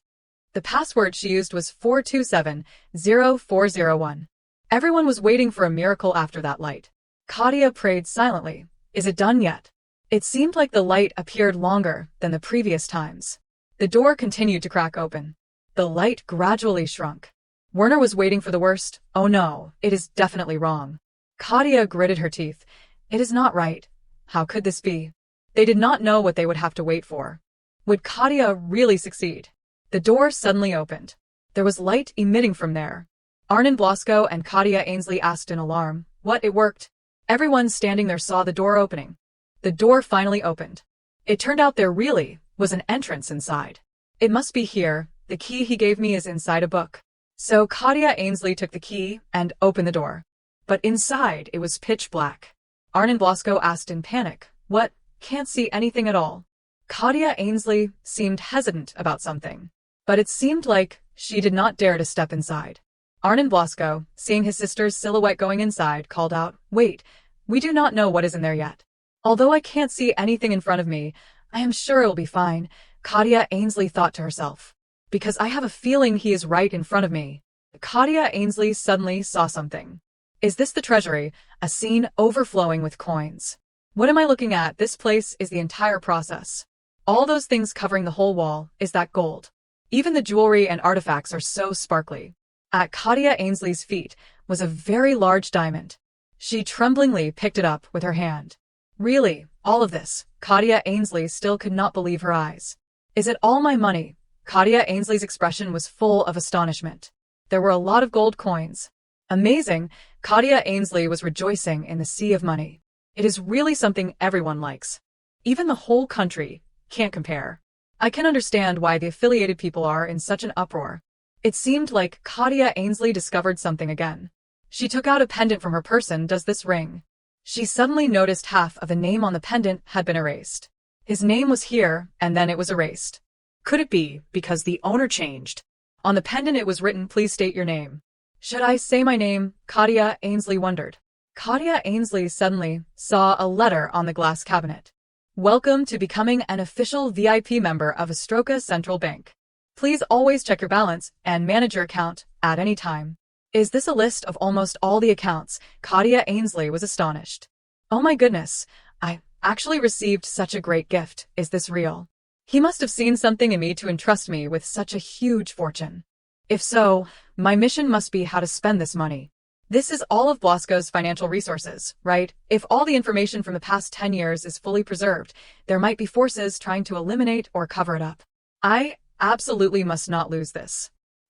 The password she used was 4270401. Everyone was waiting for a miracle after that light. Kathia prayed silently. "Is it done yet?" It seemed like the light appeared longer than the previous times. The door continued to crack open. The light gradually shrunk. Werner was waiting for the worst. "Oh no, it is definitely wrong." Kathia gritted her teeth. "It is not right. How could this be?" They did not know what they would have to wait for. Would Kathia really succeed? The door suddenly opened. There was light emitting from there. Arnon Blasco and Kathia Ainsley asked in alarm. "What? It worked?" Everyone standing there saw the door opening. The door finally opened. It turned out there really was an entrance inside. "It must be here. The key he gave me is inside a book." So Kathia Ainsley took the key and opened the door. But inside it was pitch black. Arnon Blasco asked in panic, "What? Can't see anything at all." Kathia Ainsley seemed hesitant about something, but it seemed like she did not dare to step inside. Arnon Blasco, seeing his sister's silhouette going inside, called out, "Wait, we do not know what is in there yet. Although I can't see anything in front of me, I am sure it will be fine," Kathia Ainsley thought to herself. "Because I have a feeling he is right in front of me." Kathia Ainsley suddenly saw something. "Is this the treasury? A scene overflowing with coins. What am I looking at? This place is the entire process. All those things covering the whole wall, is that gold? Even the jewelry and artifacts are so sparkly." At Kathia Ainsley's feet was a very large diamond. She tremblingly picked it up with her hand. "Really, all of this?" Kathia Ainsley still could not believe her eyes. "Is it all my money?" Kathia Ainsley's expression was full of astonishment. There were a lot of gold coins. "Amazing!" Kathia Ainsley was rejoicing in the sea of money. "It is really something everyone likes. Even the whole country can't compare. I can understand why the affiliated people are in such an uproar. It seemed like Kathia Ainsley discovered something again. She took out a pendant from her person. Does this ring? She suddenly noticed half of the name on the pendant had been erased. His name was here, and then it was erased. Could it be because the owner changed? On the pendant it was written, "Please state your name." Should I say my name? Kathia Ainsley wondered. Kathia Ainsley suddenly saw a letter on the glass cabinet. Welcome to becoming an official VIP member of Astroka Central Bank. Please always check your balance and manage your account at any time. Is this a list of almost all the accounts? Kathia Ainsley was astonished. Oh my goodness, I actually received such a great gift. Is this real? He must have seen something in me to entrust me with such a huge fortune. If so, my mission must be how to spend this money. This is all of Blasco's financial resources, right? If all the information from the past 10 years is fully preserved, there might be forces trying to eliminate or cover it up. I absolutely must not lose this.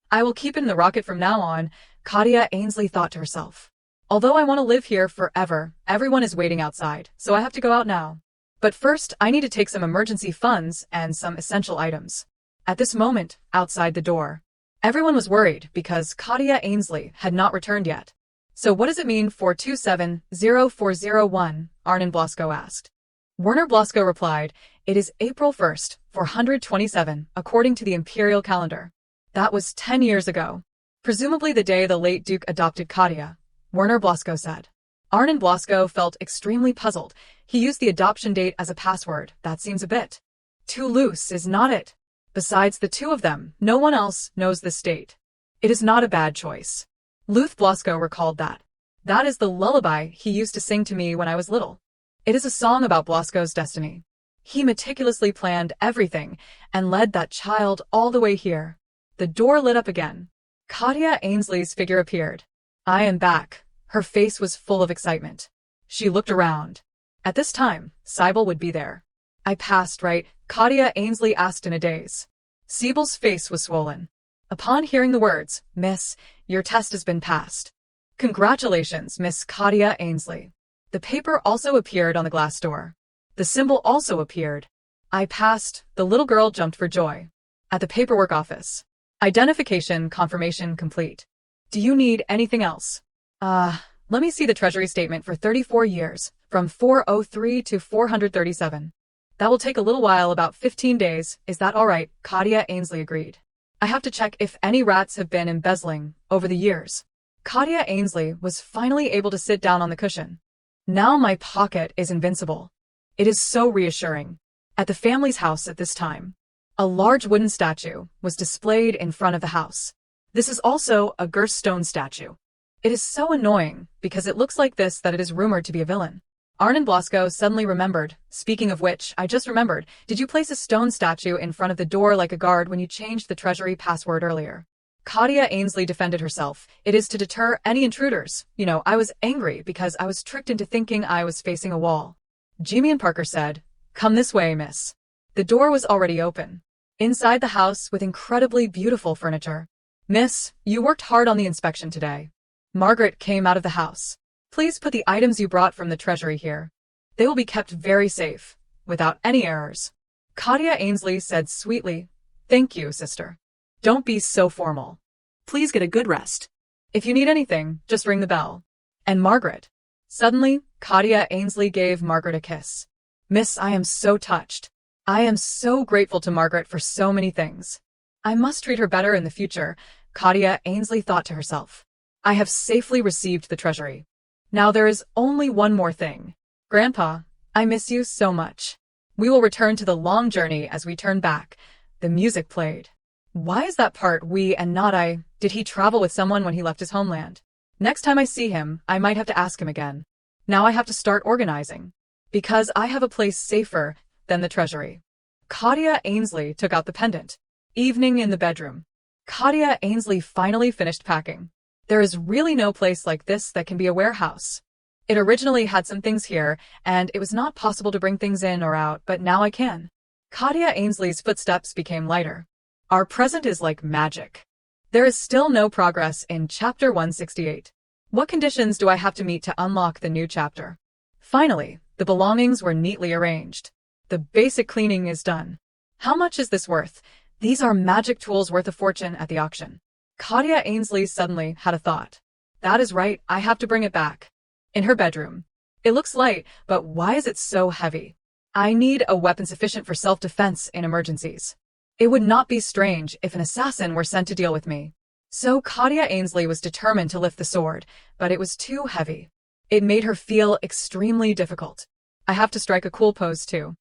I will keep it in the rocket from now on, Kathia Ainsley thought to herself. Although I want to live here forever, everyone is waiting outside, so I have to go out now. But first, I need to take some emergency funds and some essential items. At this moment, outside the door, everyone was worried because Kathia Ainsley had not returned yet. So what does it mean 427-0401? Arnon Blasco asked. Werner Blasco replied, it is April 1st, 427, according to the imperial calendar. That was 10 years ago. Presumably the day the late Duke adopted Kathia, Werner Blasco said. Arnon Blasco felt extremely puzzled. He used the adoption date as a password. That seems a bit too loose, is not it? Besides the two of them, no one else knows this date. It is not a bad choice. Luth Blasco recalled that. That is the lullaby he used to sing to me when I was little. It is a song about Blasco's destiny. He meticulously planned everything and led that child all the way here. The door lit up again. Kathia Ainsley's figure appeared. I am back. Her face was full of excitement. She looked around. At this time, Sybil would be there. I passed, right? Kathia Ainsley asked in a daze. Sybil's face was swollen. Upon hearing the words, Miss, your test has been passed. Congratulations, Miss Kathia Ainsley. The paper also appeared on the glass door. The symbol also appeared. I passed. The little girl jumped for joy. At the paperwork office. Identification confirmation complete. Do you need anything else? Let me see the treasury statement for 34 years, from 403 to 437. That will take a little while, about 15 days. Is that all right? Kathia Ainsley agreed. I have to check if any rats have been embezzling over the years. Kathia Ainsley was finally able to sit down on the cushion. Now my pocket is invincible. It is so reassuring. At the family's house at this time, a large wooden statue was displayed in front of the house. This is also a Gerst stone statue. It is so annoying because it looks like this that it is rumored to be a villain. Arnon Blasco suddenly remembered. Speaking of which, I just remembered, did you place a stone statue in front of the door like a guard when you changed the treasury password earlier? Kathia Ainsley defended herself. It is to deter any intruders. You know, I was angry because I was tricked into thinking I was facing a wall. Jimmy and Parker said, come this way, miss. The door was already open. Inside the house with incredibly beautiful furniture. Miss, you worked hard on the inspection today. Margaret came out of the house. Please put the items you brought from the treasury here. They will be kept very safe, without any errors. Kathia Ainsley said sweetly, thank you, sister. Don't be so formal. Please get a good rest. If you need anything, just ring the bell. And Margaret. Suddenly, Kathia Ainsley gave Margaret a kiss. Miss, I am so touched. I am so grateful to Margaret for so many things. I must treat her better in the future, Kathia Ainsley thought to herself. I have safely received the treasury. Now there is only one more thing. Grandpa, I miss you so much. We will return to the long journey as we turn back. The music played. Why is that part we and not I? Did he travel with someone when he left his homeland? Next time I see him, I might have to ask him again. Now I have to start organizing. Because I have a place safer than the treasury. Kathia Ainsley took out the pendant. Evening in the bedroom. Kathia Ainsley finally finished packing. There is really no place like this that can be a warehouse. It originally had some things here, and it was not possible to bring things in or out, but now I can. Kathia Ainsley's footsteps became lighter. Our present is like magic. There is still no progress in Chapter 168. What conditions do I have to meet to unlock the new chapter? Finally, the belongings were neatly arranged. The basic cleaning is done. How much is this worth? These are magic tools worth a fortune at the auction. Kathia Ainsley suddenly had a thought. That is right, I have to bring it back. In her bedroom. It looks light, but why is it so heavy? I need a weapon sufficient for self-defense in emergencies. It would not be strange if an assassin were sent to deal with me. So Kathia Ainsley was determined to lift the sword, but it was too heavy. It made her feel extremely difficult. I have to strike a cool pose too.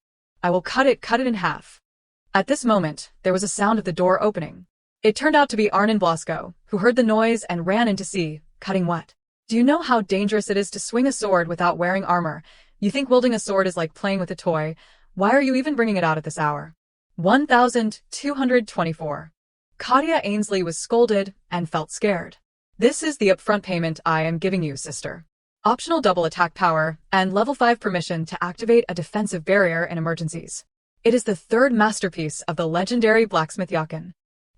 I will cut it in half. At this moment, there was a sound of the door opening. It turned out to be Arnon Blasco, who heard the noise and ran in to see, cutting what? Do you know how dangerous it is to swing a sword without wearing armor? You think wielding a sword is like playing with a toy. Why are you even bringing it out at this hour? 1224. Kathia Ainsley was scolded and felt scared. This is the upfront payment I am giving you, sister. Optional double attack power and level 5 permission to activate a defensive barrier in emergencies. It is the third masterpiece of the legendary blacksmith Yakin.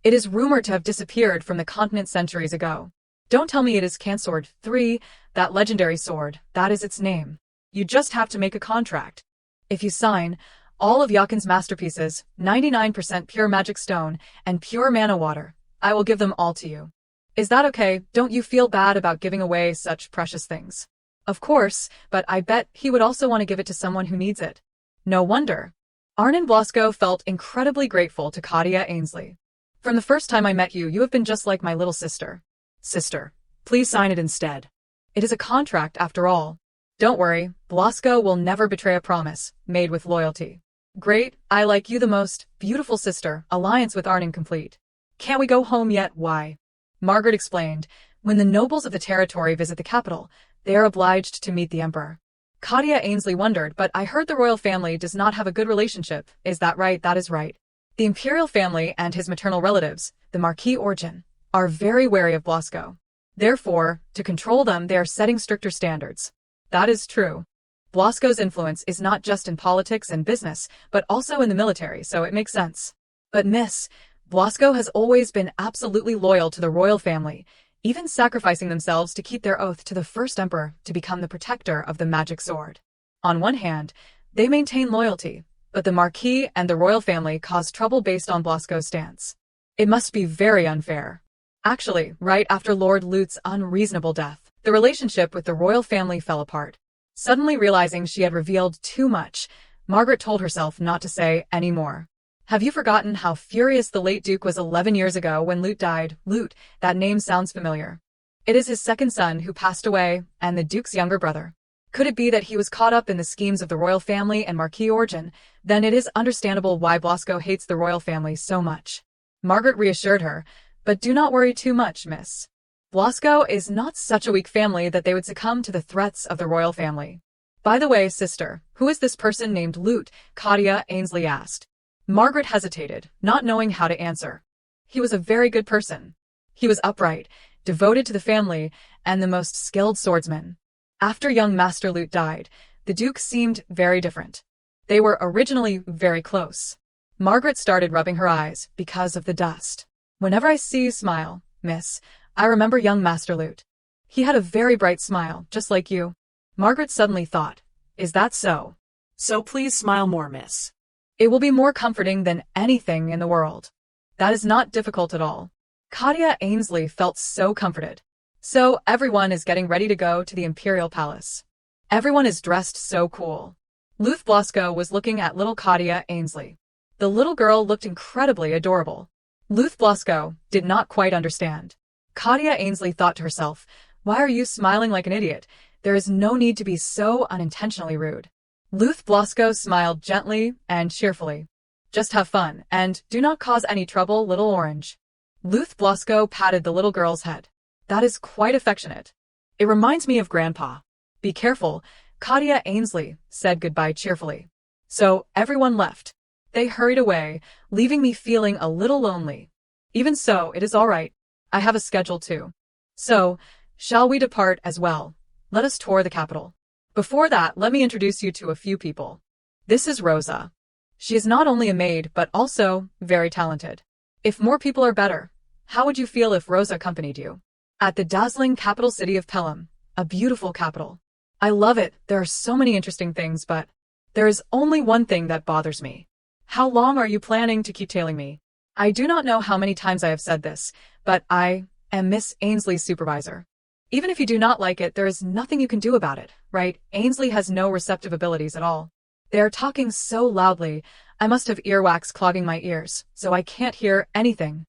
It is rumored to have disappeared from the continent centuries ago. Don't tell me it is Kansword 3, that legendary sword, that is its name. You just have to make a contract. If you sign, all of Yakin's masterpieces, 99% pure magic stone, and pure mana water, I will give them all to you. Is that okay? Don't you feel bad about giving away such precious things? Of course, but I bet he would also want to give it to someone who needs it. No wonder. Arnon Blasco felt incredibly grateful to Kathia Ainsley. From the first time I met you, you have been just like my little sister. Sister, please sign it instead. It is a contract after all. Don't worry, Blasco will never betray a promise made with loyalty. Great, I like you the most, beautiful sister, alliance with Arnon complete. Can't we go home yet? Why? Margaret explained, when the nobles of the territory visit the capital, they are obliged to meet the emperor. Kathia Ainsley wondered, but I heard the royal family does not have a good relationship. Is that right? That is right. The imperial family and his maternal relatives, the Marquis Origin, are very wary of Blasco. Therefore, to control them, they are setting stricter standards. That is true. Blasco's influence is not just in politics and business, but also in the military, so it makes sense. But miss, Blasco has always been absolutely loyal to the royal family, even sacrificing themselves to keep their oath to the first emperor to become the protector of the magic sword. On one hand, they maintain loyalty, but the Marquis and the royal family cause trouble based on Blasco's stance. It must be very unfair. Actually, right after Lord Lute's unreasonable death, the relationship with the royal family fell apart. Suddenly realizing she had revealed too much, Margaret told herself not to say any more. Have you forgotten how furious the late Duke was 11 years ago when Lute died? Lute, that name sounds familiar. It is his second son who passed away, and the Duke's younger brother. Could it be that he was caught up in the schemes of the royal family and Marquis Origin? Then it is understandable why Blasco hates the royal family so much. Margaret reassured her, but do not worry too much, miss. Blasco is not such a weak family that they would succumb to the threats of the royal family. By the way, sister, who is this person named Lute? Kathia Ainsley asked. Margaret hesitated, not knowing how to answer. He was a very good person. He was upright, devoted to the family, and the most skilled swordsman. After young Master Lute died, the Duke seemed very different. They were originally very close. Margaret started rubbing her eyes because of the dust. Whenever I see you smile, miss, I remember young Master Lute. He had a very bright smile, just like you. Margaret suddenly thought, is that so? So please smile more, miss. It will be more comforting than anything in the world. That is not difficult at all. Kathia Ainsley felt so comforted. So everyone is getting ready to go to the Imperial Palace. Everyone is dressed so cool. Lute Blasco was looking at little Kathia Ainsley. The little girl looked incredibly adorable. Lute Blasco did not quite understand. Kathia Ainsley thought to herself, why are you smiling like an idiot? There is no need to be so unintentionally rude. Lute Blasco smiled gently and cheerfully. Just have fun, and do not cause any trouble, little orange. Lute Blasco patted the little girl's head. That is quite affectionate. It reminds me of Grandpa. Be careful, Kathia Ainsley said goodbye cheerfully. So everyone left. They hurried away, leaving me feeling a little lonely. Even so, it is all right. I have a schedule too. So, shall we depart as well? Let us tour the capital. Before that, let me introduce you to a few people. This is Rosa. She is not only a maid, but also very talented. If more people are better, how would you feel if Rosa accompanied you? At the dazzling capital city of Pelham, a beautiful capital. I love it, there are so many interesting things, but there is only one thing that bothers me. How long are you planning to keep tailing me? I do not know how many times I have said this, but I am Miss Ainsley's supervisor. Even if you do not like it, there is nothing you can do about it, right? Ainsley has no receptive abilities at all. They are talking so loudly, I must have earwax clogging my ears, so I can't hear anything.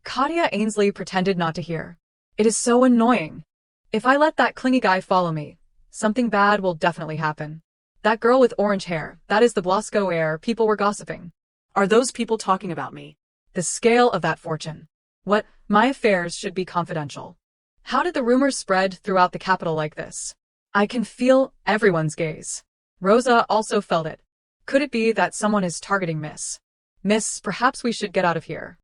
Kathia Ainsley pretended not to hear. It is so annoying. If I let that clingy guy follow me, something bad will definitely happen. That girl with orange hair, that is the Blasco heir, people were gossiping. Are those people talking about me? The scale of that fortune. What, my affairs should be confidential. How did the rumors spread throughout the capital like this? I can feel everyone's gaze. Rosa also felt it. Could it be that someone is targeting Miss? Miss, perhaps we should get out of here.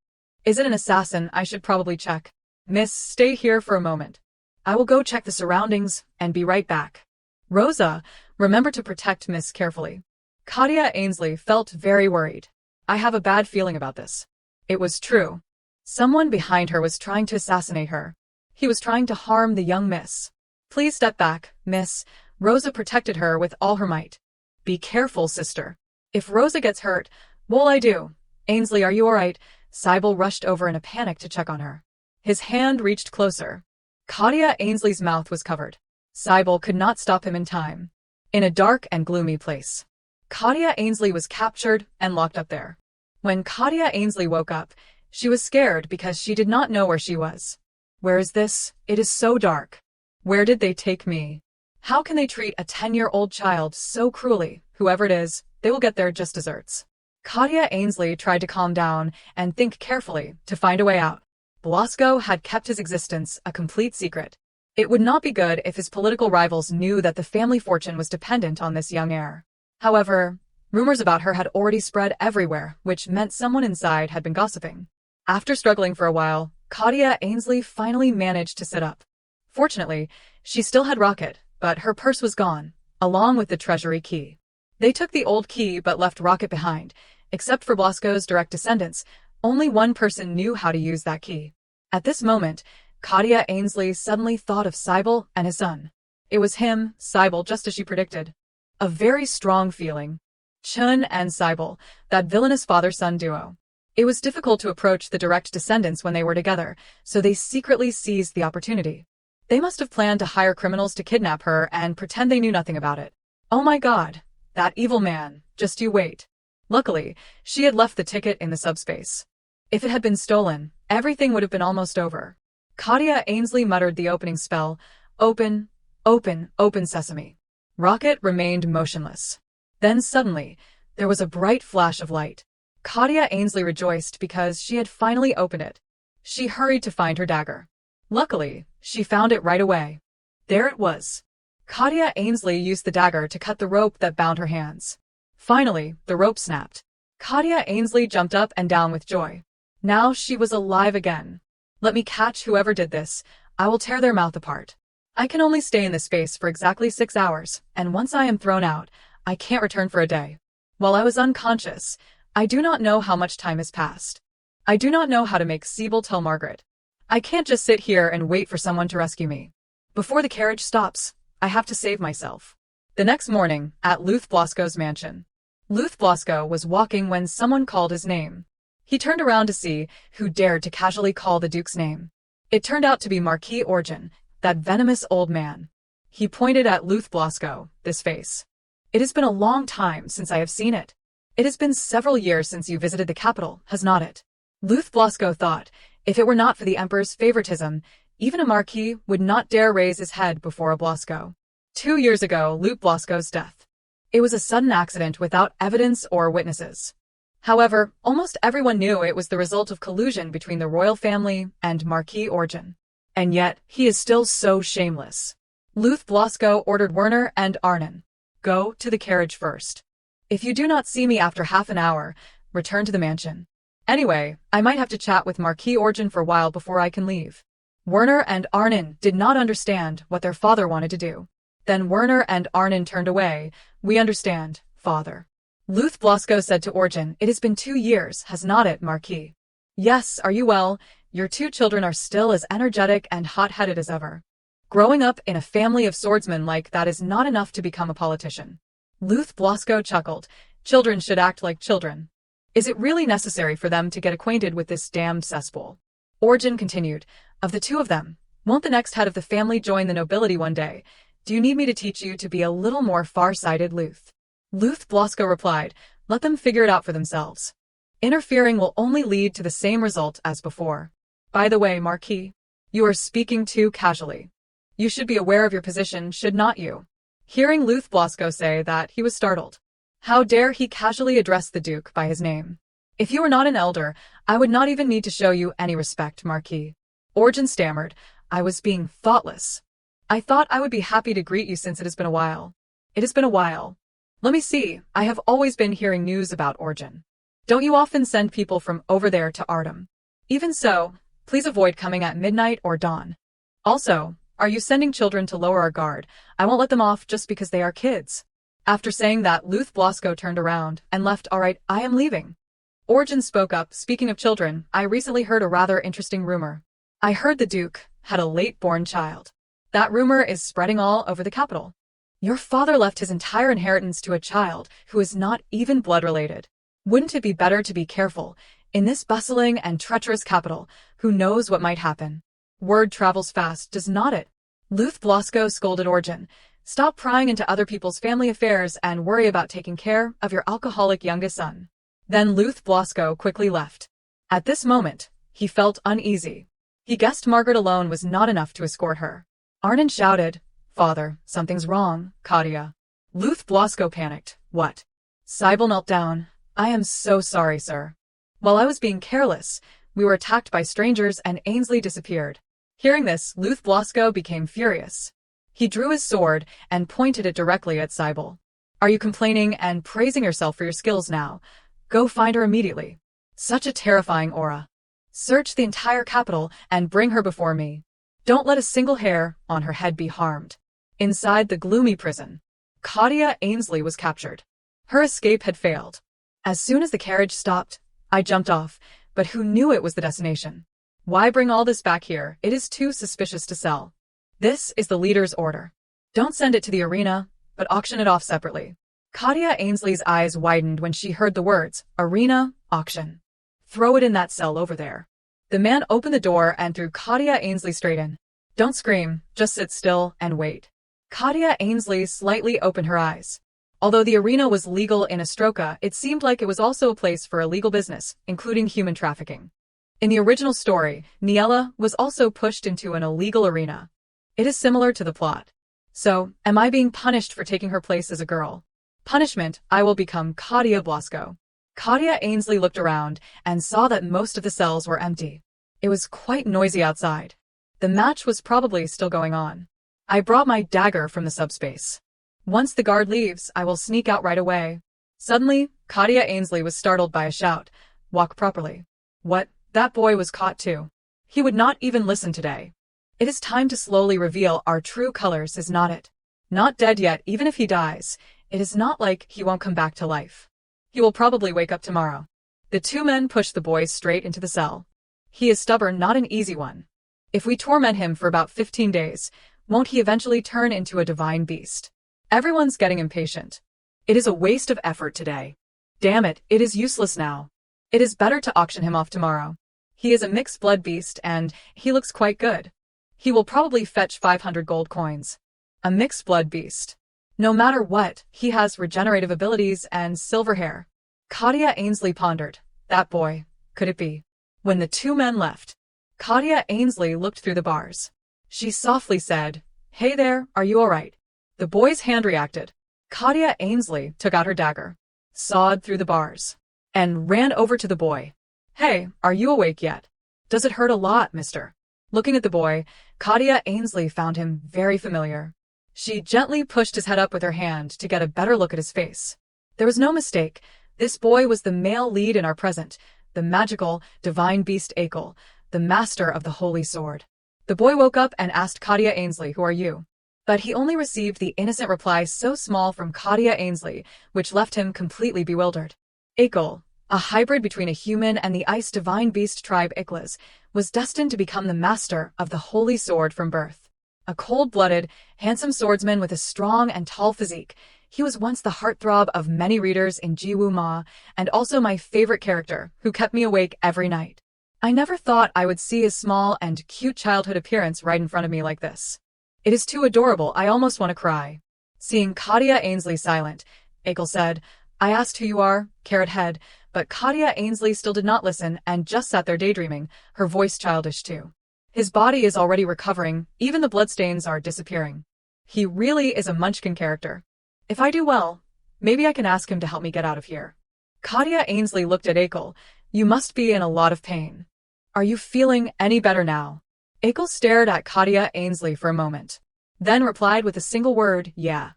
Is it an assassin? I should probably check. Miss, stay here for a moment. I will go check the surroundings and be right back. Rosa, remember to protect Miss carefully. Kathia Ainsley felt very worried. I have a bad feeling about this. It was true. Someone behind her was trying to assassinate her. He was trying to harm the young Miss. Please step back, Miss. Rosa protected her with all her might. Be careful, sister. If Rosa gets hurt, what'll I do? Ainsley, are you alright? Sybil rushed over in a panic to check on her. His hand reached closer. Kathia Ainsley's mouth was covered. Sybil could not stop him in time. In a dark and gloomy place. Kathia Ainsley was captured and locked up there. When Kathia Ainsley woke up, she was scared because she did not know where she was. Where is this? It is so dark. Where did they take me? How can they treat a 10-year-old child so cruelly? Whoever it is, they will get their just desserts. Kathia Ainsley tried to calm down and think carefully to find a way out. Blasco had kept his existence a complete secret. It would not be good if his political rivals knew that the family fortune was dependent on this young heir. However, rumors about her had already spread everywhere, which meant someone inside had been gossiping. After struggling for a while, Kathia Ainsley finally managed to sit up. Fortunately, she still had Rocket, but her purse was gone, along with the treasury key. They took the old key but left Rocket behind. Except for Blasco's direct descendants, only one person knew how to use that key. At this moment, Kathia Ainsley suddenly thought of Sybil and his son. It was him, Sybil, just as she predicted. A very strong feeling. Chun and Sybil, that villainous father-son duo. It was difficult to approach the direct descendants when they were together, so they secretly seized the opportunity. They must have planned to hire criminals to kidnap her and pretend they knew nothing about it. Oh my God, that evil man, just you wait. Luckily, she had left the ticket in the subspace. If it had been stolen, everything would have been almost over. Kathia Ainsley muttered the opening spell, open, open, open sesame. Rocket remained motionless. Then suddenly, there was a bright flash of light. Kathia Ainsley rejoiced because she had finally opened it. She hurried to find her dagger. Luckily, she found it right away. There it was. Kathia Ainsley used the dagger to cut the rope that bound her hands. Finally, the rope snapped. Kathia Ainsley jumped up and down with joy. Now she was alive again. Let me catch whoever did this. I will tear their mouth apart. I can only stay in this space for exactly 6 hours, and once I am thrown out, I can't return for a day. While I was unconscious, I do not know how much time has passed. I do not know how to make Sybil tell Margaret. I can't just sit here and wait for someone to rescue me. Before the carriage stops, I have to save myself. The next morning, at Luth Blasco's mansion. Luth Blasco was walking when someone called his name. He turned around to see who dared to casually call the Duke's name. It turned out to be Marquis Organ, that venomous old man. He pointed at Luth Blasco, this face. It has been a long time since I have seen it. It has been several years since you visited the capital, has not it? Luth Blasco thought, if it were not for the Emperor's favoritism, even a Marquis would not dare raise his head before a Blasco. 2 years ago, Luth Blasco's death. It was a sudden accident without evidence or witnesses. However, almost everyone knew it was the result of collusion between the royal family and Marquis Organ. And yet, he is still so shameless. Luth Blasco ordered Werner and Arnon. Go to the carriage first. If you do not see me after half an hour, return to the mansion. Anyway, I might have to chat with Marquis Organ for a while before I can leave. Werner and Arnon did not understand what their father wanted to do. Then Werner and Arnon turned away. We understand, father. Luth Blasco said to Organ, it has been 2 years, has not it, Marquis? Yes, are you well? Your 2 children are still as energetic and hot-headed as ever. Growing up in a family of swordsmen like that is not enough to become a politician. Luth Blasco chuckled. Children should act like children. Is it really necessary for them to get acquainted with this damned cesspool? Origin continued, of the two of them, won't the next head of the family join the nobility one day? Do you need me to teach you to be a little more far-sighted, Luth? Luth, Blasco replied, let them figure it out for themselves. Interfering will only lead to the same result as before. By the way, Marquis, you are speaking too casually. You should be aware of your position, should not you? Hearing Luth Blasco say that, he was startled. How dare he casually address the Duke by his name? If you were not an elder, I would not even need to show you any respect, Marquis. Origin stammered, I was being thoughtless. I thought I would be happy to greet you since it has been a while. It has been a while. Let me see, I have always been hearing news about Origin. Don't you often send people from over there to Artem? Even so, please avoid coming at midnight or dawn. Also, are you sending children to lower our guard? I won't let them off just because they are kids. After saying that, Luth Blasco turned around and left. All right, I am leaving. Origin spoke up, speaking of children, I recently heard a rather interesting rumor. I heard the Duke had a late-born child. That rumor is spreading all over the capital. Your father left his entire inheritance to a child who is not even blood-related. Wouldn't it be better to be careful? In this bustling and treacherous capital, who knows what might happen? Word travels fast, does not it? Luth Blasco scolded Origin. Stop prying into other people's family affairs and worry about taking care of your alcoholic youngest son. Then Luth Blasco quickly left. At this moment, he felt uneasy. He guessed Margaret alone was not enough to escort her. Arnon shouted, Father, something's wrong, Kathia. Luth Blasco panicked. What? Sybil knelt down. I am so sorry, sir. While I was being careless, we were attacked by strangers and Ainsley disappeared. Hearing this, Luth Blasco became furious. He drew his sword and pointed it directly at Sybil. Are you complaining and praising yourself for your skills now? Go find her immediately. Such a terrifying aura. Search the entire capital and bring her before me. Don't let a single hair on her head be harmed. Inside the gloomy prison, Kathia Ainsley was captured. Her escape had failed. As soon as the carriage stopped, I jumped off, but who knew it was the destination? Why bring all this back here? It is too suspicious to sell. This is the leader's order. Don't send it to the arena, but auction it off separately. Kathia Ainsley's eyes widened when she heard the words, arena, auction. Throw it in that cell over there. The man opened the door and threw Kathia Ainsley straight in. Don't scream, just sit still and wait. Kathia Ainsley slightly opened her eyes. Although the arena was legal in Astroka, it seemed like it was also a place for illegal business, including human trafficking. In the original story, Niella was also pushed into an illegal arena. It is similar to the plot. So, am I being punished for taking her place as a girl? Punishment, I will become Kathia Blasco. Kathia Ainsley looked around and saw that most of the cells were empty. It was quite noisy outside. The match was probably still going on. I brought my dagger from the subspace. Once the guard leaves, I will sneak out right away. Suddenly, Kathia Ainsley was startled by a shout. Walk properly. What? That boy was caught too. He would not even listen today. It is time to slowly reveal our true colors, is not it? Not dead yet, even if he dies. It is not like he won't come back to life. He will probably wake up tomorrow. The two men pushed the boy straight into the cell. He is stubborn, not an easy one. If we torment him for about 15 days, won't he eventually turn into a divine beast? Everyone's getting impatient. It is a waste of effort today. Damn it, it is useless now. It is better to auction him off tomorrow. He is a mixed blood beast and he looks quite good. He will probably fetch 500 gold coins. A mixed blood beast. No matter what, he has regenerative abilities and silver hair. Kathia Ainsley pondered. That boy, could it be? When the two men left, Kathia Ainsley looked through the bars. She softly said, Hey there, are you alright? The boy's hand reacted. Kathia Ainsley took out her dagger, sawed through the bars, and ran over to the boy. Hey, are you awake yet? Does it hurt a lot, mister? Looking at the boy, Kathia Ainsley found him very familiar. She gently pushed his head up with her hand to get a better look at his face. There was no mistake. This boy was the male lead in our present, the magical, divine beast Akel, the master of the holy sword. The boy woke up and asked Kathia Ainsley, who are you? But he only received the innocent reply so small from Kathia Ainsley, which left him completely bewildered. Akel, a hybrid between a human and the ice divine beast tribe Iklas, was destined to become the master of the holy sword from birth. A cold-blooded, handsome swordsman with a strong and tall physique, he was once the heartthrob of many readers in Jiwoo Ma, and also my favorite character, who kept me awake every night. I never thought I would see a small and cute childhood appearance right in front of me like this. It is too adorable, I almost want to cry. Seeing Kathia Ainsley silent, Akel said, I asked who you are, carrot head, but Kathia Ainsley still did not listen and just sat there daydreaming, her voice childish too. His body is already recovering, even the bloodstains are disappearing. He really is a Munchkin character. If I do well, maybe I can ask him to help me get out of here. Kathia Ainsley looked at Akel. You must be in a lot of pain. Are you feeling any better now? Akel stared at Kathia Ainsley for a moment, then replied with a single word, yeah.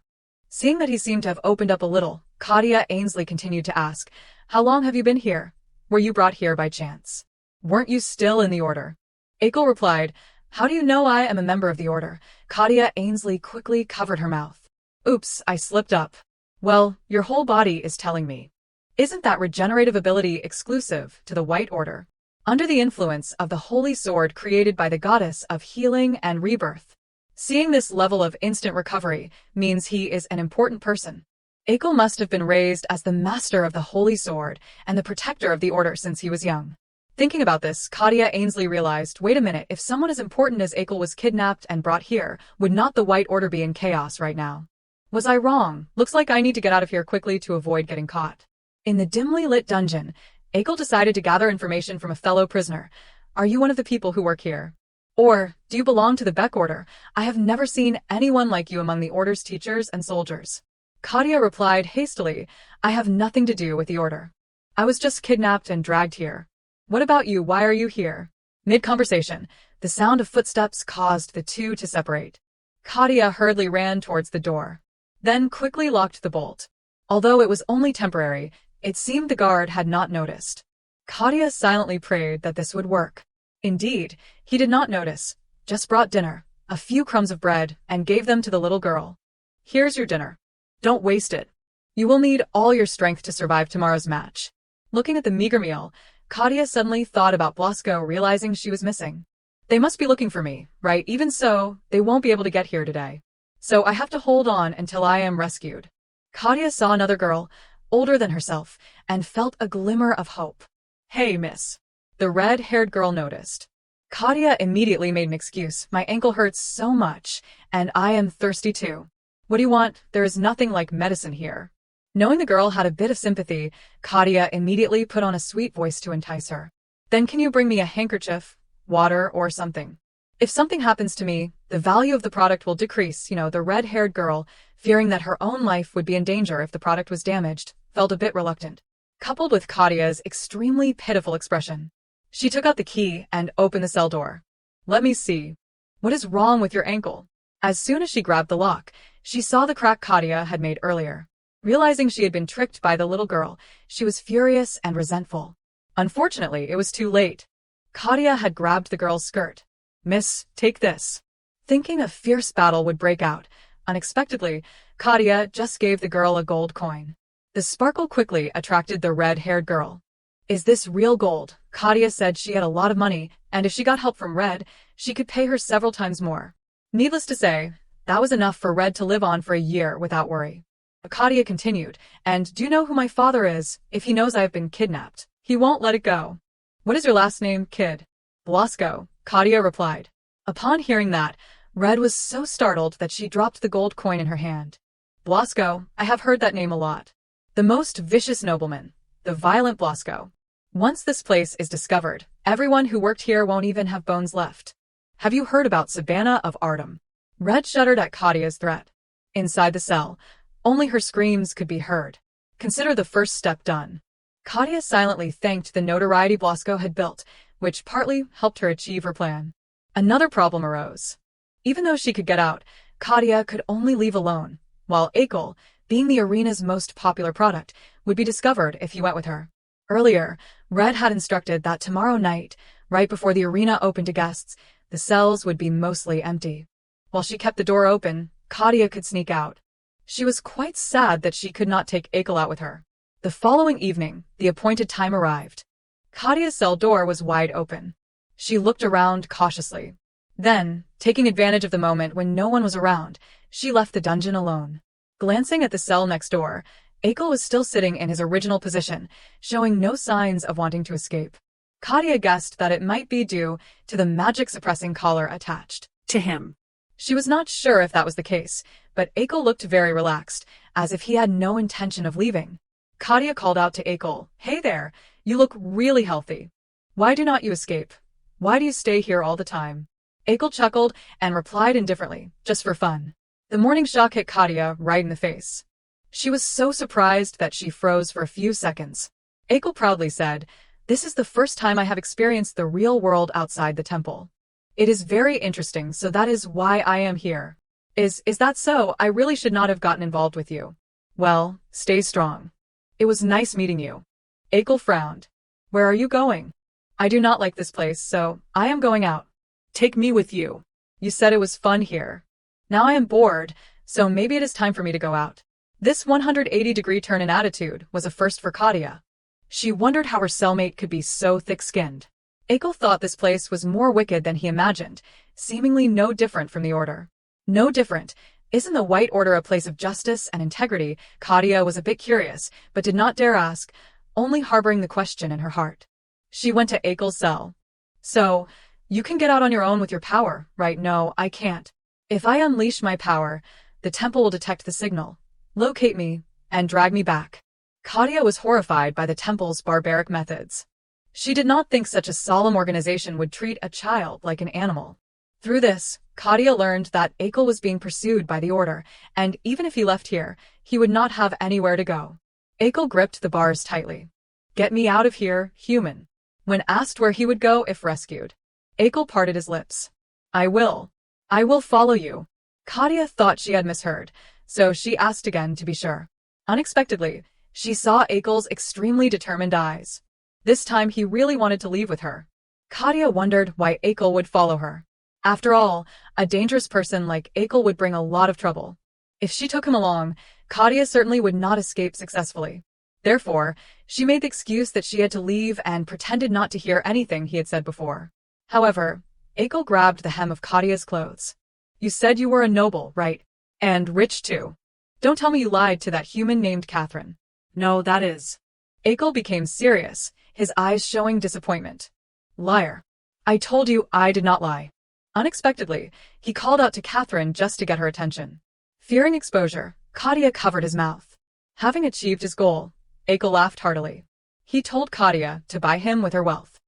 Seeing that he seemed to have opened up a little, Kathia Ainsley continued to ask, how long have you been here? Were you brought here by chance? Weren't you still in the order? Akel replied, how do you know I am a member of the order? Kathia Ainsley quickly covered her mouth. Oops, I slipped up. Well, your whole body is telling me. Isn't that regenerative ability exclusive to the White Order? Under the influence of the holy sword created by the goddess of healing and rebirth. Seeing this level of instant recovery means he is an important person. Akel must have been raised as the master of the holy sword and the protector of the order since he was young. Thinking about this, Kathia Ainsley realized, wait a minute, if someone as important as Akel was kidnapped and brought here, would not the White Order be in chaos right now? Was I wrong? Looks like I need to get out of here quickly to avoid getting caught. In the dimly lit dungeon, Akel decided to gather information from a fellow prisoner. Are you one of the people who work here? Or, do you belong to the Beck Order? I have never seen anyone like you among the Order's teachers and soldiers. Kathia replied hastily, I have nothing to do with the Order. I was just kidnapped and dragged here. What about you? Why are you here? Mid-conversation, the sound of footsteps caused the two to separate. Kathia hurriedly ran towards the door, then quickly locked the bolt. Although it was only temporary, it seemed the guard had not noticed. Kathia silently prayed that this would work. Indeed, he did not notice, just brought dinner, a few crumbs of bread, and gave them to the little girl. Here's your dinner. Don't waste it. You will need all your strength to survive tomorrow's match. Looking at the meager meal, Kathia suddenly thought about Blasco, realizing she was missing. They must be looking for me, right? Even so, they won't be able to get here today. So I have to hold on until I am rescued. Kathia saw another girl, older than herself, and felt a glimmer of hope. Hey, miss. The red-haired girl noticed. Kathia immediately made an excuse. My ankle hurts so much, and I am thirsty too. What do you want? There is nothing like medicine here. Knowing the girl had a bit of sympathy, Kathia immediately put on a sweet voice to entice her. Then can you bring me a handkerchief, water, or something? If something happens to me, the value of the product will decrease. The red-haired girl, fearing that her own life would be in danger if the product was damaged, felt a bit reluctant. Coupled with Katya's extremely pitiful expression, she took out the key and opened the cell door. Let me see. What is wrong with your ankle? As soon as she grabbed the lock, she saw the crack Kathia had made earlier. Realizing she had been tricked by the little girl, she was furious and resentful. Unfortunately, it was too late. Kathia had grabbed the girl's skirt. Miss, take this. Thinking a fierce battle would break out, unexpectedly, Kathia just gave the girl a gold coin. The sparkle quickly attracted the red-haired girl. Is this real gold? Kathia said she had a lot of money, and if she got help from Red, she could pay her several times more. Needless to say, that was enough for Red to live on for a year without worry. Kathia continued, and do you know who my father is? If he knows I have been kidnapped, he won't let it go. What is your last name, kid? Blasco, Kathia replied. Upon hearing that, Red was so startled that she dropped the gold coin in her hand. Blasco, I have heard that name a lot. The most vicious nobleman, the violent Blasco. Once this place is discovered, everyone who worked here won't even have bones left. Have you heard about Savannah of Artem? Red shuddered at Katya's threat. Inside the cell, only her screams could be heard. Consider the first step done. Kathia silently thanked the notoriety Blasco had built, which partly helped her achieve her plan. Another problem arose. Even though she could get out, Kathia could only leave alone, while Akel, being the arena's most popular product, would be discovered if he went with her. Earlier, Red had instructed that tomorrow night, right before the arena opened to guests, the cells would be mostly empty. While she kept the door open, Kathia could sneak out. She was quite sad that she could not take Akel out with her. The following evening, the appointed time arrived. Katya's cell door was wide open. She looked around cautiously. Then, taking advantage of the moment when no one was around, she left the dungeon alone. Glancing at the cell next door, Akel was still sitting in his original position, showing no signs of wanting to escape. Kathia guessed that it might be due to the magic-suppressing collar attached To him. She was not sure if that was the case, but Akel looked very relaxed, as if he had no intention of leaving. Kathia called out to Akel, "Hey there, you look really healthy. Why do not you escape? Why do you stay here all the time?" Akel chuckled and replied indifferently, just for fun. The morning shock hit Kathia right in the face. She was so surprised that she froze for a few seconds. Akel proudly said, "This is the first time I have experienced the real world outside the temple. It is very interesting, so that is why I am here." Is that so? I really should not have gotten involved with you." "Well, stay strong. It was nice meeting you." Akel frowned. "Where are you going?" "I do not like this place, so I am going out." Take me with you. "You said it was fun here. Now I am bored, so maybe it is time for me to go out." This 180-degree turn in attitude was a first for Kathia. She wondered how her cellmate could be so thick-skinned. Akel thought this place was more wicked than he imagined, seemingly no different from the Order. No different. Isn't the White Order a place of justice and integrity? Kathia was a bit curious, but did not dare ask, only harboring the question in her heart. She went to Akel's cell. "So, you can get out on your own with your power, right?" "No, I can't. If I unleash my power, the temple will detect the signal, locate me, and drag me back." Kathia was horrified by the temple's barbaric methods. She did not think such a solemn organization would treat a child like an animal. Through this, Kathia learned that Akel was being pursued by the Order, and even if he left here, he would not have anywhere to go. Akel gripped the bars tightly. "Get me out of here, human." When asked where he would go if rescued, Akel parted his lips. I will follow you." Kathia thought she had misheard, so she asked again to be sure. Unexpectedly, she saw Akel's extremely determined eyes. This time he really wanted to leave with her. Kathia wondered why Akel would follow her. After all, a dangerous person like Akel would bring a lot of trouble. If she took him along, Kathia certainly would not escape successfully. Therefore, she made the excuse that she had to leave and pretended not to hear anything he had said before. However, Akel grabbed the hem of Kathia's clothes. "You said you were a noble, right? And rich too. Don't tell me you lied to that human named Catherine." No, that is. Akel became serious, his eyes showing disappointment. "Liar. I told you I did not lie." Unexpectedly, he called out to Catherine just to get her attention. Fearing exposure, Kathia covered his mouth. Having achieved his goal, Akel laughed heartily. He told Kathia to buy him with her wealth.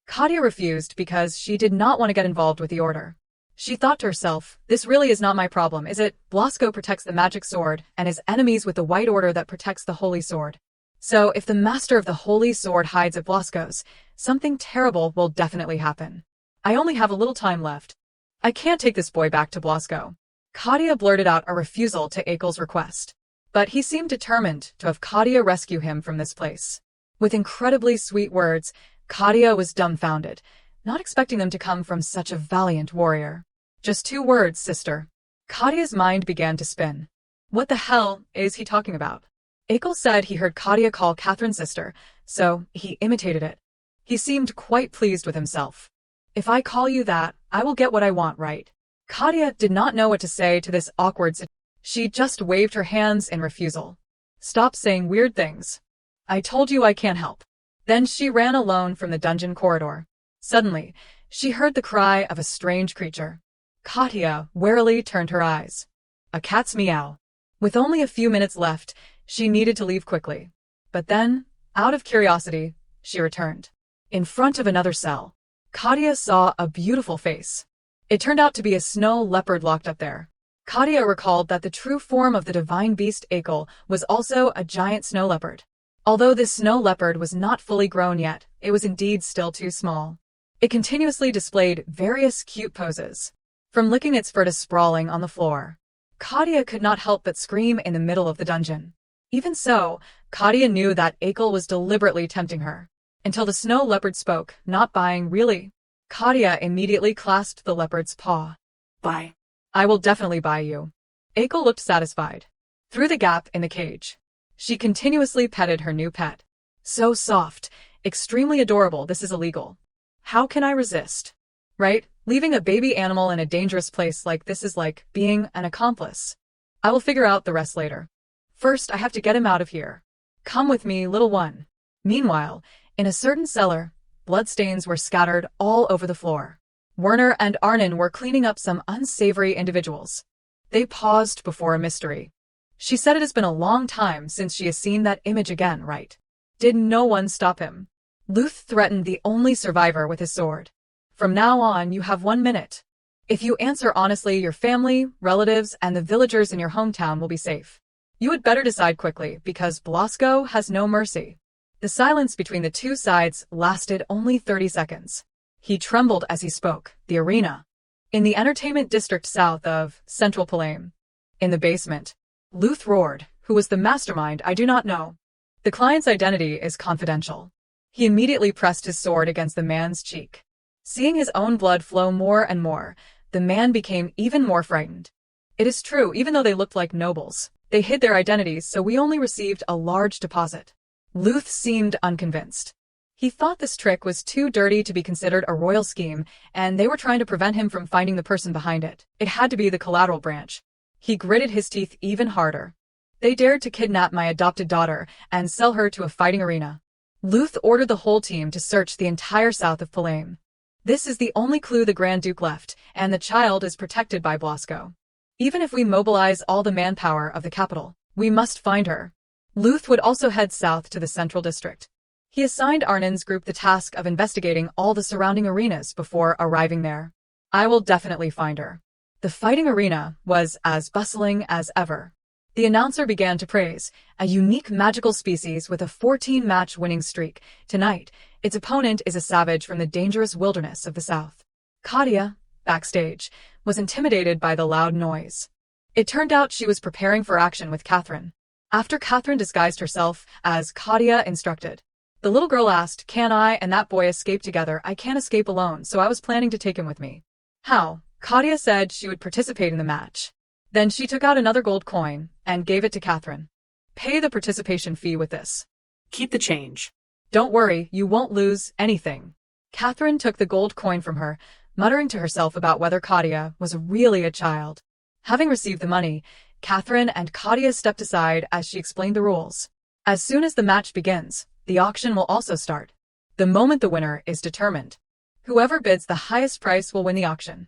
Kathia refused because she did not want to get involved with the Order. She thought to herself, "This really is not my problem, is it? Blasco protects the magic sword and is enemies with the White Order that protects the Holy Sword. So if the master of the Holy Sword hides at Blasco's, something terrible will definitely happen. I only have a little time left. I can't take this boy back to Blasco." Kathia blurted out a refusal to Akel's request. But he seemed determined to have Kathia rescue him from this place. With incredibly sweet words, Kathia was dumbfounded, not expecting them to come from such a valiant warrior. "Just 2 words, sister." Kathia's mind began to spin. What the hell is he talking about? Akel said he heard Kathia call Catherine sister, so he imitated it. He seemed quite pleased with himself. "If I call you that, I will get what I want, right?" Kathia did not know what to say to this awkward situation. She just waved her hands in refusal. "Stop saying weird things. I told you I can't help." Then she ran alone from the dungeon corridor. Suddenly, she heard the cry of a strange creature. Kathia warily turned her eyes. A cat's meow. With only a few minutes left, she needed to leave quickly. But then, out of curiosity, she returned. In front of another cell, Kathia saw a beautiful face. It turned out to be a snow leopard locked up there. Kathia recalled that the true form of the divine beast Akel was also a giant snow leopard. Although this snow leopard was not fully grown yet, it was indeed still too small. It continuously displayed various cute poses, from licking its fur to sprawling on the floor. Kathia could not help but scream in the middle of the dungeon. Even so, Kathia knew that Akel was deliberately tempting her. Until the snow leopard spoke, "Not buying, really?" Kathia immediately clasped the leopard's paw. Buy. "I will definitely buy you." Akel looked satisfied. Through the gap in the cage, she continuously petted her new pet. "So soft, extremely adorable, this is illegal. How can I resist? Right? Leaving a baby animal in a dangerous place like this is like being an accomplice. I will figure out the rest later. First, I have to get him out of here. Come with me, little one." Meanwhile, in a certain cellar, bloodstains were scattered all over the floor. Werner and Arnon were cleaning up some unsavory individuals. They paused before a mystery. She said it has been a long time since she has seen that image again, right? Did no one stop him? Luth threatened the only survivor with his sword. From now on, you have 1 minute. If you answer honestly, your family, relatives, and the villagers in your hometown will be safe. You had better decide quickly, because Blasco has no mercy. The silence between the two sides lasted only 30 seconds. He trembled as he spoke. The arena. In the entertainment district south of Central Palame. In the basement. Luth roared. Who was the mastermind? I do not know. The client's identity is confidential. He immediately pressed his sword against the man's cheek. Seeing his own blood flow more and more, the man became even more frightened. It is true, even though they looked like nobles, they hid their identities, so we only received a large deposit. Luth seemed unconvinced. He thought this trick was too dirty to be considered a royal scheme, and they were trying to prevent him from finding the person behind it. It had to be the collateral branch. He gritted his teeth even harder. They dared to kidnap my adopted daughter and sell her to a fighting arena. Luth ordered the whole team to search the entire south of Palame. This is the only clue the Grand Duke left, and the child is protected by Blasco. Even if we mobilize all the manpower of the capital, we must find her. Luth would also head south to the central district. He assigned Arnon's group the task of investigating all the surrounding arenas before arriving there. I will definitely find her. The fighting arena was as bustling as ever. The announcer began to praise a unique magical species with a 14-match winning streak. Tonight, its opponent is a savage from the dangerous wilderness of the south. Kathia, backstage, was intimidated by the loud noise. It turned out she was preparing for action with Catherine. After Catherine disguised herself as Kathia instructed, the little girl asked, "Can I and that boy escape together? I can't escape alone, so I was planning to take him with me." How? Kathia said she would participate in the match. Then she took out another gold coin and gave it to Catherine. Pay the participation fee with this. Keep the change. Don't worry, you won't lose anything. Catherine took the gold coin from her, muttering to herself about whether Kathia was really a child. Having received the money, Catherine and Kathia stepped aside as she explained the rules. As soon as the match begins, the auction will also start. The moment the winner is determined, whoever bids the highest price will win the auction.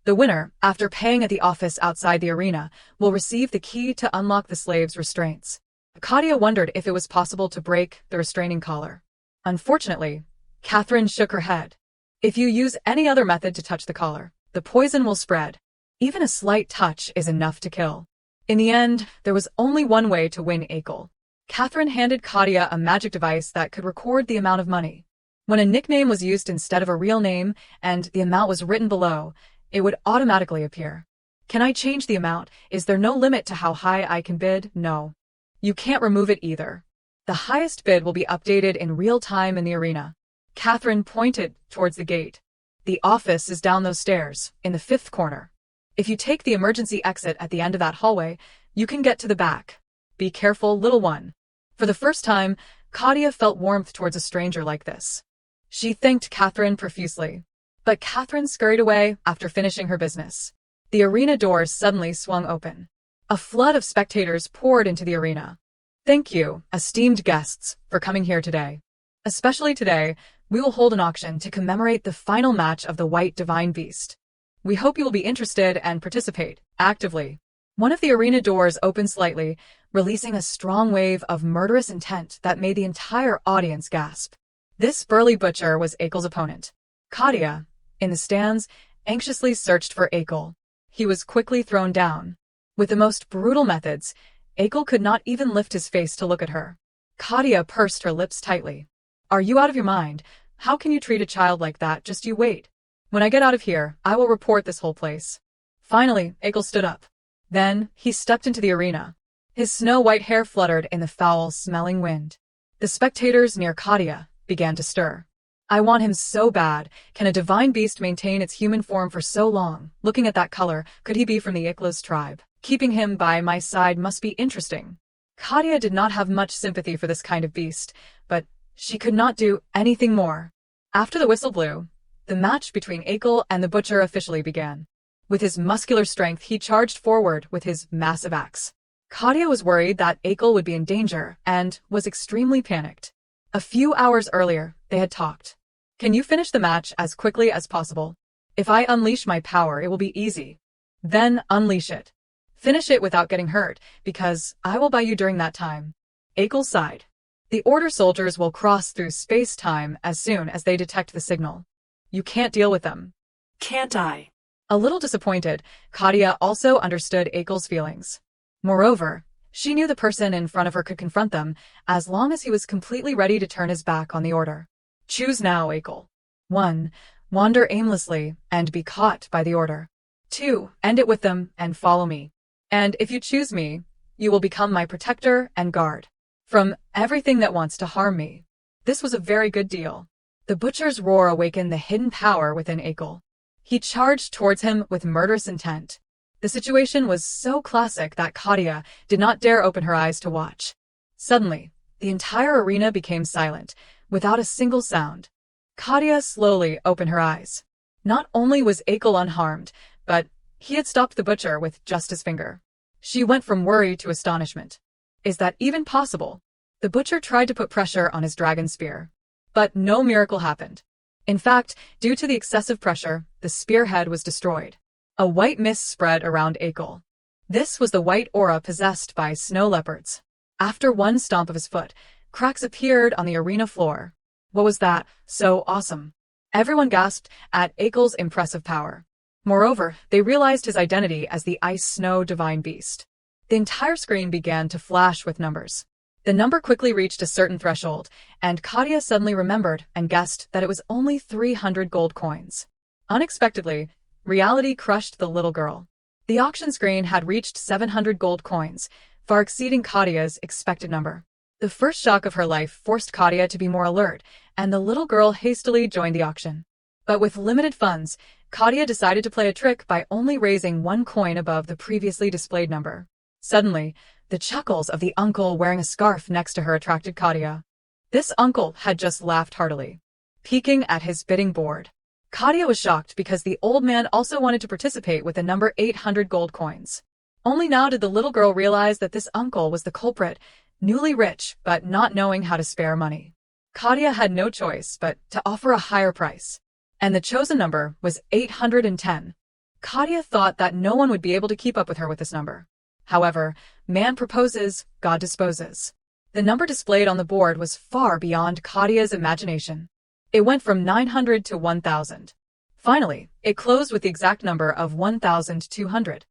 The winner, after paying at the office outside the arena, will receive the key to unlock the slave's restraints. Kathia wondered if it was possible to break the restraining collar. Unfortunately, Catherine shook her head. If you use any other method to touch the collar, the poison will spread. Even a slight touch is enough to kill. In the end, there was only one way to win Heiress. Catherine handed Kathia a magic device that could record the amount of money. When a nickname was used instead of a real name and the amount was written below, it would automatically appear. Can I change the amount? Is there no limit to how high I can bid? No. You can't remove it either. The highest bid will be updated in real time in the arena. Catherine pointed towards the gate. The office is down those stairs, in the 5th corner. If you take the emergency exit at the end of that hallway, you can get to the back. Be careful, little one. For the first time, Kathia felt warmth towards a stranger like this. She thanked Catherine profusely. But Catherine scurried away after finishing her business. The arena doors suddenly swung open. A flood of spectators poured into the arena. Thank you, esteemed guests, for coming here today. Especially today, we will hold an auction to commemorate the final match of the White Divine Beast. We hope you will be interested and participate actively. One of the arena doors opened slightly, releasing a strong wave of murderous intent that made the entire audience gasp. This burly butcher was Heiress's opponent. Kathia, in the stands, anxiously searched for Heiress. He was quickly thrown down. With the most brutal methods, Heiress could not even lift his face to look at her. Kathia pursed her lips tightly. Are you out of your mind? How can you treat a child like that? Just you wait. When I get out of here, I will report this whole place. Finally, Heiress stood up. Then, he stepped into the arena. His snow-white hair fluttered in the foul-smelling wind. The spectators near Kathia began to stir. I want him so bad. Can a divine beast maintain its human form for so long? Looking at that color, could he be from the Heiress tribe? Keeping him by my side must be interesting. Kathia did not have much sympathy for this kind of beast, but she could not do anything more. After the whistle blew, the match between Heiress and the butcher officially began. With his muscular strength, he charged forward with his massive axe. Kathia was worried that Heiress would be in danger and was extremely panicked. A few hours earlier, they had talked. Can you finish the match as quickly as possible? If I unleash my power, it will be easy. Then unleash it. Finish it without getting hurt, because I will buy you during that time. Akel sighed. The Order soldiers will cross through space-time as soon as they detect the signal. You can't deal with them. Can't I? A little disappointed, Kathia also understood Akel's feelings. Moreover, she knew the person in front of her could confront them as long as he was completely ready to turn his back on the Order. Choose now, Akel. 1. Wander aimlessly and be caught by the Order. 2. End it with them and follow me. And if you choose me, you will become my protector and guard from everything that wants to harm me. This was a very good deal. The butcher's roar awakened the hidden power within Akel. He charged towards him with murderous intent. The situation was so classic that Kathia did not dare open her eyes to watch. Suddenly, the entire arena became silent, without a single sound. Kathia slowly opened her eyes. Not only was Akel unharmed, but he had stopped the butcher with just his finger. She went from worry to astonishment. Is that even possible? The butcher tried to put pressure on his dragon spear. But no miracle happened. In fact, due to the excessive pressure, the spearhead was destroyed. A white mist spread around Akel. This was the white aura possessed by snow leopards. After one stomp of his foot, cracks appeared on the arena floor. What was that? So awesome. Everyone gasped at Akel's impressive power. Moreover, they realized his identity as the ice snow divine beast. The entire screen began to flash with numbers. The number quickly reached a certain threshold, and Kathia suddenly remembered and guessed that it was only 300 gold coins. Unexpectedly, reality crushed the little girl. The auction screen had reached 700 gold coins, far exceeding Kathia's expected number. The first shock of her life forced Kathia to be more alert, and the little girl hastily joined the auction. But with limited funds, Kathia decided to play a trick by only raising one coin above the previously displayed number. Suddenly, the chuckles of the uncle wearing a scarf next to her attracted Kathia. This uncle had just laughed heartily, peeking at his bidding board. Kathia was shocked because the old man also wanted to participate with the number 800 gold coins. Only now did the little girl realize that this uncle was the culprit, newly rich but not knowing how to spare money. Kathia had no choice but to offer a higher price, and the chosen number was 810. Kathia thought that no one would be able to keep up with her with this number. However, man proposes, God disposes. The number displayed on the board was far beyond Kathia's imagination. It went from 900 to 1,000. Finally, it closed with the exact number of 1,200.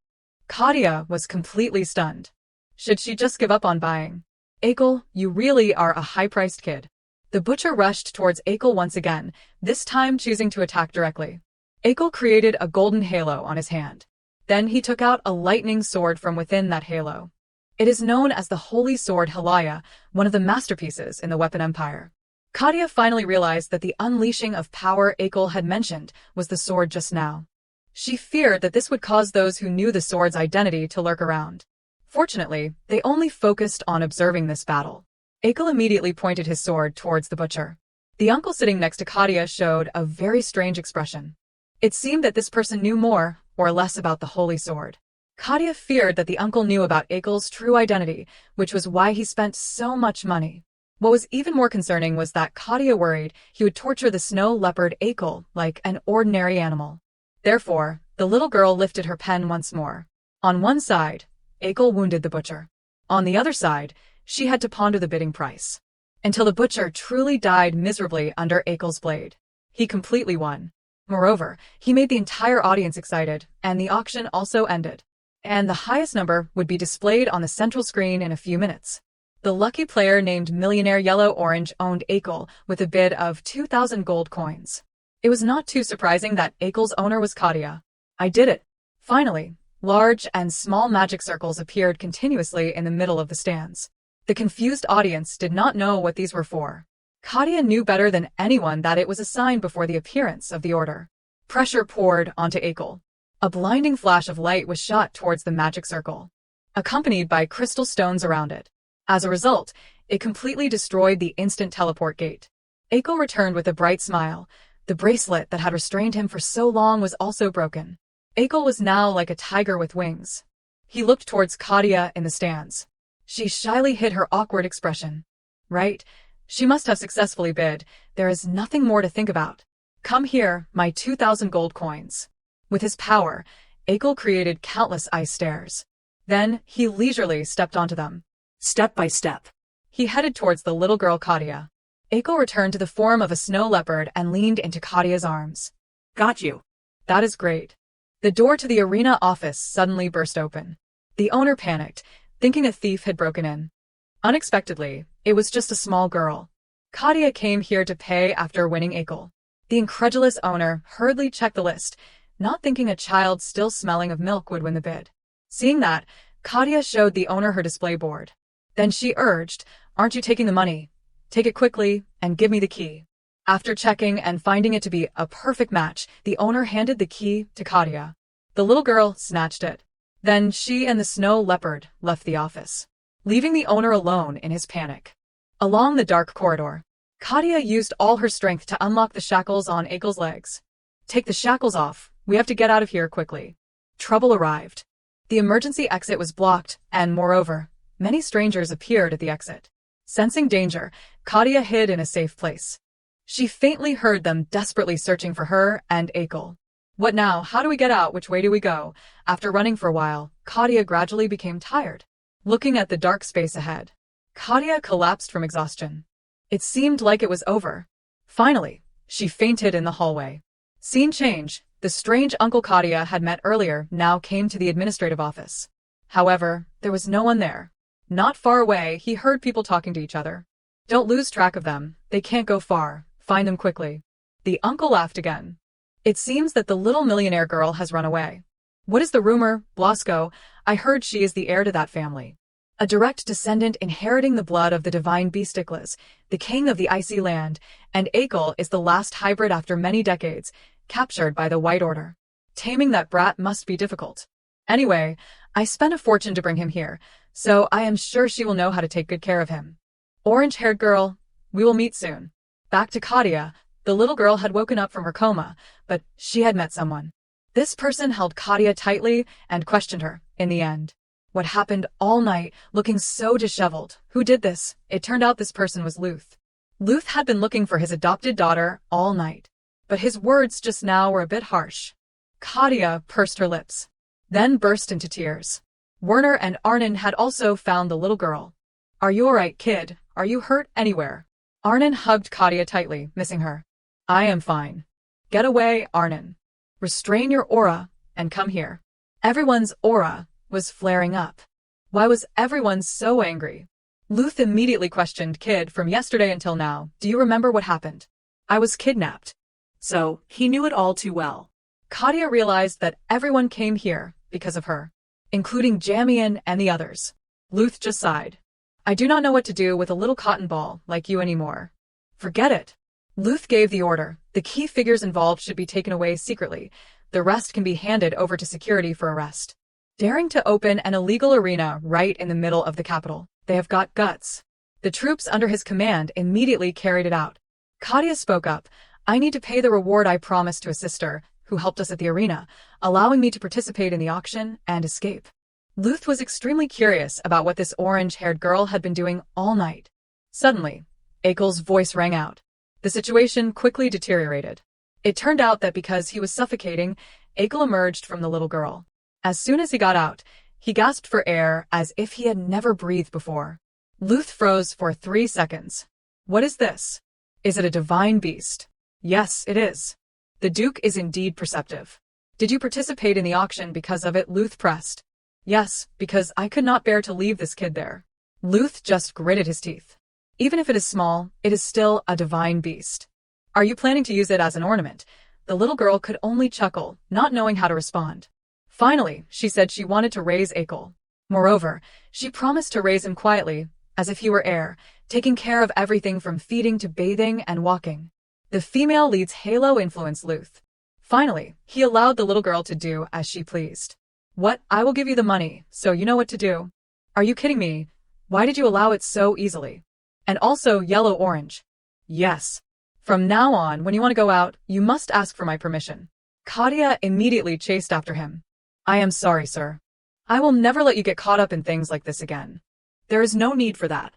Kathia was completely stunned. Should she just give up on buying? Akel, you really are a high-priced kid. The butcher rushed towards Akel once again, this time choosing to attack directly. Akel created a golden halo on his hand. Then he took out a lightning sword from within that halo. It is known as the Holy Sword Helia, one of the masterpieces in the Weapon Empire. Kathia finally realized that the unleashing of power Akel had mentioned was the sword just now. She feared that this would cause those who knew the sword's identity to lurk around. Fortunately, they only focused on observing this battle. Akel immediately pointed his sword towards the butcher. The uncle sitting next to Kathia showed a very strange expression. It seemed that this person knew more or less about the holy sword. Kathia feared that the uncle knew about Akel's true identity, which was why he spent so much money. What was even more concerning was that Kathia worried he would torture the snow leopard Akel like an ordinary animal. Therefore, the little girl lifted her pen once more. On one side, Akel wounded the butcher. On the other side, she had to ponder the bidding price. Until the butcher truly died miserably under Akel's blade. He completely won. Moreover, he made the entire audience excited, and the auction also ended. And the highest number would be displayed on the central screen in a few minutes. The lucky player named Millionaire Yellow Orange owned Akel with a bid of 2,000 gold coins. It was not too surprising that Akel's owner was Kathia. I did it. Finally, large and small magic circles appeared continuously in the middle of the stands. The confused audience did not know what these were for. Kathia knew better than anyone that it was a sign before the appearance of the order. Pressure poured onto Akel. A blinding flash of light was shot towards the magic circle, accompanied by crystal stones around it. As a result, it completely destroyed the instant teleport gate. Akel returned with a bright smile. The bracelet that had restrained him for so long was also broken. Akel was now like a tiger with wings. He looked towards Kathia in the stands. She shyly hid her awkward expression. Right, She must have successfully bid. There is nothing more to think about. Come here, my 2,000 gold coins. With his power, Akel created countless ice stairs. Then, he leisurely stepped onto them. Step by step. He headed towards the little girl Kathia. Akel returned to the form of a snow leopard and leaned into Kathia's arms. Got you. That is great. The door to the arena office suddenly burst open. The owner panicked, thinking a thief had broken in. Unexpectedly, it was just a small girl. Kathia came here to pay after winning Akel. The incredulous owner hurriedly checked the list, not thinking a child still smelling of milk would win the bid. Seeing that, Kathia showed the owner her display board. Then she urged, "Aren't you taking the money? Take it quickly and give me the key." After checking and finding it to be a perfect match, the owner handed the key to Kathia. The little girl snatched it. Then she and the snow leopard left the office, leaving the owner alone in his panic. Along the dark corridor, Kathia used all her strength to unlock the shackles on Akel's legs. "Take the shackles off. We have to get out of here quickly." Trouble arrived. The emergency exit was blocked, and moreover, many strangers appeared at the exit. Sensing danger, Kathia hid in a safe place. She faintly heard them desperately searching for her and Akel. What now? How do we get out? Which way do we go? After running for a while, Kathia gradually became tired. Looking at the dark space ahead, Kathia collapsed from exhaustion. It seemed like it was over. Finally, she fainted in the hallway. Scene change. The strange Uncle Kathia had met earlier now came to the administrative office. However, there was no one there. Not far away, he heard people talking to each other. "Don't lose track of them. They can't go far. Find them quickly." The uncle laughed again. "It seems that the little millionaire girl has run away." "What is the rumor, Blasco? I heard she is the heir to that family. A direct descendant inheriting the blood of the divine Beasticles, the king of the icy land, and Akel is the last hybrid after many decades, captured by the White Order. Taming that brat must be difficult. Anyway, I spent a fortune to bring him here, so I am sure she will know how to take good care of him. Orange-haired girl, we will meet soon." Back to Kathia, the little girl had woken up from her coma, but she had met someone. This person held Kathia tightly and questioned her, in the end. What happened all night, looking so disheveled? Who did this? It turned out this person was Luth. Luth had been looking for his adopted daughter all night, but his words just now were a bit harsh. Kathia pursed her lips, then burst into tears. Werner and Arnon had also found the little girl. "Are you alright, kid? Are you hurt anywhere?" Arnon hugged Kathia tightly, missing her. "I am fine." "Get away, Arnon. Restrain your aura, and come here." Everyone's aura was flaring up. Why was everyone so angry? Luth immediately questioned Kid from yesterday until now. "Do you remember what happened?" "I was kidnapped." So, he knew it all too well. Kathia realized that everyone came here because of her, including Jamian and the others. Luth just sighed. "I do not know what to do with a little cotton ball like you anymore." "Forget it." Luth gave the order. The key figures involved should be taken away secretly. The rest can be handed over to security for arrest. Daring to open an illegal arena right in the middle of the capital. They have got guts. The troops under his command immediately carried it out. Kathia spoke up. "I need to pay the reward I promised to a sister who helped us at the arena, allowing me to participate in the auction and escape." Luth was extremely curious about what this orange-haired girl had been doing all night. Suddenly, Akel's voice rang out. The situation quickly deteriorated. It turned out that because he was suffocating, Akel emerged from the little girl. As soon as he got out, he gasped for air as if he had never breathed before. Luth froze for 3 seconds. "What is this? Is it a divine beast?" "Yes, it is." "The Duke is indeed perceptive." "Did you participate in the auction because of it?" Luth pressed. "Yes, because I could not bear to leave this kid there." Luth just gritted his teeth. "Even if it is small, it is still a divine beast. Are you planning to use it as an ornament?" The little girl could only chuckle, not knowing how to respond. Finally, she said she wanted to raise Akel. Moreover, she promised to raise him quietly, as if he were heir, taking care of everything from feeding to bathing and walking. The female lead's halo influenced Luth. Finally, he allowed the little girl to do as she pleased. "What? I will give you the money, so you know what to do." "Are you kidding me? Why did you allow it so easily? And also yellow-orange." "Yes. From now on, when you want to go out, you must ask for my permission." Kathia immediately chased after him. "I am sorry, sir. I will never let you get caught up in things like this again. There is no need for that."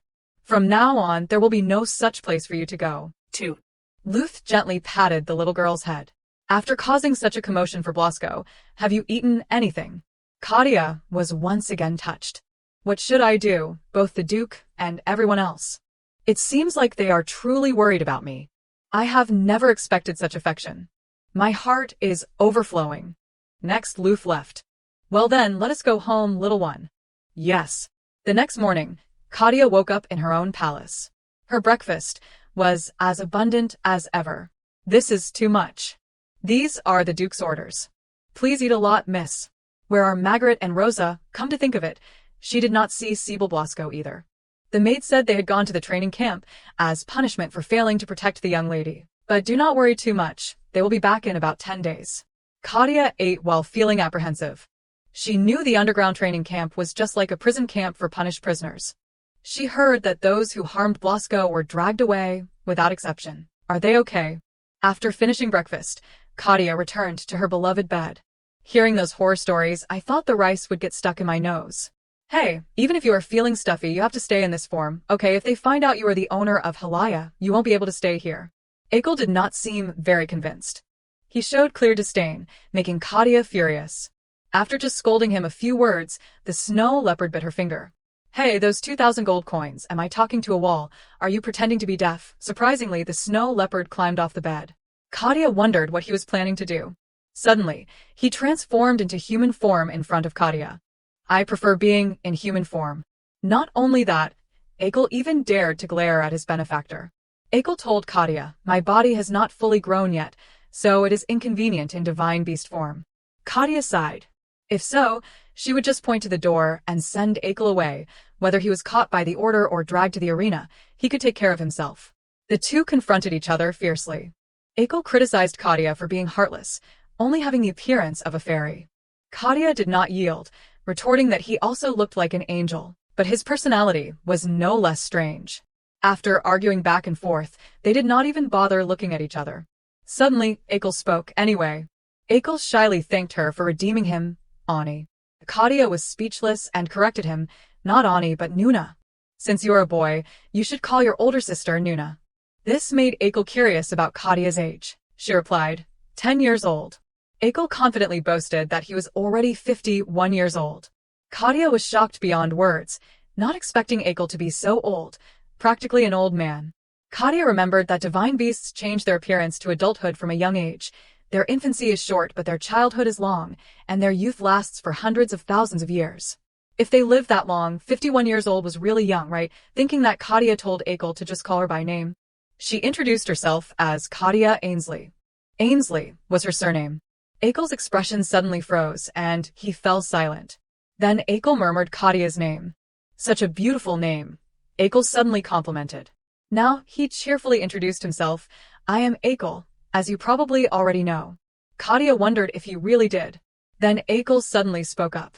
From now on, there will be no such place for you to go. 2. Luth gently patted the little girl's head. After causing such a commotion for Blasco, have you eaten anything? Kathia was once again touched. What should I do, both the Duke and everyone else? It seems like they are truly worried about me. I have never expected such affection. My heart is overflowing. Next, Luth left. Well then, let us go home, little one. Yes. The next morning, Kathia woke up in her own palace. Her breakfast was as abundant as ever. This is too much. These are the Duke's orders. Please eat a lot, miss. Where are Margaret and Rosa? Come to think of it, she did not see Sibyl Blasco either. The maid said they had gone to the training camp as punishment for failing to protect the young lady. But do not worry too much, they will be back in about 10 days. Kathia ate while feeling apprehensive. She knew the underground training camp was just like a prison camp for punished prisoners. She heard that those who harmed Blasco were dragged away, without exception. Are they okay? After finishing breakfast, Kathia returned to her beloved bed. Hearing those horror stories, I thought the rice would get stuck in my nose. Hey, even if you are feeling stuffy, you have to stay in this form. Okay, if they find out you are the owner of Heiress, you won't be able to stay here. Ekel did not seem very convinced. He showed clear disdain, making Kathia furious. After just scolding him a few words, the snow leopard bit her finger. Hey, those 2,000 gold coins, am I talking to a wall? Are you pretending to be deaf? Surprisingly, the snow leopard climbed off the bed. Kathia wondered what he was planning to do. Suddenly, he transformed into human form in front of Kathia. I prefer being in human form. Not only that, Ekel even dared to glare at his benefactor. Ekel told Kathia, my body has not fully grown yet, so it is inconvenient in divine beast form. Kathia sighed. If so, she would just point to the door and send Ekel away. Whether he was caught by the order or dragged to the arena, he could take care of himself. The two confronted each other fiercely. Ekel criticized Kathia for being heartless, only having the appearance of a fairy. Kathia did not yield, retorting that he also looked like an angel, but his personality was no less strange. After arguing back and forth, they did not even bother looking at each other. Suddenly, Ekel spoke anyway. Ekel shyly thanked her for redeeming him, Ani. Kathia was speechless and corrected him, not Ani but Nuna. Since you are a boy, you should call your older sister Nuna. This made Ekel curious about Kathia's age. She replied, 10 years old. Ekel confidently boasted that he was already 51 years old. Kathia was shocked beyond words, not expecting Ekel to be so old, practically an old man. Kathia remembered that divine beasts change their appearance to adulthood from a young age. Their infancy is short, but their childhood is long, and their youth lasts for hundreds of thousands of years. If they lived that long, 51 years old was really young, right? Thinking that, Kathia told Ekel to just call her by name. She introduced herself as Kathia Ainsley. Ainsley was her surname. Ekel's expression suddenly froze, and he fell silent. Then Ekel murmured Kathia's name. Such a beautiful name. Ekel suddenly complimented. Now he cheerfully introduced himself. I am Ekel, as you probably already know. Kathia wondered if he really did. Then Ekel suddenly spoke up.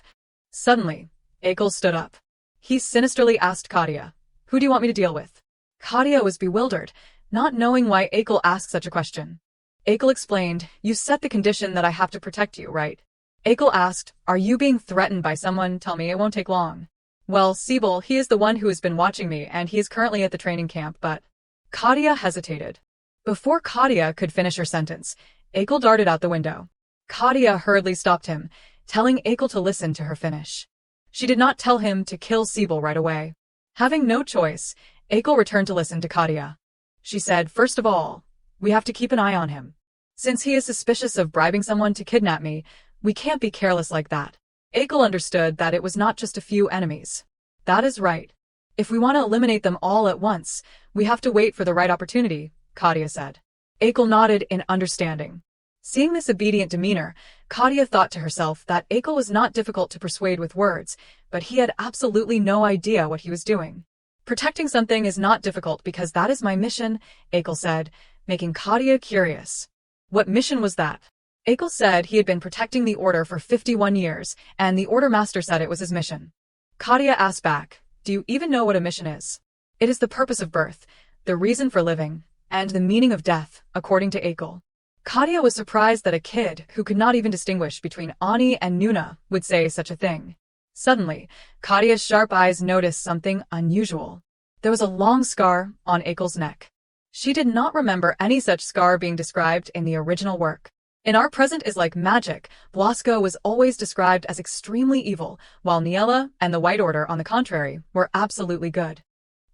Suddenly, Ekel stood up. He sinisterly asked Kathia, who do you want me to deal with? Kathia was bewildered, not knowing why Ekel asked such a question. Ekel explained, you set the condition that I have to protect you, right? Ekel asked, are you being threatened by someone? Tell me, it won't take long. Well, Sibyl, he is the one who has been watching me, and he is currently at the training camp, but... Kathia hesitated. Before Kathia could finish her sentence, Ekel darted out the window. Kathia hurriedly stopped him, telling Ekel to listen to her finish. She did not tell him to kill Sibyl right away. Having no choice, Ekel returned to listen to Kathia. She said, first of all, we have to keep an eye on him. Since he is suspicious of bribing someone to kidnap me, we can't be careless like that. Ekel understood that it was not just a few enemies. That is right. If we want to eliminate them all at once, we have to wait for the right opportunity, Kathia said. Ekel nodded in understanding. Seeing this obedient demeanor, Kathia thought to herself that Ekel was not difficult to persuade with words, but he had absolutely no idea what he was doing. Protecting something is not difficult because that is my mission, Ekel said, making Kathia curious. What mission was that? Ekel said he had been protecting the Order for 51 years, and the Order Master said it was his mission. Kathia asked back, do you even know what a mission is? It is the purpose of birth, the reason for living, and the meaning of death, according to Ekel. Kathia was surprised that a kid who could not even distinguish between Ani and Nuna would say such a thing. Suddenly, Kathia's sharp eyes noticed something unusual. There was a long scar on Ekel's neck. She did not remember any such scar being described in the original work. In Our Present is Like Magic, Blasco was always described as extremely evil, while Niella and the White Order, on the contrary, were absolutely good.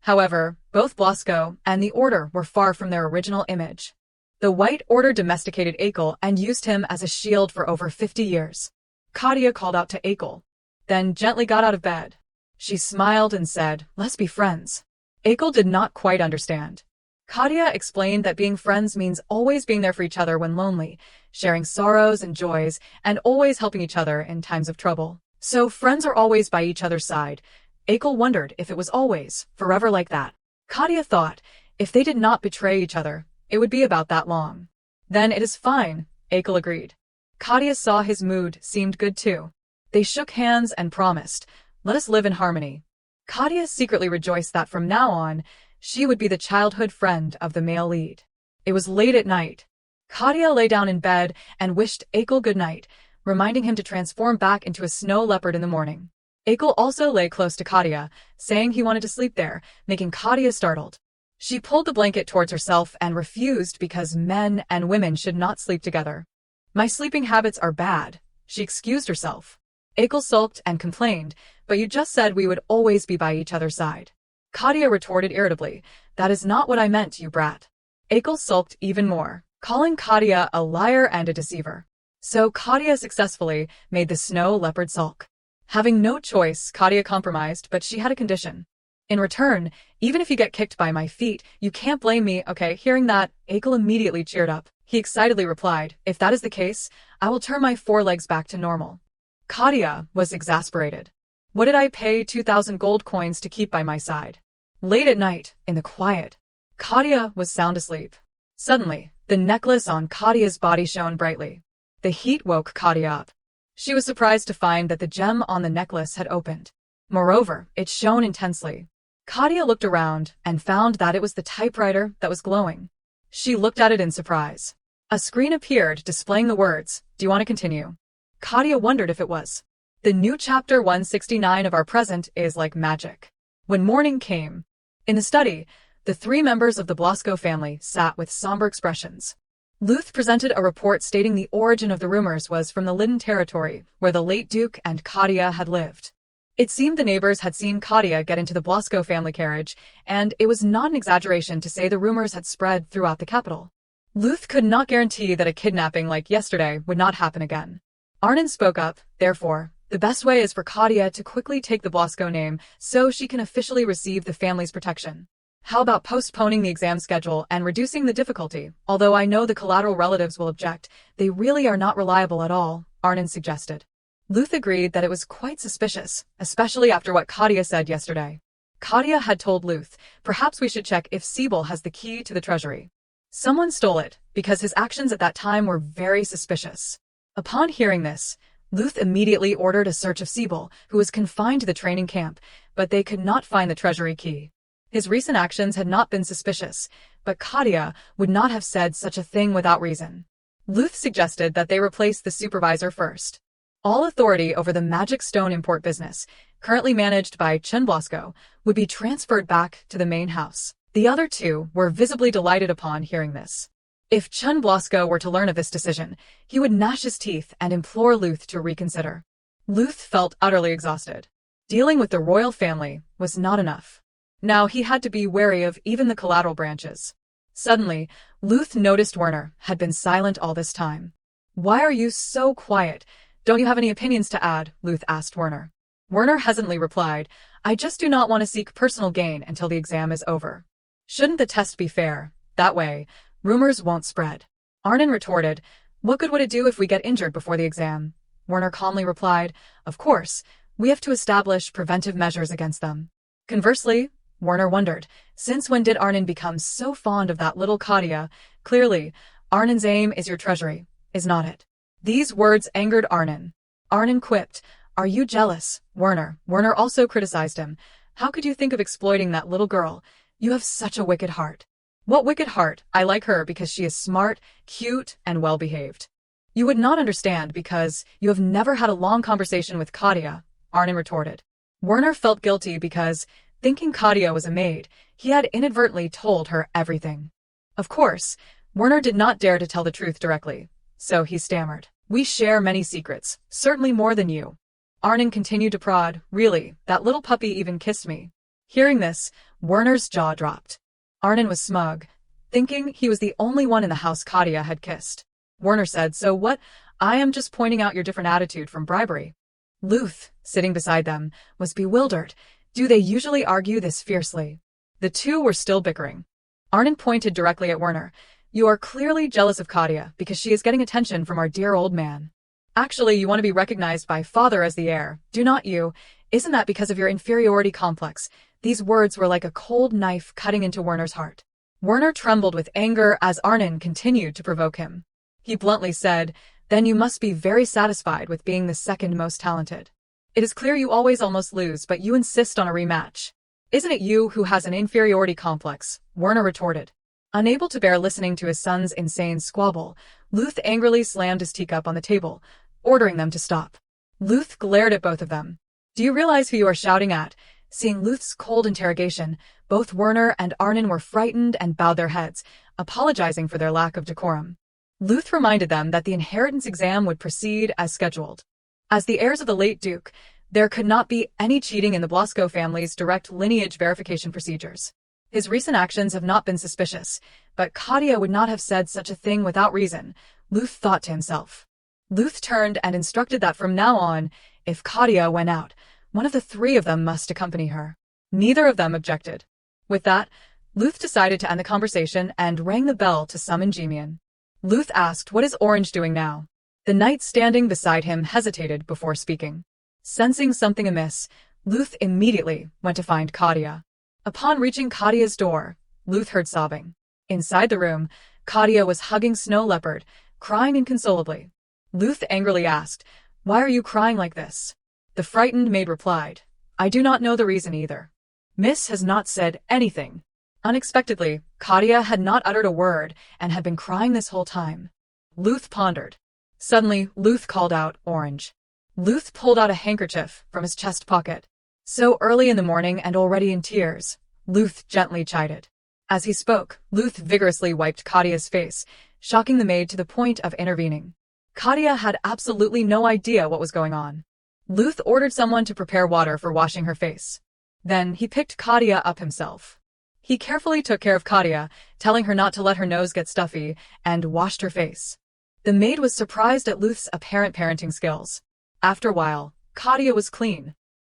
However, both Blasco and the Order were far from their original image. The White Order domesticated Ekel and used him as a shield for over 50 years. Kathia called out to Ekel, then gently got out of bed. She smiled and said, "Let's be friends." Ekel did not quite understand. Kathia explained that being friends means always being there for each other when lonely, sharing sorrows and joys, and always helping each other in times of trouble. So friends are always by each other's side. Ekel wondered if it was always, forever like that. Kathia thought, if they did not betray each other, it would be about that long. Then it is fine, Ekel agreed. Kathia saw his mood seemed good too. They shook hands and promised, "Let us live in harmony." Kathia secretly rejoiced that from now on, she would be the childhood friend of the male lead. It was late at night. Kathia lay down in bed and wished Ekel good night, reminding him to transform back into a snow leopard in the morning. Ekel also lay close to Kathia, saying he wanted to sleep there, making Kathia startled. She pulled the blanket towards herself and refused because men and women should not sleep together. "My sleeping habits are bad," she excused herself. Ekel sulked and complained, "But you just said we would always be by each other's side." Kathia retorted irritably, "That is not what I meant, you brat." Ekel sulked even more, calling Kathia a liar and a deceiver. So Kathia successfully made the snow leopard sulk. Having no choice, Kathia compromised, but she had a condition. "In return, even if you get kicked by my feet, you can't blame me, okay?" Hearing that, Ekel immediately cheered up. He excitedly replied, "If that is the case, I will turn my forelegs back to normal." Kathia was exasperated. What did I pay 2,000 gold coins to keep by my side? Late at night, in the quiet, Kathia was sound asleep. Suddenly, the necklace on Kathia's body shone brightly. The heat woke Kathia up. She was surprised to find that the gem on the necklace had opened. Moreover, it shone intensely. Kathia looked around and found that it was the typewriter that was glowing. She looked at it in surprise. A screen appeared displaying the words, "Do you want to continue?" Kathia wondered if it was. The new chapter 169 of Our Present is Like Magic. When morning came, in the study, the three members of the Blasco family sat with somber expressions. Luth presented a report stating the origin of the rumors was from the Lidden territory, where the late Duke and Kathia had lived. It seemed the neighbors had seen Kathia get into the Blasco family carriage, and it was not an exaggeration to say the rumors had spread throughout the capital. Luth could not guarantee that a kidnapping like yesterday would not happen again. Arnon spoke up, therefore, the best way is for Kathia to quickly take the Blasco name so she can officially receive the family's protection. How about postponing the exam schedule and reducing the difficulty? Although I know the collateral relatives will object, they really are not reliable at all, Arnon suggested. Luth agreed that it was quite suspicious, especially after what Kathia said yesterday. Kathia had told Luth, perhaps we should check if Sibyl has the key to the treasury. Someone stole it, because his actions at that time were very suspicious. Upon hearing this, Luth immediately ordered a search of Sibyl, who was confined to the training camp, but they could not find the treasury key. His recent actions had not been suspicious, but Kathia would not have said such a thing without reason. Luth suggested that they replace the supervisor first. All authority over the magic stone import business, currently managed by Chen Blasco, would be transferred back to the main house. The other two were visibly delighted upon hearing this. If Chen Blasco were to learn of this decision, he would gnash his teeth and implore Luth to reconsider. Luth felt utterly exhausted. Dealing with the royal family was not enough. Now he had to be wary of even the collateral branches. Suddenly, Luth noticed Werner had been silent all this time. "Why are you so quiet? Don't you have any opinions to add?" Luth asked Werner. Werner hesitantly replied, "I just do not want to seek personal gain until the exam is over. Shouldn't the test be fair? That way, rumors won't spread." Arnon retorted, "What good would it do if we get injured before the exam?" Werner calmly replied, "Of course, we have to establish preventive measures against them." Conversely, Werner wondered, since when did Arnon become so fond of that little Kathia? Clearly, Arnon's aim is your treasury, is not it? These words angered Arnon. Arnon quipped, "Are you jealous, Werner?" Werner also criticized him. "How could you think of exploiting that little girl? You have such a wicked heart." "What wicked heart? I like her because she is smart, cute, and well-behaved." "You would not understand because you have never had a long conversation with Kathia," Arnon retorted. Werner felt guilty because Thinking Kathia was a maid, he had inadvertently told her everything. Of course, Werner did not dare to tell the truth directly, so he stammered. We share many secrets, certainly more than you. Arnon continued to prod. Really, that little puppy even kissed me. Hearing this, Werner's jaw dropped. Arnon was smug, thinking he was the only one in the house Kathia had kissed. Werner said, so what? I am just pointing out your different attitude from bribery. Luth, sitting beside them, was bewildered. Do they usually argue this fiercely? The two were still bickering. Arnon pointed directly at Werner. You are clearly jealous of Kathia because she is getting attention from our dear old man. Actually, you want to be recognized by father as the heir, do not you? Isn't that because of your inferiority complex? These words were like a cold knife cutting into Werner's heart. Werner trembled with anger as Arnon continued to provoke him. He bluntly said, then you must be very satisfied with being the second most talented. It is clear you always almost lose, but you insist on a rematch. Isn't it you who has an inferiority complex? Werner retorted. Unable to bear listening to his son's insane squabble, Luth angrily slammed his teacup on the table, ordering them to stop. Luth glared at both of them. Do you realize who you are shouting at? Seeing Luth's cold interrogation, both Werner and Arnon were frightened and bowed their heads, apologizing for their lack of decorum. Luth reminded them that the inheritance exam would proceed as scheduled. As the heirs of the late Duke, there could not be any cheating in the Blasco family's direct lineage verification procedures. His recent actions have not been suspicious, but Kathia would not have said such a thing without reason, Luth thought to himself. Luth turned and instructed that from now on, if Kathia went out, one of the three of them must accompany her. Neither of them objected. With that, Luth decided to end the conversation and rang the bell to summon Jimian. Luth asked, what is Orange doing now? The knight standing beside him hesitated before speaking. Sensing something amiss, Luth immediately went to find Kathia. Upon reaching Kathia's door, Luth heard sobbing. Inside the room, Kathia was hugging Snow Leopard, crying inconsolably. Luth angrily asked, why are you crying like this? The frightened maid replied, I do not know the reason either. Miss has not said anything. Unexpectedly, Kathia had not uttered a word and had been crying this whole time. Luth pondered. Suddenly, Luth called out, Orange. Luth pulled out a handkerchief from his chest pocket. So early in the morning and already in tears, Luth gently chided. As he spoke, Luth vigorously wiped Kathia's face, shocking the maid to the point of intervening. Kathia had absolutely no idea what was going on. Luth ordered someone to prepare water for washing her face. Then he picked Kathia up himself. He carefully took care of Kathia, telling her not to let her nose get stuffy, and washed her face. The maid was surprised at Luth's apparent parenting skills. After a while, Kathia was clean.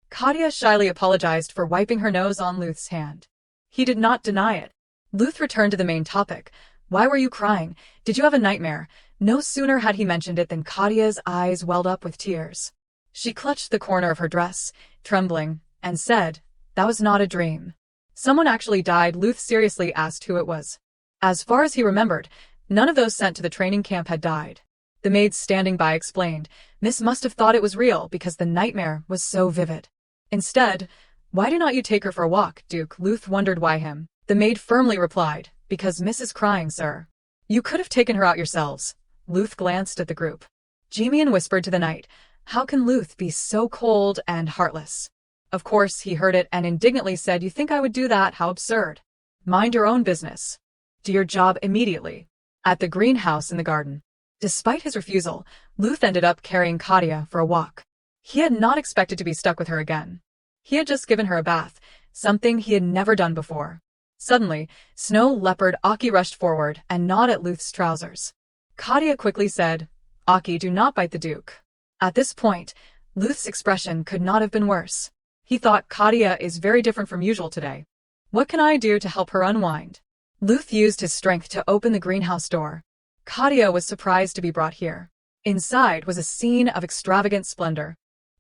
Kathia shyly apologized for wiping her nose on Luth's hand. He did not deny it. Luth returned to the main topic. Why were you crying? Did you have a nightmare? No sooner had he mentioned it than Kathia's eyes welled up with tears. She clutched the corner of her dress, trembling, and said, that was not a dream. Someone actually died. Luth seriously asked who it was. As far as he remembered, none of those sent to the training camp had died. The maid standing by explained, Miss must have thought it was real because the nightmare was so vivid. Instead, why do not you take her for a walk, Duke? Luth wondered why him. The maid firmly replied, because Miss is crying, sir. You could have taken her out yourselves. Luth glanced at the group. Jimian whispered to the knight, how can Luth be so cold and heartless? Of course, he heard it and indignantly said, you think I would do that? How absurd. Mind your own business. Do your job immediately. At the greenhouse in the garden. Despite his refusal, Luth ended up carrying Kathia for a walk. He had not expected to be stuck with her again. He had just given her a bath, something he had never done before. Suddenly, Snow Leopard Aki rushed forward and gnawed at Luth's trousers. Kathia quickly said, Aki, do not bite the Duke. At this point, Luth's expression could not have been worse. He thought Kathia is very different from usual today. What can I do to help her unwind? Luth used his strength to open the greenhouse door. Kathia was surprised to be brought here. Inside was a scene of extravagant splendor.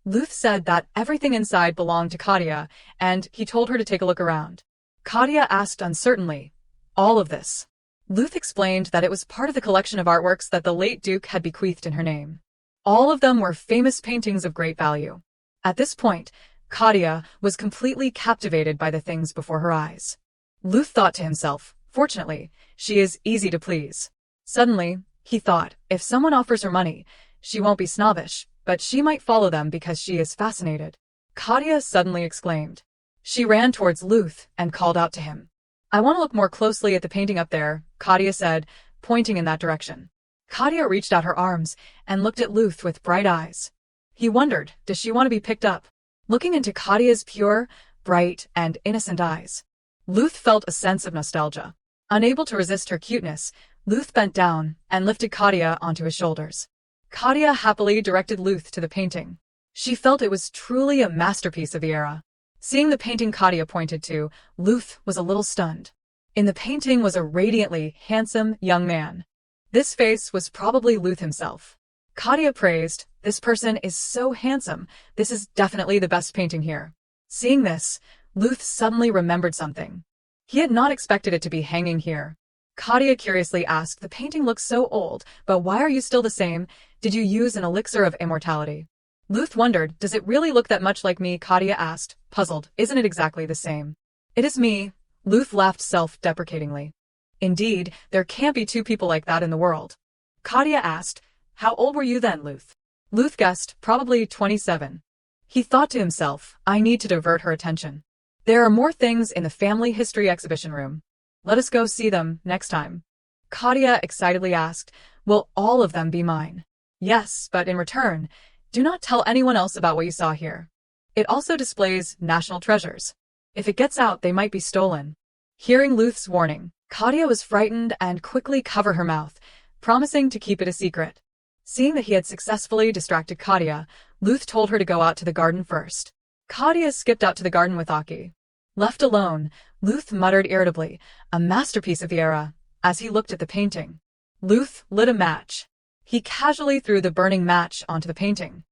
Luth said that everything inside belonged to Kathia, and he told her to take a look around. Kathia asked uncertainly, all of this? Luth explained that it was part of the collection of artworks that the late Duke had bequeathed in her name. All of them were famous paintings of great value. At this point, Kathia was completely captivated by the things before her eyes. Luth thought to himself, fortunately, she is easy to please. Suddenly, he thought, if someone offers her money, she won't be snobbish, but she might follow them because she is fascinated. Kathia suddenly exclaimed, She ran towards Luth and called out to him. I want to look more closely at the painting up there, Kathia said, pointing in that direction. Kathia reached out her arms and looked at Luth with bright eyes. He wondered, does she want to be picked up? Looking into Kathia's pure, bright, and innocent eyes, Luth felt a sense of nostalgia. Unable to resist her cuteness, Luth bent down and lifted Kathia onto his shoulders. Kathia happily directed Luth to the painting. She felt it was truly a masterpiece of the era. Seeing the painting Kathia pointed to, Luth was a little stunned. In the painting was a radiantly handsome young man. This face was probably Luth himself. Kathia praised, this person is so handsome, this is definitely the best painting here. Seeing this, Luth suddenly remembered something. He had not expected it to be hanging here. Kathia curiously asked, the painting looks so old, but why are you still the same? Did you use an elixir of immortality? Luth wondered, does it really look that much like me? Kathia asked, puzzled, isn't it exactly the same? It is me. Luth laughed self-deprecatingly. Indeed, there can't be two people like that in the world. Kathia asked, how old were you then, Luth? Luth guessed, probably 27. He thought to himself, I need to divert her attention. There are more things in the family history exhibition room. Let us go see them next time. Kathia excitedly asked, will all of them be mine? Yes, but in return, do not tell anyone else about what you saw here. It also displays national treasures. If it gets out, they might be stolen. Hearing Luth's warning, Kathia was frightened and quickly covered her mouth, promising to keep it a secret. Seeing that he had successfully distracted Kathia, Luth told her to go out to the garden first. Kathia skipped out to the garden with Aki. Left alone, Luth muttered irritably, a masterpiece of the era, as he looked at the painting. Luth lit a match. He casually threw the burning match onto the painting.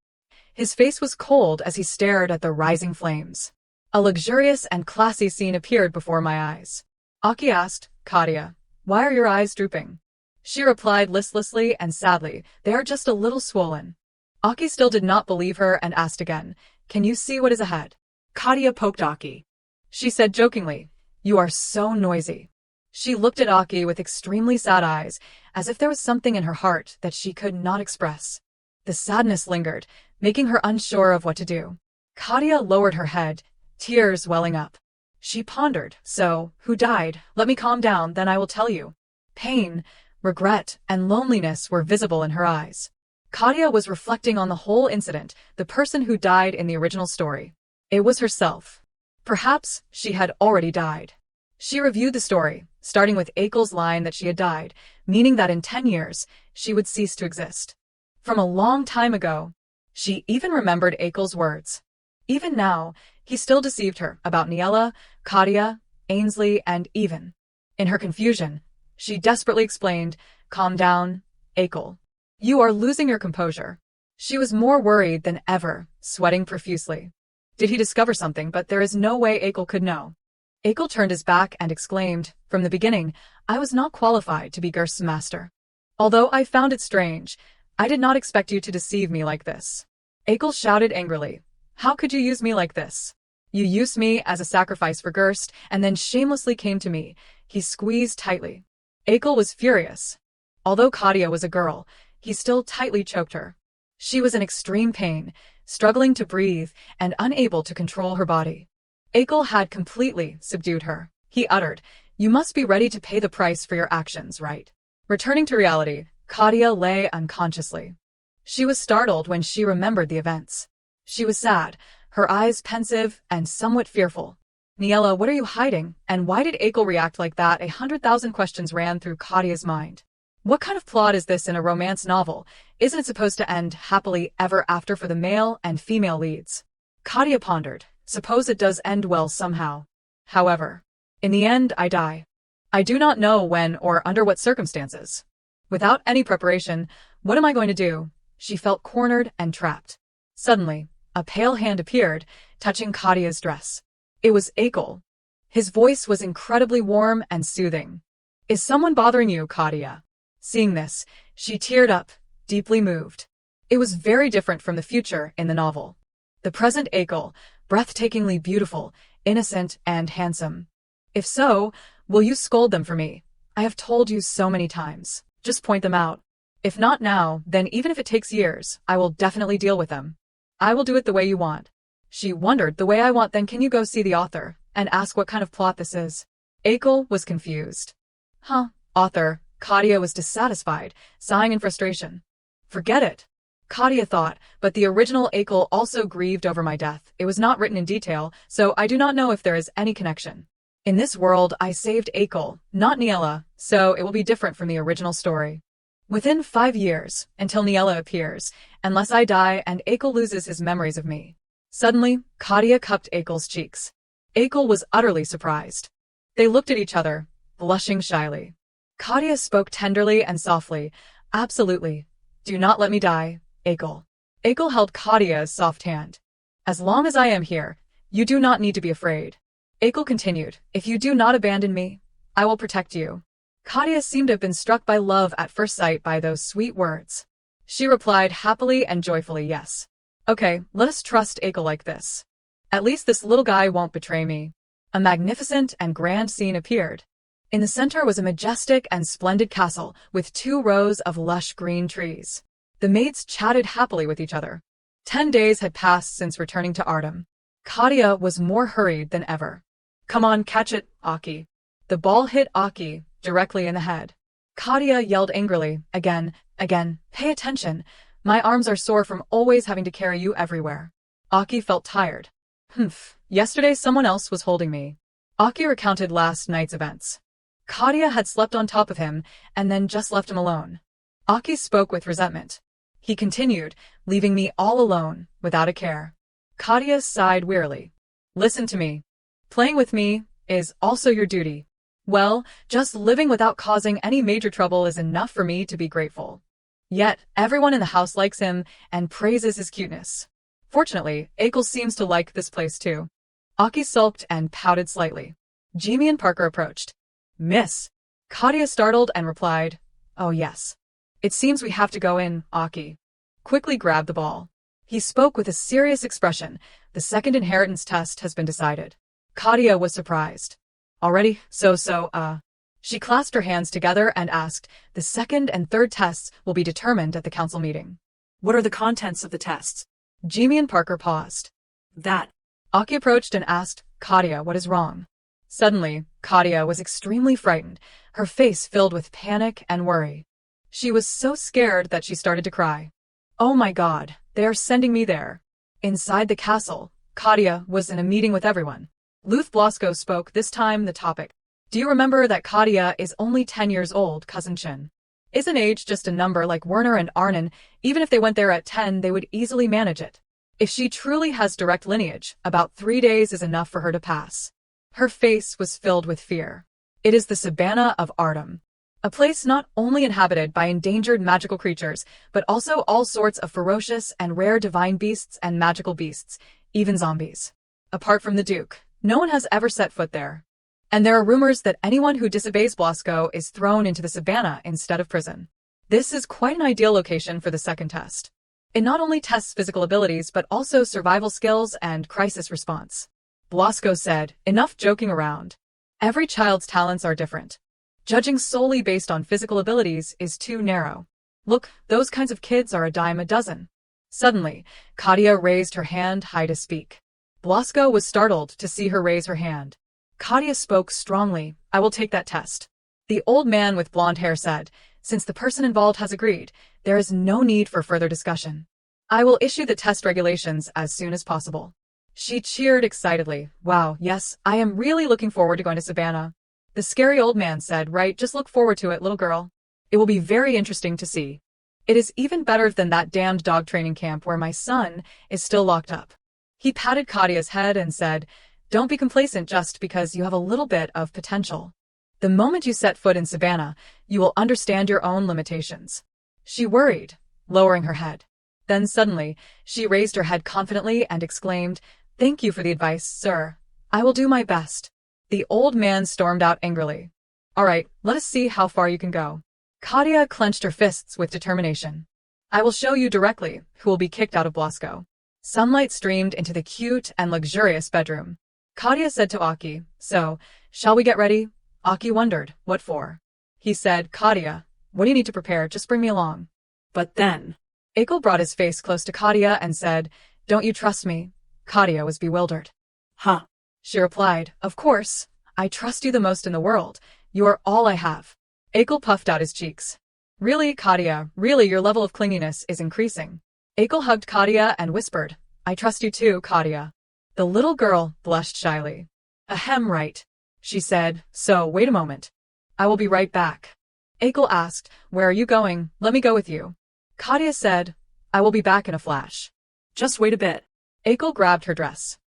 His face was cold as he stared at the rising flames. A luxurious and classy scene appeared before my eyes. Aki asked, Kathia, why are your eyes drooping? She replied listlessly and sadly, they are just a little swollen. Aki still did not believe her and asked again, can you see what is ahead? Kathia poked Aki. She said jokingly, you are so noisy. She looked at Aki with extremely sad eyes, as if there was something in her heart that she could not express. The sadness lingered, making her unsure of what to do. Kathia lowered her head, tears welling up. She pondered, so, who died? Let me calm down, then I will tell you. Pain, regret, and loneliness were visible in her eyes. Kathia was reflecting on the whole incident, the person who died in the original story. It was herself. Perhaps she had already died. She reviewed the story, starting with Akel's line that she had died, meaning that in 10 years, she would cease to exist. From a long time ago, she even remembered Akel's words. Even now, he still deceived her about Niella, Kathia, Ainsley, and even. In her confusion, she desperately explained, calm down, Akel. You are losing your composure. She was more worried than ever, sweating profusely. Did he discover something? But there is no way Akel could know. Akel turned his back and exclaimed, from the beginning, I was not qualified to be Gerst's master. Although I found it strange, I did not expect you to deceive me like this. Akel shouted angrily, how could you use me like this? You used me as a sacrifice for Gerst, and then shamelessly came to me. He squeezed tightly. Akel was furious. Although Kathia was a girl, he still tightly choked her. She was in extreme pain, struggling to breathe and unable to control her body. Akel had completely subdued her. He uttered, you must be ready to pay the price for your actions, right? Returning to reality, Kathia lay unconsciously. She was startled when she remembered the events. She was sad, her eyes pensive and somewhat fearful. Niella, what are you hiding? And why did Akel react like that? 100,000 questions ran through Kathia's mind. What kind of plot is this in a romance novel? Isn't it supposed to end happily ever after for the male and female leads? Kathia pondered. Suppose it does end well somehow. However, in the end I die. I do not know when or under what circumstances. Without any preparation, what am I going to do? She felt cornered and trapped. Suddenly, a pale hand appeared, touching Kathia's dress. It was Akel. His voice was incredibly warm and soothing. Is someone bothering you, Kathia? Seeing this, she teared up, deeply moved. It was very different from the future in the novel. The present Akel, breathtakingly beautiful, innocent, and handsome. If so, will you scold them for me? I have told you so many times. Just point them out. If not now, then even if it takes years, I will definitely deal with them. I will do it the way you want. She wondered the way I want. Then can you go see the author and ask what kind of plot this is? Akel was confused. Huh, author. Kathia was dissatisfied, sighing in frustration. Forget it. Kathia thought, but the original Akel also grieved over my death. It was not written in detail, so I do not know if there is any connection. In this world, I saved Akel, not Niella, so it will be different from the original story. Within 5 years, until Niella appears, unless I die and Akel loses his memories of me. Suddenly, Kathia cupped Akel's cheeks. Akel was utterly surprised. They looked at each other, blushing shyly. Kathia spoke tenderly and softly. Absolutely. Do not let me die, Akel. Akel held Kathia's soft hand. As long as I am here, you do not need to be afraid. Akel continued, if you do not abandon me, I will protect you. Kathia seemed to have been struck by love at first sight by those sweet words. She replied happily and joyfully, yes. Okay, let us trust Akel like this. At least this little guy won't betray me. A magnificent and grand scene appeared. In the center was a majestic and splendid castle with 2 rows of lush green trees. The maids chatted happily with each other. 10 days had passed since returning to Artem. Kathia was more hurried than ever. Come on, catch it, Aki. The ball hit Aki directly in the head. Kathia yelled angrily, again, pay attention. My arms are sore from always having to carry you everywhere. Aki felt tired. Humph, yesterday someone else was holding me. Aki recounted last night's events. Kathia had slept on top of him and then just left him alone. Aki spoke with resentment. He continued, leaving me all alone, without a care. Kathia sighed wearily. Listen to me. Playing with me is also your duty. Well, just living without causing any major trouble is enough for me to be grateful. Yet, everyone in the house likes him and praises his cuteness. Fortunately, Akel seems to like this place too. Aki sulked and pouted slightly. Jimmy and Parker approached. Miss. Kathia startled and replied, oh yes. It seems we have to go in, Aki. Quickly grabbed the ball. He spoke with a serious expression. The second inheritance test has been decided. Kathia was surprised. Already? She clasped her hands together and asked, the second and third tests will be determined at the council meeting. What are the contents of the tests? Jimmy and Parker paused. That. Aki approached and asked, Kathia, what is wrong? Suddenly, Kathia was extremely frightened, her face filled with panic and worry. She was so scared that she started to cry. Oh my God, they are sending me there. Inside the castle, Kathia was in a meeting with everyone. Blasco spoke, this time the topic. Do you remember that Kathia is only 10 years old, Cousin Chin? Isn't age just a number like Werner and Arnon? Even if they went there at 10, they would easily manage it. If she truly has direct lineage, about 3 days is enough for her to pass. Her face was filled with fear. It is the Savannah of Artem. A place not only inhabited by endangered magical creatures, but also all sorts of ferocious and rare divine beasts and magical beasts, even zombies. Apart from the Duke, no one has ever set foot there. And there are rumors that anyone who disobeys Blasco is thrown into the Savannah instead of prison. This is quite an ideal location for the second test. It not only tests physical abilities but also survival skills and crisis response. Blasco said, enough joking around. Every child's talents are different. Judging solely based on physical abilities is too narrow. Look, those kinds of kids are a dime a dozen. Suddenly, Kathia raised her hand high to speak. Blasco was startled to see her raise her hand. Kathia spoke strongly, I will take that test. The old man with blonde hair said, since the person involved has agreed, there is no need for further discussion. I will issue the test regulations as soon as possible. She cheered excitedly. Wow, yes, I am really looking forward to going to Savannah. The scary old man said, right, just look forward to it, little girl. It will be very interesting to see. It is even better than that damned dog training camp where my son is still locked up. He patted Kathia's head and said, don't be complacent just because you have a little bit of potential. The moment you set foot in Savannah, you will understand your own limitations. She worried, lowering her head. Then suddenly, she raised her head confidently and exclaimed, thank you for the advice, sir. I will do my best. The old man stormed out angrily. All right, let us see how far you can go. Kathia clenched her fists with determination. I will show you directly who will be kicked out of Blasco. Sunlight streamed into the cute and luxurious bedroom. Kathia said to Aki, so, shall we get ready? Aki wondered, what for? He said, Kathia, what do you need to prepare? Just bring me along. But then, Akel brought his face close to Kathia and said, don't you trust me? Kathia was bewildered. Huh. She replied, "Of course. I trust you the most in the world. You are all I have." Akel puffed out his cheeks. "Really, Kathia, really your level of clinginess is increasing." Akel hugged Kathia and whispered, "I trust you too, Kathia." The little girl blushed shyly. "Ahem, right," she said, "so wait a moment. I will be right back." Akel asked, "Where are you going? Let me go with you." Kathia said, "I will be back in a flash." Just wait a bit. Akel grabbed her dress.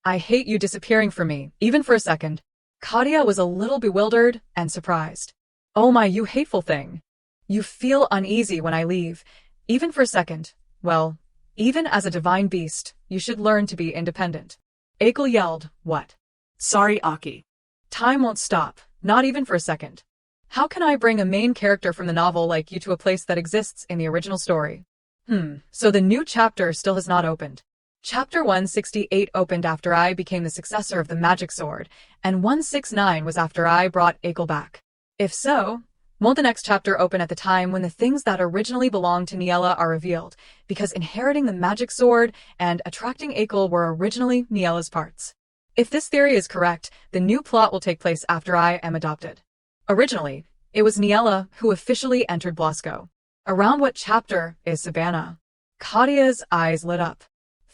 I hate you disappearing from me, even for a second." Kathia was a little bewildered and surprised. "Oh my, you hateful thing. You feel uneasy when I leave, even for a second. Well, even as a divine beast, you should learn to be independent." Akel yelled, "What?" Sorry, Aki. "Time won't stop, not even for a second. How can I bring a main character from the novel like you to a place that exists in the original story?" So the new chapter still has not opened. Chapter 168 opened after I became the successor of the magic sword, and 169 was after I brought Akel back. If so, won't the next chapter open at the time when the things that originally belonged to Niella are revealed, because inheriting the magic sword and attracting Akel were originally Niella's parts? If this theory is correct, the new plot will take place after I am adopted. Originally, it was Niella who officially entered Blasco. Around what chapter is Savannah? Kathia's eyes lit up.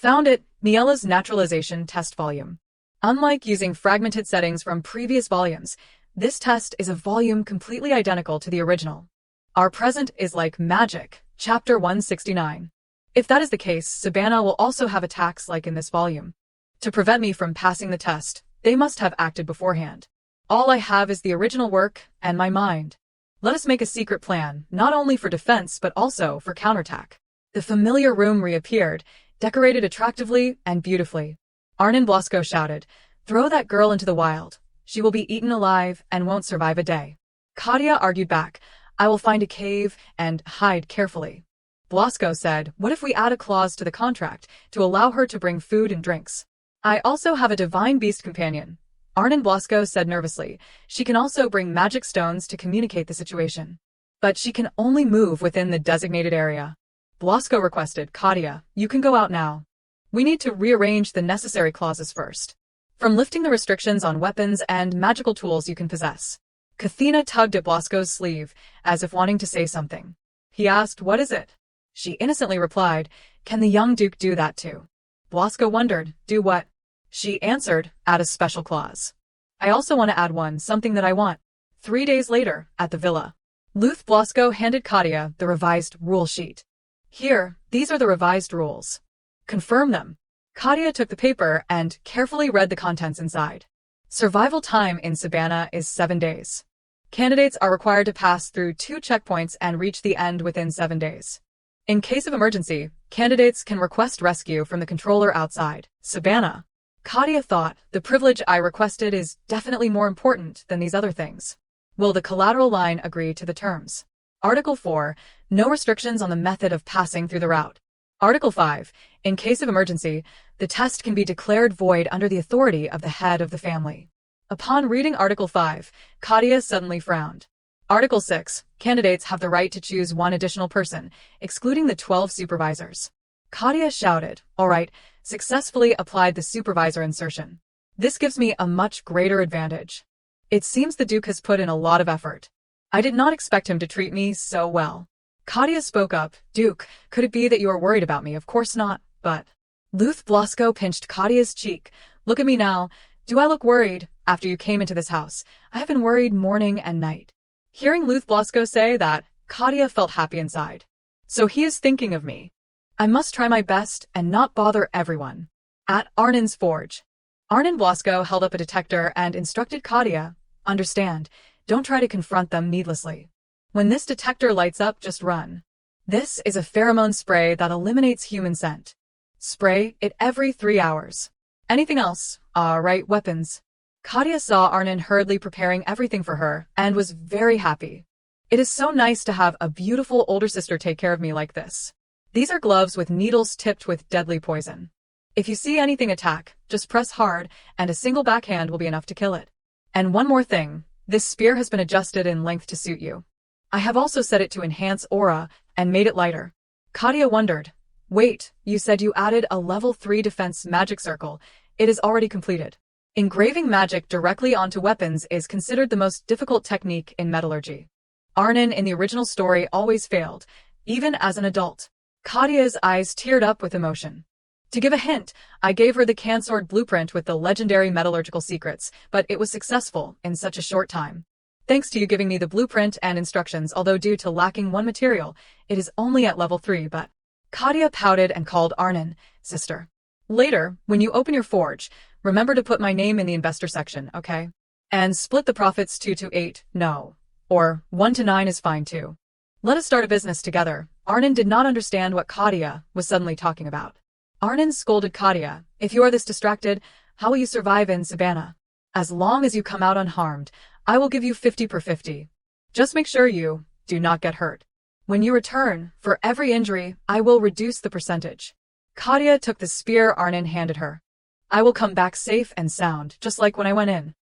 Found it, Niella's naturalization test volume. Unlike using fragmented settings from previous volumes, this test is a volume completely identical to the original. Our present is like magic, chapter 169. If that is the case, Savannah will also have attacks like in this volume. To prevent me from passing the test, they must have acted beforehand. All I have is the original work and my mind. Let us make a secret plan, not only for defense but also for counterattack. The familiar room reappeared, decorated attractively and beautifully. Arnon Blasco shouted, "Throw that girl into the wild. She will be eaten alive and won't survive a day." Kathia argued back, "I will find a cave and hide carefully." Blasco said, "What if we add a clause to the contract to allow her to bring food and drinks?" "I also have a divine beast companion," Arnon Blasco said nervously. "She can also bring magic stones to communicate the situation. But she can only move within the designated area." Blasco requested, "Kathia, you can go out now. We need to rearrange the necessary clauses first. From lifting the restrictions on weapons and magical tools you can possess." Kathina tugged at Blasco's sleeve, as if wanting to say something. He asked, "What is it?" She innocently replied, "Can the young duke do that too?" Blasco wondered, "Do what?" She answered, "Add a special clause." "I also want to add one, something that I want." 3 days later, at the villa. Luth Blasco handed Kathia the revised rule sheet. "Here, these are the revised rules. Confirm them." Kathia took the paper and carefully read the contents inside. Survival time in Savannah is 7 days. Candidates are required to pass through 2 checkpoints and reach the end within 7 days. In case of emergency, candidates can request rescue from the controller outside Savannah. Kathia thought, the privilege I requested is definitely more important than these other things. Will the collateral line agree to the terms? Article 4. No restrictions on the method of passing through the route. Article 5. In case of emergency, the test can be declared void under the authority of the head of the family. Upon reading Article 5, Kathia suddenly frowned. Article 6. Candidates have the right to choose one additional person, excluding the 12 supervisors. Kathia shouted, "All right, successfully applied the supervisor insertion. This gives me a much greater advantage. It seems the Duke has put in a lot of effort. I did not expect him to treat me so well." Kathia spoke up, "Duke, could it be that you are worried about me? Of course not, but..." Luth Blasco pinched Kathia's cheek. "Look at me now. Do I look worried? After you came into this house, I have been worried morning and night." Hearing Luth Blasco say that, Kathia felt happy inside. So he is thinking of me. I must try my best and not bother everyone. At Arnon's forge. Arnon Blasco held up a detector and instructed Kathia, "Understand, don't try to confront them needlessly. When this detector lights up, just run. This is a pheromone spray that eliminates human scent. Spray it every 3 hours. Anything else? Right, weapons." Kathia saw Arnon hurriedly preparing everything for her and was very happy. It is so nice to have a beautiful older sister take care of me like this. These are gloves with needles tipped with deadly poison. If you see anything attack, just press hard and a single backhand will be enough to kill it. And one more thing, this spear has been adjusted in length to suit you. I have also set it to enhance aura and made it lighter. Kathia wondered, Wait, you said you added a level 3 defense magic circle. It is already completed. Engraving magic directly onto weapons is considered the most difficult technique in metallurgy. Arnon in the original story always failed, even as an adult. Kathia's eyes teared up with emotion. To give a hint, I gave her the Cansword blueprint with the legendary metallurgical secrets, but it was successful in such a short time. Thanks to you giving me the blueprint and instructions, although due to lacking one material, it is only at level 3, but... Kathia pouted and called Arnon, sister. Later, when you open your forge, remember to put my name in the investor section, okay? And split the profits 2 to 8, no. Or 1 to 9 is fine too. Let us start a business together. Arnon did not understand what Kathia was suddenly talking about. Arnon scolded Kathia, if you are this distracted, how will you survive in Savannah? As long as you come out unharmed, I will give you 50 per 50. Just make sure you do not get hurt. When you return, for every injury, I will reduce the percentage. Kathia took the spear Arnon handed her. I will come back safe and sound, just like when I went in.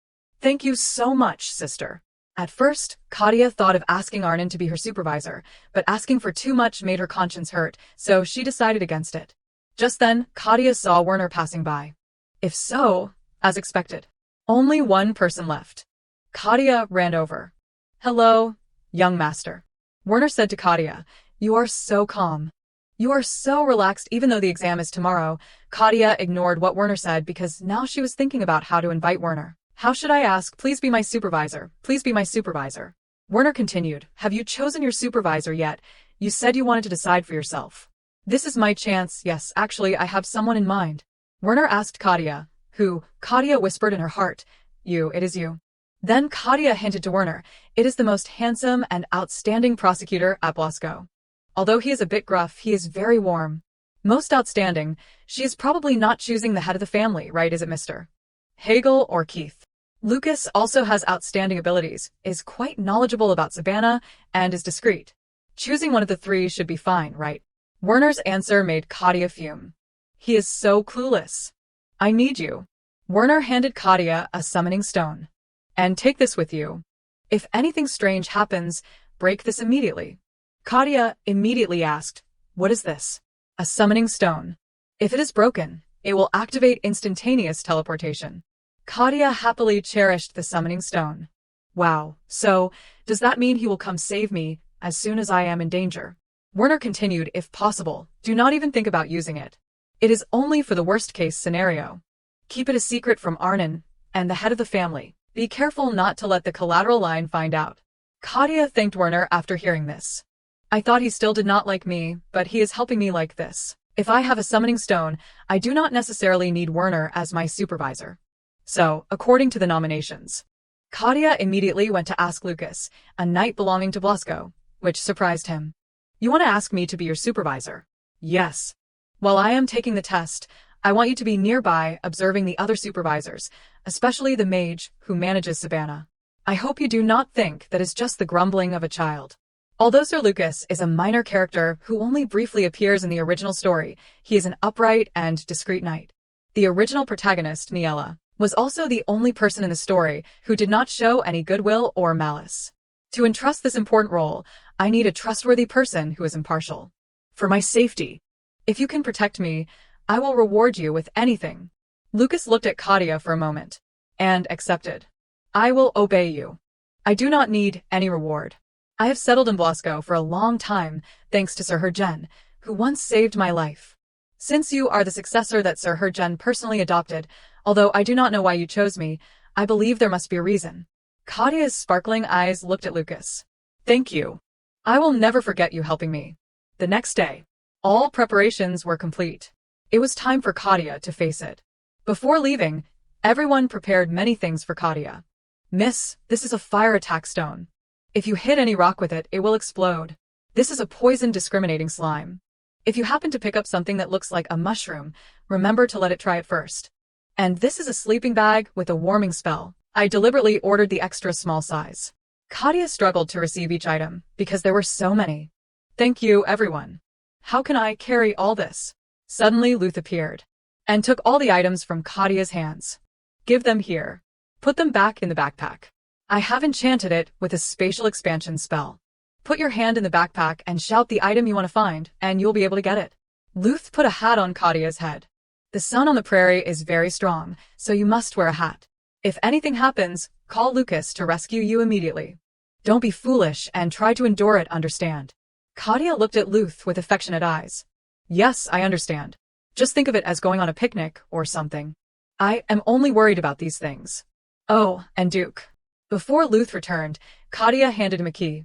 Thank you so much, sister. At first, Kathia thought of asking Arnon to be her supervisor, but asking for too much made her conscience hurt, so she decided against it. Just then, Kathia saw Werner passing by. If so, as expected, only one person left. Kathia ran over. Hello, young master. Werner said to Kathia, you are so calm. You are so relaxed even though the exam is tomorrow. Kathia ignored what Werner said because now she was thinking about how to invite Werner. How should I ask? Please be my supervisor. Please be my supervisor. Werner continued, have you chosen your supervisor yet? You said you wanted to decide for yourself. This is my chance. Yes, actually, I have someone in mind. Werner asked Kathia, who? Kathia whispered in her heart, it is you. Then Kathia hinted to Werner, it is the most handsome and outstanding prosecutor at Blasco. Although he is a bit gruff, he is very warm. Most outstanding, she is probably not choosing the head of the family, right? Is it Mr. Hegel or Keith? Lucas also has outstanding abilities, is quite knowledgeable about Savannah, and is discreet. Choosing one of the three should be fine, right? Werner's answer made Kathia fume. He is so clueless. I need you. Werner handed Kathia a summoning stone. And take this with you. If anything strange happens, break this immediately. Kathia immediately asked, what is this? A summoning stone. If it is broken, it will activate instantaneous teleportation. Kathia happily cherished the summoning stone. Wow, so, does that mean he will come save me as soon as I am in danger? Werner continued, if possible, do not even think about using it. It is only for the worst-case scenario. Keep it a secret from Arnon and the head of the family. Be careful not to let the collateral line find out. Kathia thanked Werner after hearing this. I thought he still did not like me, but he is helping me like this. If I have a summoning stone, I do not necessarily need Werner as my supervisor. So, according to the nominations, Kathia immediately went to ask Lucas, a knight belonging to Blasco, which surprised him. You want to ask me to be your supervisor? Yes. While I am taking the test, I want you to be nearby observing the other supervisors, especially the mage who manages Savannah. I hope you do not think that is just the grumbling of a child. Although Sir Lucas is a minor character who only briefly appears in the original story, he is an upright and discreet knight. The original protagonist, Niella, was also the only person in the story who did not show any goodwill or malice. To entrust this important role, I need a trustworthy person who is impartial. For my safety, if you can protect me, I will reward you with anything. Lucas looked at Kathia for a moment, and accepted. I will obey you. I do not need any reward. I have settled in Blasco for a long time, thanks to Sir Heiress, who once saved my life. Since you are the successor that Sir Heiress personally adopted, although I do not know why you chose me, I believe there must be a reason. Kathia's sparkling eyes looked at Lucas. Thank you. I will never forget you helping me. The next day, all preparations were complete. It was time for Kathia to face it. Before leaving, everyone prepared many things for Kathia. Miss, this is a fire attack stone. If you hit any rock with it, it will explode. This is a poison discriminating slime. If you happen to pick up something that looks like a mushroom, remember to let it try it first. And this is a sleeping bag with a warming spell. I deliberately ordered the extra small size. Kathia struggled to receive each item, because there were so many. Thank you, everyone. How can I carry all this? Suddenly Luth appeared, and took all the items from Kathia's hands. Give them here. Put them back in the backpack. I have enchanted it with a spatial expansion spell. Put your hand in the backpack and shout the item you want to find, and you'll be able to get it. Luth put a hat on Kathia's head. The sun on the prairie is very strong, so you must wear a hat. If anything happens, call Lucas to rescue you immediately. Don't be foolish and try to endure it, understand? Kathia looked at Luth with affectionate eyes. Yes, I understand. Just think of it as going on a picnic or something. I am only worried about these things. Oh, and Duke. Before Luth returned, Kathia handed him a key.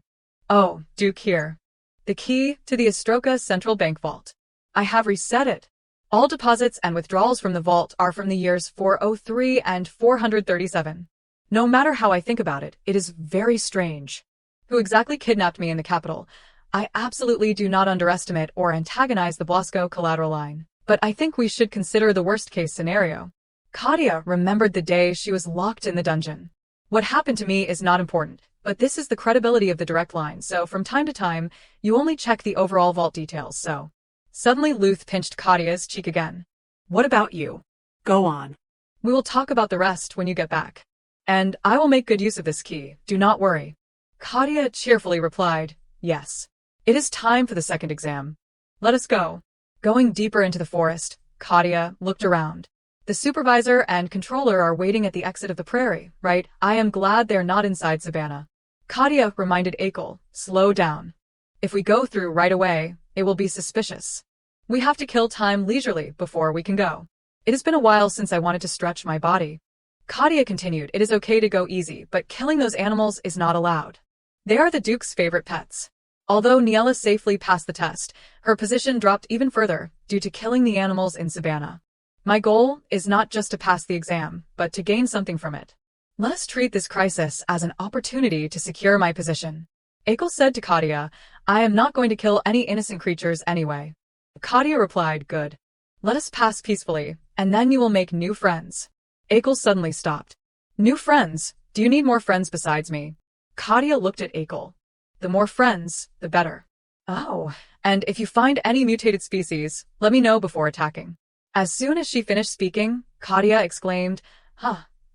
Oh, Duke here. The key to the Astroka Central Bank vault. I have reset it. All deposits and withdrawals from the vault are from the years 403 and 437. No matter how I think about it, it is very strange. Who exactly kidnapped me in the capital? I absolutely do not underestimate or antagonize the Blasco collateral line, but I think we should consider the worst-case scenario. Kathia remembered the day she was locked in the dungeon. What happened to me is not important, but this is the credibility of the direct line, so from time to time, you only check the overall vault details, so. Suddenly Luth pinched Kathia's cheek again. What about you? Go on. We will talk about the rest when you get back. And I will make good use of this key, do not worry. Kathia cheerfully replied, yes. It is time for the second exam. Let us go. Going deeper into the forest, Kathia looked around. The supervisor and controller are waiting at the exit of the prairie, right? I am glad they're not inside Savannah. Kathia reminded Akel, slow down. If we go through right away, it will be suspicious. We have to kill time leisurely before we can go. It has been a while since I wanted to stretch my body. Kathia continued, it is okay to go easy, but killing those animals is not allowed. They are the Duke's favorite pets. Although Niella safely passed the test, her position dropped even further due to killing the animals in Savannah. My goal is not just to pass the exam, but to gain something from it. Let us treat this crisis as an opportunity to secure my position. Akel said to Kathia, I am not going to kill any innocent creatures anyway. Kathia replied, good. Let us pass peacefully, and then you will make new friends. Akel suddenly stopped. New friends? Do you need more friends besides me? Kathia looked at Akel. The more friends, the better. Oh, and if you find any mutated species, let me know before attacking. As soon as she finished speaking, Kathia exclaimed,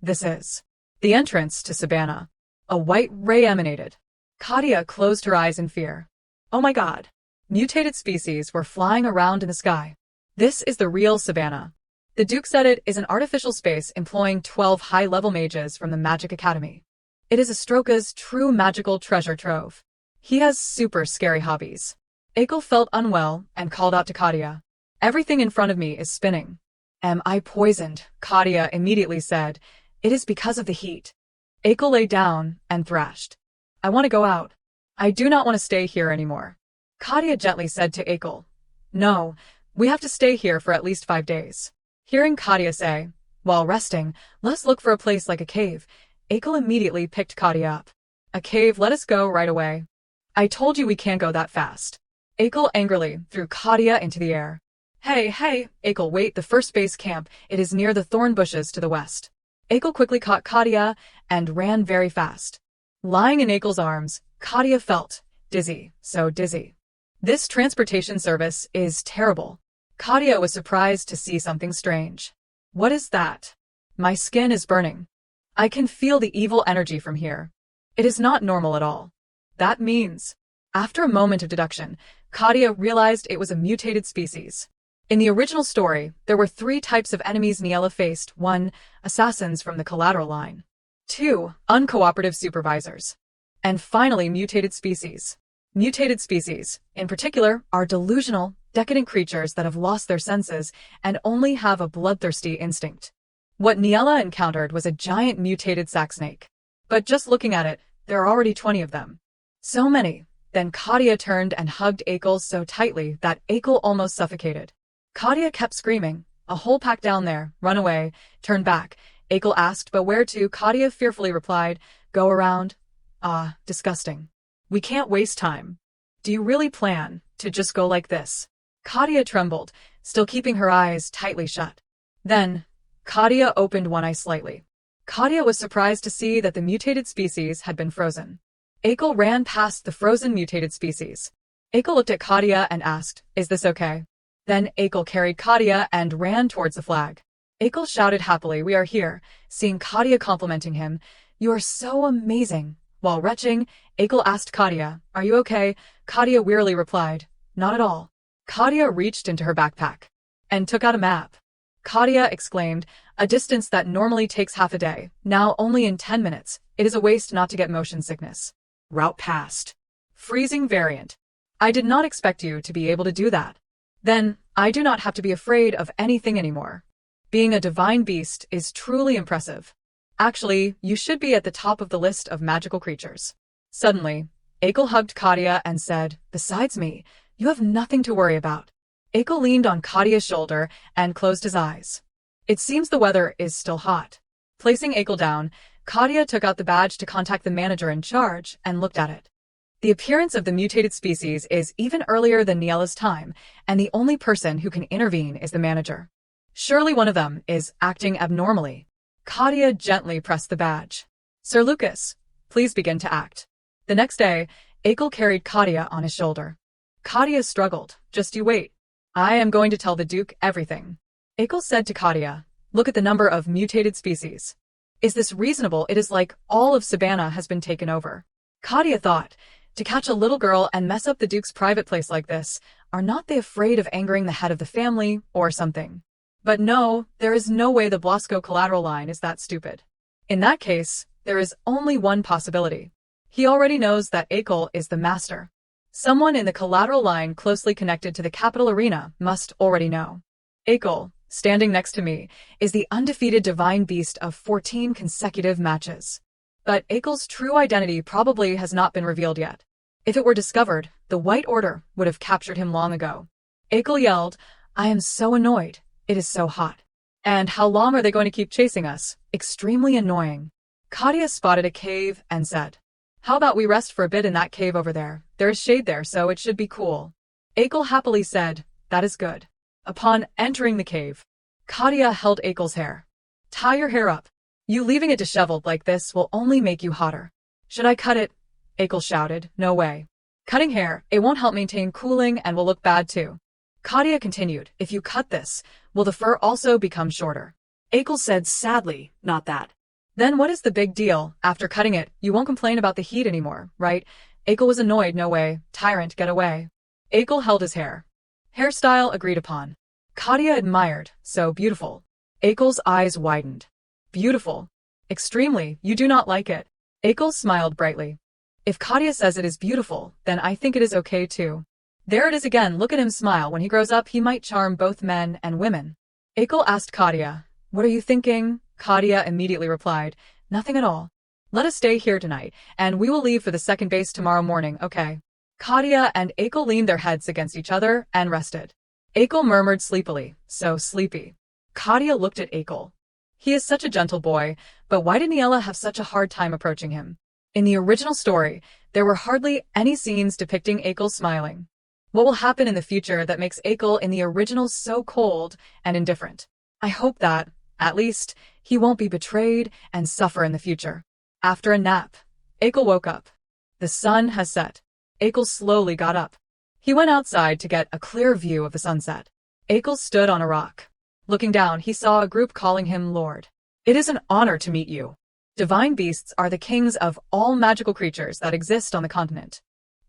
this is the entrance to Savannah. A white ray emanated. Kathia closed her eyes in fear. Oh my god. Mutated species were flying around in the sky. This is the real Savannah. The Duke said it is an artificial space employing 12 high-level mages from the Magic Academy. It is Astroka's true magical treasure trove. He has super scary hobbies. Akel felt unwell and called out to Kathia. Everything in front of me is spinning. Am I poisoned? Kathia immediately said. It is because of the heat. Akel lay down and thrashed. I want to go out. I do not want to stay here anymore. Kathia gently said to Akel. No, we have to stay here for at least 5 days. Hearing Kathia say, while resting, let's look for a place like a cave, Akel immediately picked Kathia up. A cave, let us go right away. I told you we can't go that fast. Akel angrily threw Kathia into the air. Hey, Akel, wait, the first base camp, it is near the thorn bushes to the west. Akel quickly caught Kathia and ran very fast. Lying in Akel's arms, Kathia felt dizzy, so dizzy. This transportation service is terrible. Kathia was surprised to see something strange. What is that? My skin is burning. I can feel the evil energy from here. It is not normal at all. That means... After a moment of deduction, Kathia realized it was a mutated species. In the original story, there were 3 types of enemies Niella faced. 1. Assassins from the collateral line. 2. Uncooperative supervisors. And finally, mutated species. Mutated species, in particular, are delusional, decadent creatures that have lost their senses and only have a bloodthirsty instinct. What Niella encountered was a giant mutated sack snake. But just looking at it, there are already 20 of them. So many. Then Kathia turned and hugged Akel so tightly that Akel almost suffocated. Kathia kept screaming, a whole pack down there, run away, turn back. Akel asked, but where to? Kathia fearfully replied, go around. Ah, disgusting. We can't waste time. Do you really plan to just go like this? Kathia trembled, still keeping her eyes tightly shut. Then, Kathia opened one eye slightly. Kathia was surprised to see that the mutated species had been frozen. Akel ran past the frozen mutated species. Akel looked at Kathia and asked, is this okay? Then Akel carried Kathia and ran towards the flag. Akel shouted happily, we are here, seeing Kathia complimenting him. You are so amazing. While retching, Akel asked Kathia, are you okay? Kathia wearily replied, not at all. Kathia reached into her backpack and took out a map. Kathia exclaimed, a distance that normally takes half a day, now only in 10 minutes. It is a waste not to get motion sickness. Route passed. Freezing variant. I did not expect you to be able to do that. Then, I do not have to be afraid of anything anymore. Being a divine beast is truly impressive. Actually, you should be at the top of the list of magical creatures. Suddenly, Akel hugged Kathia and said, besides me, you have nothing to worry about. Akel leaned on Kathia's shoulder and closed his eyes. It seems the weather is still hot. Placing Akel down, Kathia took out the badge to contact the manager in charge and looked at it. The appearance of the mutated species is even earlier than Niella's time, and the only person who can intervene is the manager. Surely one of them is acting abnormally. Kathia gently pressed the badge. Sir Lucas, please begin to act. The next day, Akel carried Kathia on his shoulder. Kathia struggled. Just you wait. I am going to tell the Duke everything. Akel said to Kathia, look at the number of mutated species. Is this reasonable? It is like all of Savannah has been taken over. Kathia thought, to catch a little girl and mess up the Duke's private place like this, are not they afraid of angering the head of the family or something? But no, there is no way the Blasco collateral line is that stupid. In that case, there is only one possibility. He already knows that Akel is the master. Someone in the collateral line closely connected to the capital arena must already know. Akel, standing next to me, is the undefeated divine beast of 14 consecutive matches. But Akel's true identity probably has not been revealed yet. If it were discovered, the White Order would have captured him long ago. Akel yelled, I am so annoyed. It is so hot. And how long are they going to keep chasing us? Extremely annoying. Kathia spotted a cave and said, how about we rest for a bit in that cave over there? There is shade there, so it should be cool. Akel happily said, that is good. Upon entering the cave, Kathia held Akel's hair. Tie your hair up. You leaving it disheveled like this will only make you hotter. Should I cut it? Akel shouted, no way. Cutting hair, it won't help maintain cooling and will look bad too. Kathia continued, if you cut this, will the fur also become shorter? Akel said sadly, not that. Then what is the big deal? After cutting it, you won't complain about the heat anymore, right? Akel was annoyed, no way. Tyrant, get away. Akel held his hair. Hairstyle agreed upon. Kathia admired, so beautiful. Akel's eyes widened. Beautiful. Extremely, you do not like it. Akel smiled brightly. If Kathia says it is beautiful, then I think it is okay too. There it is again, look at him smile. When he grows up, he might charm both men and women. Akel asked Kathia, what are you thinking? Kathia immediately replied, nothing at all. Let us stay here tonight, and we will leave for the second base tomorrow morning, okay? Kathia and Akel leaned their heads against each other and rested. Akel murmured sleepily, so sleepy. Kathia looked at Akel. He is such a gentle boy, but why did Niella have such a hard time approaching him? In the original story, there were hardly any scenes depicting Akel smiling. What will happen in the future that makes Akel in the original so cold and indifferent? I hope that, at least, he won't be betrayed and suffer in the future. After a nap, Akel woke up. The sun has set. Akel slowly got up. He went outside to get a clear view of the sunset. Akel stood on a rock. Looking down, he saw a group calling him Lord. It is an honor to meet you. Divine beasts are the kings of all magical creatures that exist on the continent.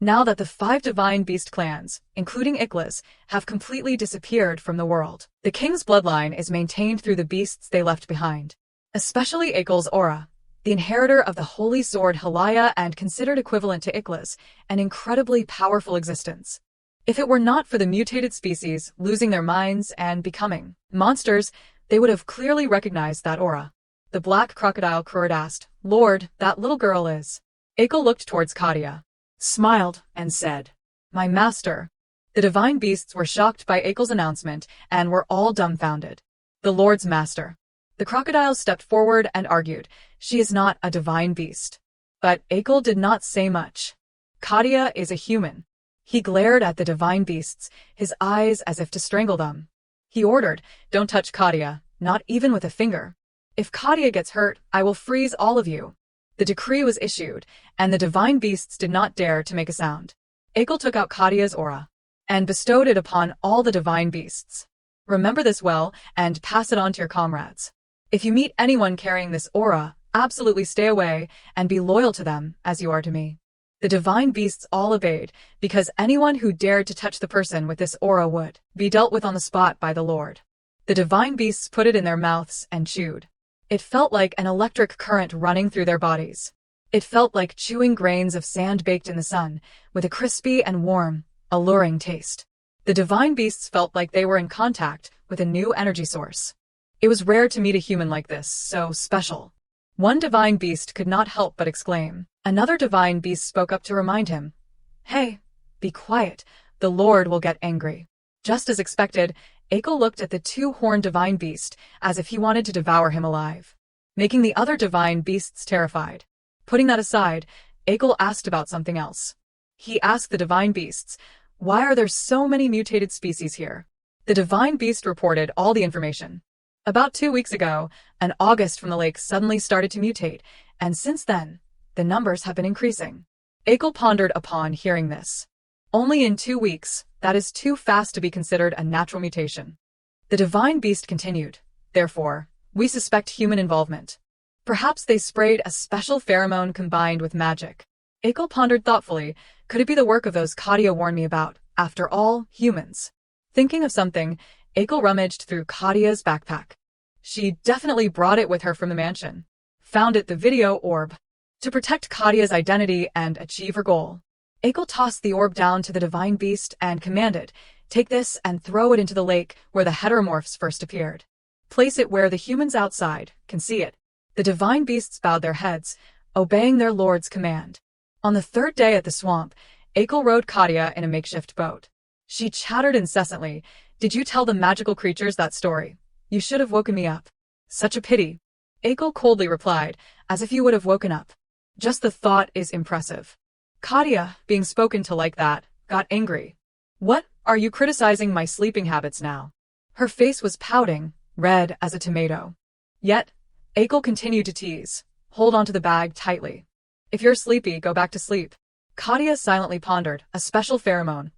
Now that the 5 divine beast clans, including Ikla's, have completely disappeared from the world, the king's bloodline is maintained through the beasts they left behind. Especially Akel's aura, the inheritor of the holy sword Halaya and considered equivalent to Ikla's, an incredibly powerful existence. If it were not for the mutated species losing their minds and becoming monsters, they would have clearly recognized that aura. The black crocodile Kurd asked, Lord, that little girl is. Akel looked towards Kathia, smiled, and said, my master. The divine beasts were shocked by Akel's announcement and were all dumbfounded. The Lord's master. The crocodile stepped forward and argued, she is not a divine beast. But Akel did not say much. Kathia is a human. He glared at the divine beasts, his eyes as if to strangle them. He ordered, don't touch Kathia, not even with a finger. If Kathia gets hurt, I will freeze all of you. The decree was issued, and the divine beasts did not dare to make a sound. Akel took out Kathia's aura and bestowed it upon all the divine beasts. Remember this well and pass it on to your comrades. If you meet anyone carrying this aura, absolutely stay away and be loyal to them as you are to me. The divine beasts all obeyed, because anyone who dared to touch the person with this aura would be dealt with on the spot by the Lord. The divine beasts put it in their mouths and chewed. It felt like an electric current running through their bodies. It felt like chewing grains of sand baked in the sun, with a crispy and warm, alluring taste. The divine beasts felt like they were in contact with a new energy source. It was rare to meet a human like this, so special. One divine beast could not help but exclaim. Another divine beast spoke up to remind him, "Hey, be quiet, the Lord will get angry." Just as expected, Akel looked at the two-horned divine beast as if he wanted to devour him alive, making the other divine beasts terrified. Putting that aside, Akel asked about something else. He asked the divine beasts, "Why are there so many mutated species here?" The divine beast reported all the information. About 2 weeks ago, an August from the lake suddenly started to mutate, and since then, the numbers have been increasing. Akel pondered upon hearing this. Only in 2 weeks, that is too fast to be considered a natural mutation. The divine beast continued, "Therefore, we suspect human involvement. Perhaps they sprayed a special pheromone combined with magic." Akel pondered thoughtfully, could it be the work of those Kathia warned me about? After all, humans. Thinking of something, Akel rummaged through Kathia's backpack. She definitely brought it with her from the mansion. Found it the video orb. To protect Kathia's identity and achieve her goal, Akel tossed the orb down to the divine beast and commanded, "Take this and throw it into the lake where the heteromorphs first appeared. Place it where the humans outside can see it." The divine beasts bowed their heads, obeying their lord's command. On the third day at the swamp, Akel rowed Kathia in a makeshift boat. She chattered incessantly. "Did you tell the magical creatures that story? You should have woken me up." "Such a pity," Akel coldly replied, "as if you would have woken up. Just the thought is impressive." Kathia, being spoken to like that, got angry. "What, are you criticizing my sleeping habits now?" Her face was pouting, red as a tomato. Yet, Akel continued to tease, "Hold onto the bag tightly. If you're sleepy, go back to sleep." Kathia silently pondered, "A special pheromone.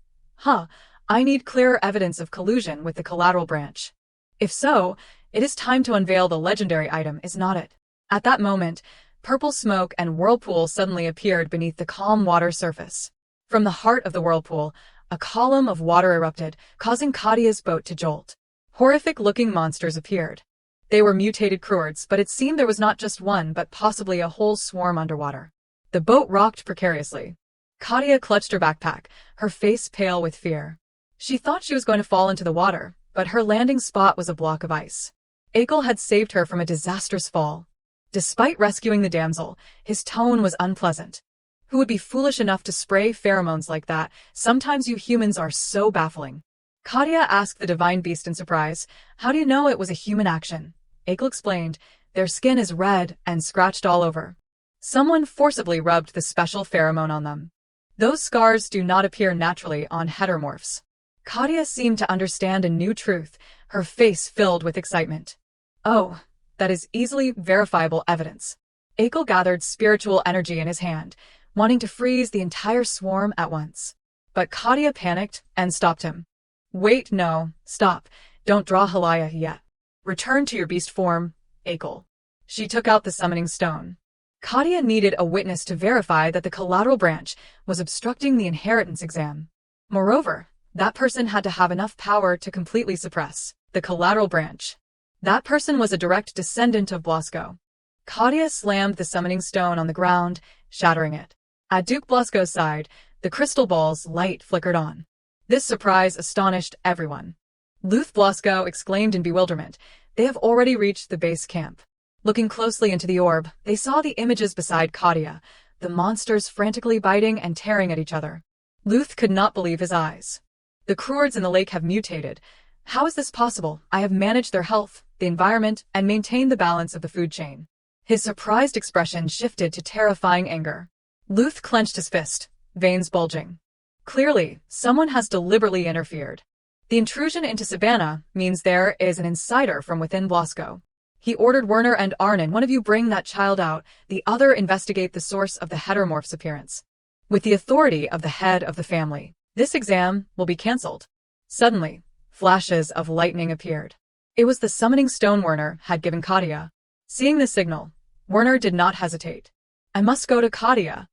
I need clearer evidence of collusion with the collateral branch. If so, it is time to unveil the legendary item, is not it?" At that moment, purple smoke and whirlpool suddenly appeared beneath the calm water surface. From the heart of the whirlpool, a column of water erupted, causing Kathia's boat to jolt. Horrific-looking monsters appeared. They were mutated Kruards, but it seemed there was not just one but possibly a whole swarm underwater. The boat rocked precariously. Kathia clutched her backpack, her face pale with fear. She thought she was going to fall into the water, but her landing spot was a block of ice. Akel had saved her from a disastrous fall. Despite rescuing the damsel, his tone was unpleasant. Who would be foolish enough to spray pheromones like that? Sometimes you humans are so baffling. Kathia asked the divine beast in surprise, "How do you know it was a human action?" Akel explained, "Their skin is red and scratched all over. Someone forcibly rubbed the special pheromone on them. Those scars do not appear naturally on heteromorphs." Kathia seemed to understand a new truth, her face filled with excitement. "Oh, that is easily verifiable evidence." Akel gathered spiritual energy in his hand, wanting to freeze the entire swarm at once. But Kathia panicked and stopped him. "Wait, no, stop. Don't draw Halaya yet. Return to your beast form, Akel." She took out the summoning stone. Kathia needed a witness to verify that the collateral branch was obstructing the inheritance exam. Moreover, that person had to have enough power to completely suppress the collateral branch. That person was a direct descendant of Blasco. Kathia slammed the summoning stone on the ground, shattering it. At Duke Blasco's side, the crystal ball's light flickered on. This surprise astonished everyone. Luth Blasco exclaimed in bewilderment, "They have already reached the base camp." Looking closely into the orb, they saw the images beside Kathia, the monsters frantically biting and tearing at each other. Luth could not believe his eyes. "The Kruards in the lake have mutated. How is this possible? I have managed their health, the environment, and maintained the balance of the food chain." His surprised expression shifted to terrifying anger. Luth clenched his fist, veins bulging. Clearly, someone has deliberately interfered. The intrusion into Savannah means there is an insider from within Blasco. He ordered Werner and Arnon, one of you bring that child out, the other investigate the source of the heteromorph's appearance. With the authority of the head of the family, this exam will be cancelled. Suddenly, flashes of lightning appeared. It was the summoning stone Werner had given Kathia. Seeing the signal, Werner did not hesitate. "I must go to Kathia."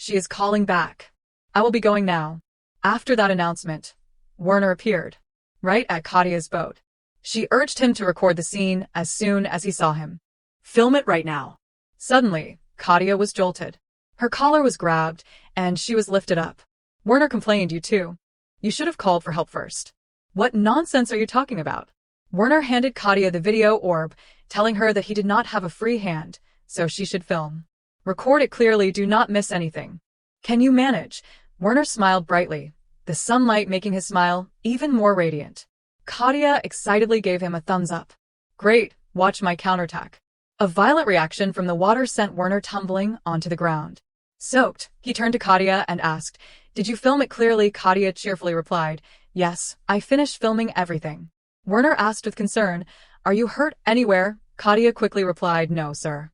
She is calling back. I will be going now. After that announcement, Werner appeared, right at Kathia's boat. She urged him to record the scene as soon as he saw him. Film it right now. Suddenly, Kathia was jolted. Her collar was grabbed, and she was lifted up. Werner complained, you too. You should have called for help first. What nonsense are you talking about? Werner handed Kathia the video orb, telling her that he did not have a free hand, so she should film. Record it clearly, do not miss anything. Can you manage? Werner smiled brightly, the sunlight making his smile even more radiant. Kathia excitedly gave him a thumbs up. Great, watch my counterattack. A violent reaction from the water sent Werner tumbling onto the ground. Soaked, he turned to Kathia and asked, Did you film it clearly? Kathia cheerfully replied, Yes, I finished filming everything. Werner asked with concern, Are you hurt anywhere? Kathia quickly replied, No, sir.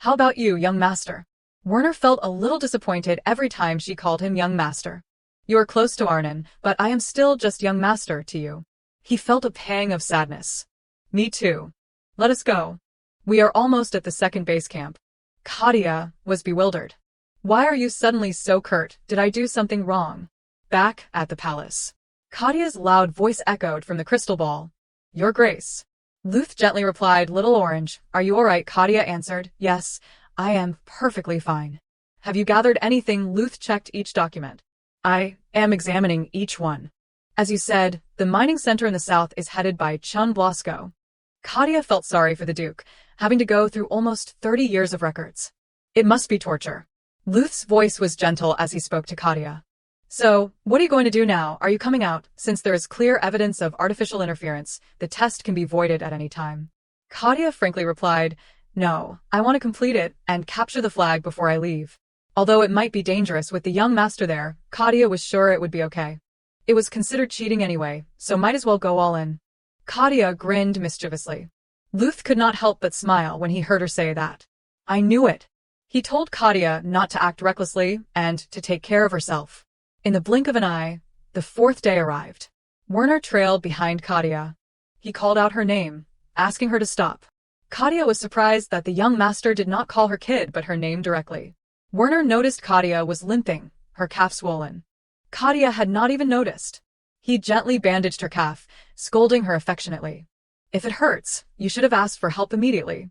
How about you, young master? Werner felt a little disappointed every time she called him young master. You are close to Arnon, but I am still just young master to you. He felt a pang of sadness. Me too. Let us go. We are almost at the second base camp. Kathia was bewildered. Why are you suddenly so curt? Did I do something wrong? Back at the palace, Kathia's loud voice echoed from the crystal ball. Your Grace. Luth gently replied, Little Orange, are you all right? Kathia answered, Yes, I am perfectly fine. Have you gathered anything? Luth checked each document. I am examining each one. As you said, the mining center in the south is headed by Chun Blasco. Kathia felt sorry for the Duke, having to go through almost 30 years of records. It must be torture. Luth's voice was gentle as he spoke to Kathia. So, what are you going to do now? Are you coming out? Since there is clear evidence of artificial interference, the test can be voided at any time. Kathia frankly replied, No, I want to complete it and capture the flag before I leave. Although it might be dangerous with the young master there, Kathia was sure it would be okay. It was considered cheating anyway, so might as well go all in. Kathia grinned mischievously. Luth could not help but smile when he heard her say that. I knew it. He told Kathia not to act recklessly and to take care of herself. In the blink of an eye, the fourth day arrived. Werner trailed behind Kathia. He called out her name, asking her to stop. Kathia was surprised that the young master did not call her kid but her name directly. Werner noticed Kathia was limping, her calf swollen. Kathia had not even noticed. He gently bandaged her calf, scolding her affectionately. If it hurts, you should have asked for help immediately.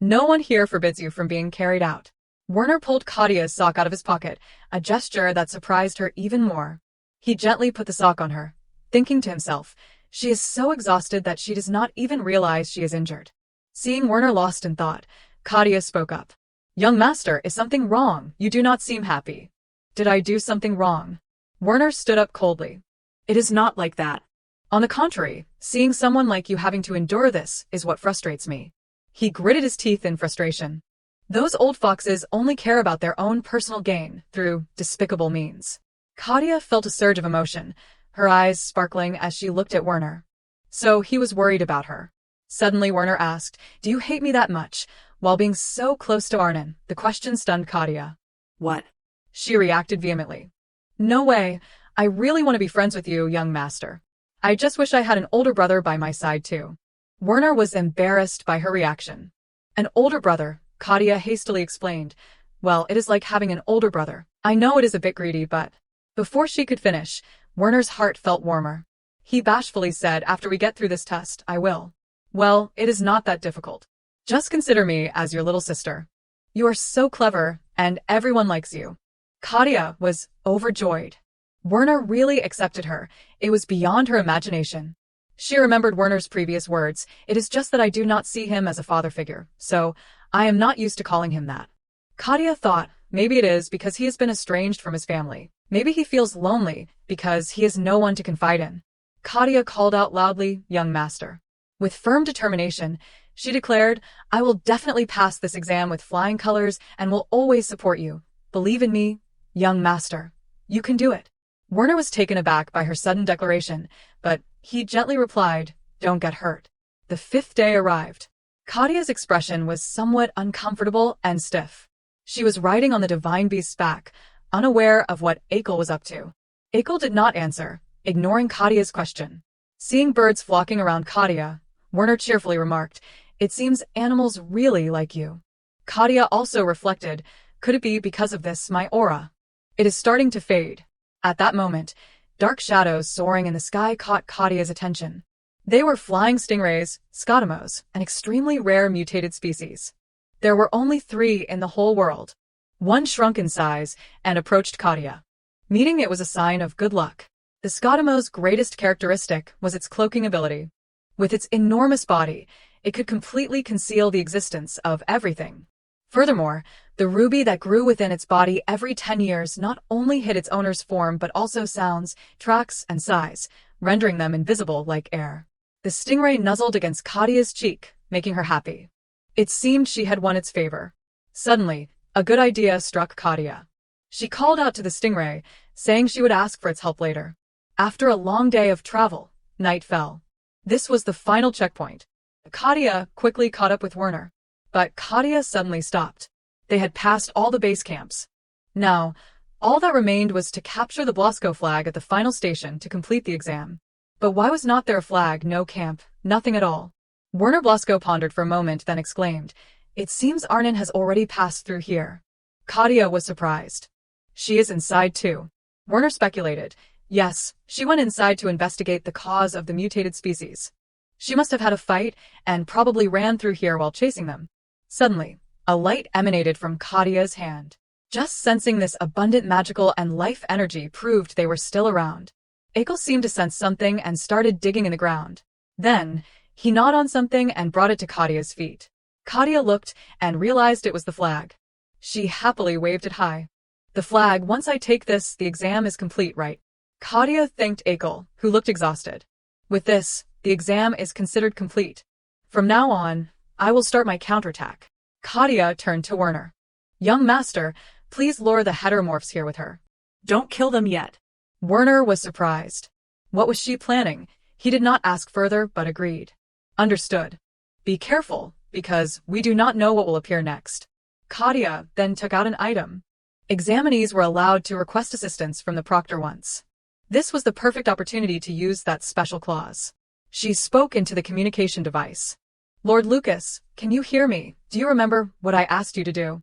No one here forbids you from being carried out. Werner pulled Kathia's sock out of his pocket, a gesture that surprised her even more. He gently put the sock on her, thinking to himself, she is so exhausted that she does not even realize she is injured. Seeing Werner lost in thought, Kathia spoke up. Young master, is something wrong? You do not seem happy. Did I do something wrong? Werner stood up coldly. It is not like that. On the contrary, seeing someone like you having to endure this is what frustrates me. He gritted his teeth in frustration. Those old foxes only care about their own personal gain through despicable means. Kathia felt a surge of emotion, her eyes sparkling as she looked at Werner. So he was worried about her. Suddenly Werner asked, Do you hate me that much? While being so close to Arnon, the question stunned Kathia. What? She reacted vehemently. No way. I really want to be friends with you, young master. I just wish I had an older brother by my side too. Werner was embarrassed by her reaction. An older brother, Kathia hastily explained. Well, it is like having an older brother. I know it is a bit greedy, but... Before she could finish, Werner's heart felt warmer. He bashfully said, After we get through this test, I will. Well, it is not that difficult. Just consider me as your little sister. You are so clever, and everyone likes you. Kathia was overjoyed. Werner really accepted her. It was beyond her imagination. She remembered Werner's previous words. It is just that I do not see him as a father figure, so I am not used to calling him that. Kathia thought, maybe it is because he has been estranged from his family. Maybe he feels lonely because he has no one to confide in. Kathia called out loudly, Young master. With firm determination, she declared, I will definitely pass this exam with flying colors and will always support you. Believe in me, young master. You can do it. Werner was taken aback by her sudden declaration, but he gently replied, Don't get hurt. The fifth day arrived. Kathia's expression was somewhat uncomfortable and stiff. She was riding on the divine beast's back, unaware of what Akel was up to. Akel did not answer, ignoring Kathia's question. Seeing birds flocking around Kathia, Werner cheerfully remarked, It seems animals really like you. Kathia also reflected, Could it be because of this, my aura? It is starting to fade. At that moment, dark shadows soaring in the sky caught Kathia's attention. They were flying stingrays, scotomos, an extremely rare mutated species. There were only 3 in the whole world. One shrunk in size and approached Kathia. Meeting it was a sign of good luck. The scotomo's greatest characteristic was its cloaking ability. With its enormous body, it could completely conceal the existence of everything. Furthermore, the ruby that grew within its body every 10 years not only hid its owner's form but also sounds, tracks, and size, rendering them invisible like air. The stingray nuzzled against Kathia's cheek, making her happy. It seemed she had won its favor. Suddenly, a good idea struck Kathia. She called out to the stingray, saying she would ask for its help later. After a long day of travel, night fell. This was the final checkpoint. Kathia quickly caught up with Werner. But Kathia suddenly stopped. They had passed all the base camps. Now, all that remained was to capture the Blasco flag at the final station to complete the exam. But why was not there a flag, no camp, nothing at all? Werner Blasco pondered for a moment, then exclaimed, "It seems Arnon has already passed through here." Kathia was surprised. "She is inside too." Werner speculated. Yes, she went inside to investigate the cause of the mutated species. She must have had a fight and probably ran through here while chasing them. Suddenly, a light emanated from Kathia's hand. Just sensing this abundant magical and life energy proved they were still around. Akel seemed to sense something and started digging in the ground. Then, he gnawed on something and brought it to Kathia's feet. Kathia looked and realized it was the flag. She happily waved it high. "The flag, once I take this, the exam is complete, right?" Kathia thanked Akel, who looked exhausted. "With this, the exam is considered complete. From now on, I will start my counterattack." Kathia turned to Werner. "Young master, please lure the heteromorphs here with her." Don't kill them yet. Werner was surprised. What was she planning? He did not ask further, but agreed. "Understood. Be careful, because we do not know what will appear next." Kathia then took out an item. Examinees were allowed to request assistance from the proctor once. This was the perfect opportunity to use that special clause. She spoke into the communication device. "Lord Lucas, can you hear me? Do you remember what I asked you to do?"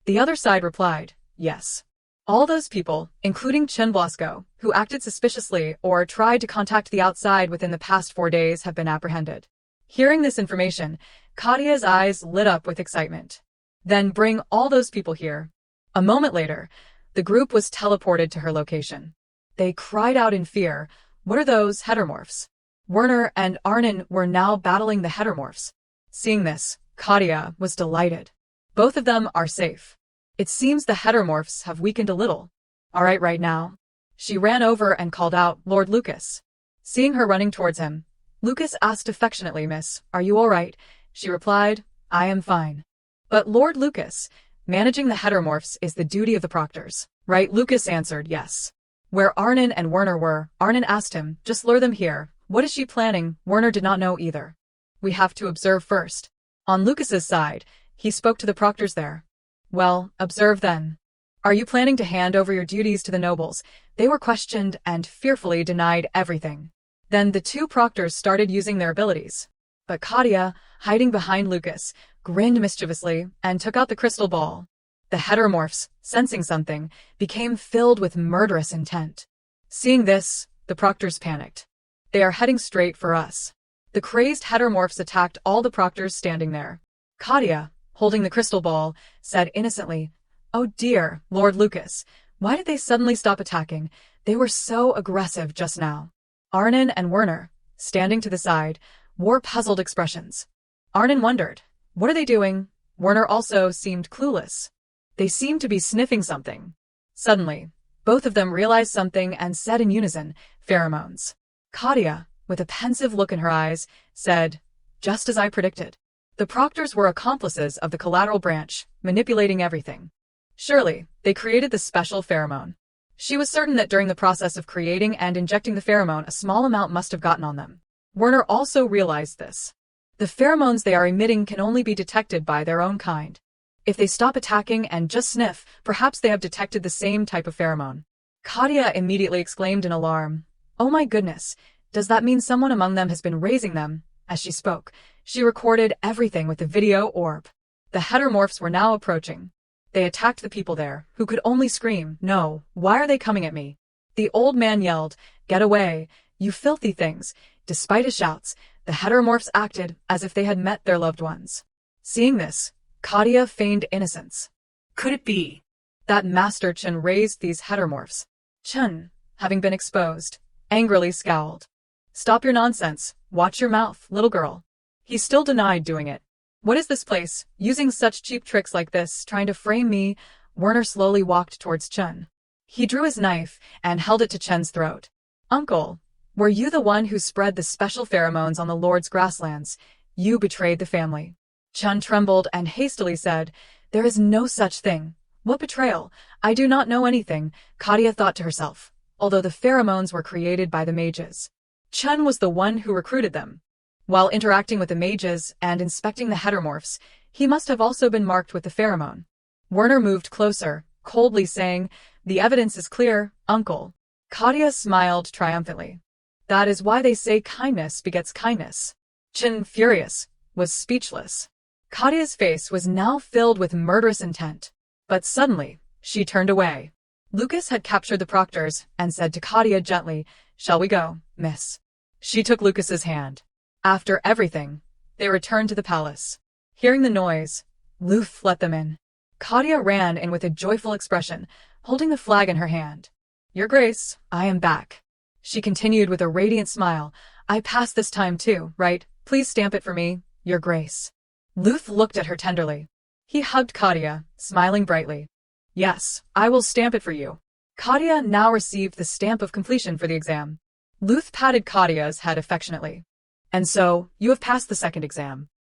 The other side replied, "Yes." All those people, including Chin Blasco, who acted suspiciously or tried to contact the outside within the past 4 days have been apprehended. Hearing this information, Kathia's eyes lit up with excitement. "Then bring all those people here." A moment later, the group was teleported to her location. They cried out in fear, "What are those heteromorphs?" Werner and Arnon were now battling the heteromorphs. Seeing this, Kathia was delighted. Both of them are safe. It seems the heteromorphs have weakened a little. "All right now." She ran over and called out, "Lord Lucas." Seeing her running towards him, Lucas asked affectionately, "Miss, are you all right?" She replied, "I am fine." "But Lord Lucas, managing the heteromorphs is the duty of the proctors, right?" Lucas answered, "Yes." Where Arnon and Werner were, Arnon asked him, "Just lure them here. What is she planning?" Werner did not know either. "We have to observe first." On Lucas's side, he spoke to the proctors there. "Well, observe then. Are you planning to hand over your duties to the nobles?" They were questioned and fearfully denied everything. Then the 2 proctors started using their abilities. But Kathia, hiding behind Lucas, grinned mischievously and took out the crystal ball. The heteromorphs, sensing something, became filled with murderous intent. Seeing this, the proctors panicked. "They are heading straight for us." The crazed heteromorphs attacked all the proctors standing there. Kathia, holding the crystal ball, said innocently, "Oh dear, Lord Lucas, why did they suddenly stop attacking? They were so aggressive just now." Arnon and Werner, standing to the side, wore puzzled expressions. Arnon wondered, "What are they doing?" Werner also seemed clueless. They seemed to be sniffing something. Suddenly, both of them realized something and said in unison, "Pheromones." Kathia, with a pensive look in her eyes, said, "Just as I predicted." The proctors were accomplices of the collateral branch, manipulating everything. Surely, they created the special pheromone. She was certain that during the process of creating and injecting the pheromone, a small amount must have gotten on them. Werner also realized this. The pheromones they are emitting can only be detected by their own kind. If they stop attacking and just sniff, perhaps they have detected the same type of pheromone. Kathia immediately exclaimed in alarm, "Oh my goodness, does that mean someone among them has been raising them?" As she spoke, she recorded everything with the video orb. The heteromorphs were now approaching. They attacked the people there, who could only scream, "No, why are they coming at me?" The old man yelled, "Get away, you filthy things." Despite his shouts, the heteromorphs acted as if they had met their loved ones. Seeing this, Kathia feigned innocence. Could it be That Master Chen raised these heteromorphs? Chen, having been exposed, angrily scowled. "Stop your nonsense. Watch your mouth, little girl." He still denied doing it. "What is this place, using such cheap tricks like this, trying to frame me?" Werner slowly walked towards Chen. He drew his knife and held it to Chen's throat. "Uncle, were you the one who spread the special pheromones on the Lord's grasslands? You betrayed the family." Chen trembled and hastily said, "There is no such thing." "What betrayal? I do not know anything," Kathia thought to herself, although the pheromones were created by the mages. Chen was the one who recruited them. While interacting with the mages and inspecting the heteromorphs, he must have also been marked with the pheromone. Werner moved closer, coldly saying, "The evidence is clear, uncle." Kathia smiled triumphantly. "That is why they say kindness begets kindness." Chen, furious, was speechless. Kathia's face was now filled with murderous intent. But suddenly, she turned away. Lucas had captured the proctors and said to Kathia gently, "Shall we go, miss?" She took Lucas's hand. After everything, they returned to the palace. Hearing the noise, Luth let them in. Kathia ran in with a joyful expression, holding the flag in her hand. "Your Grace, I am back." She continued with a radiant smile. "I passed this time too, right? Please stamp it for me, Your Grace." Luth looked at her tenderly. He hugged Kathia, smiling brightly. "Yes, I will stamp it for you." Kathia now received the stamp of completion for the exam. Luth patted Kathia's head affectionately. "And so, you have passed the second exam."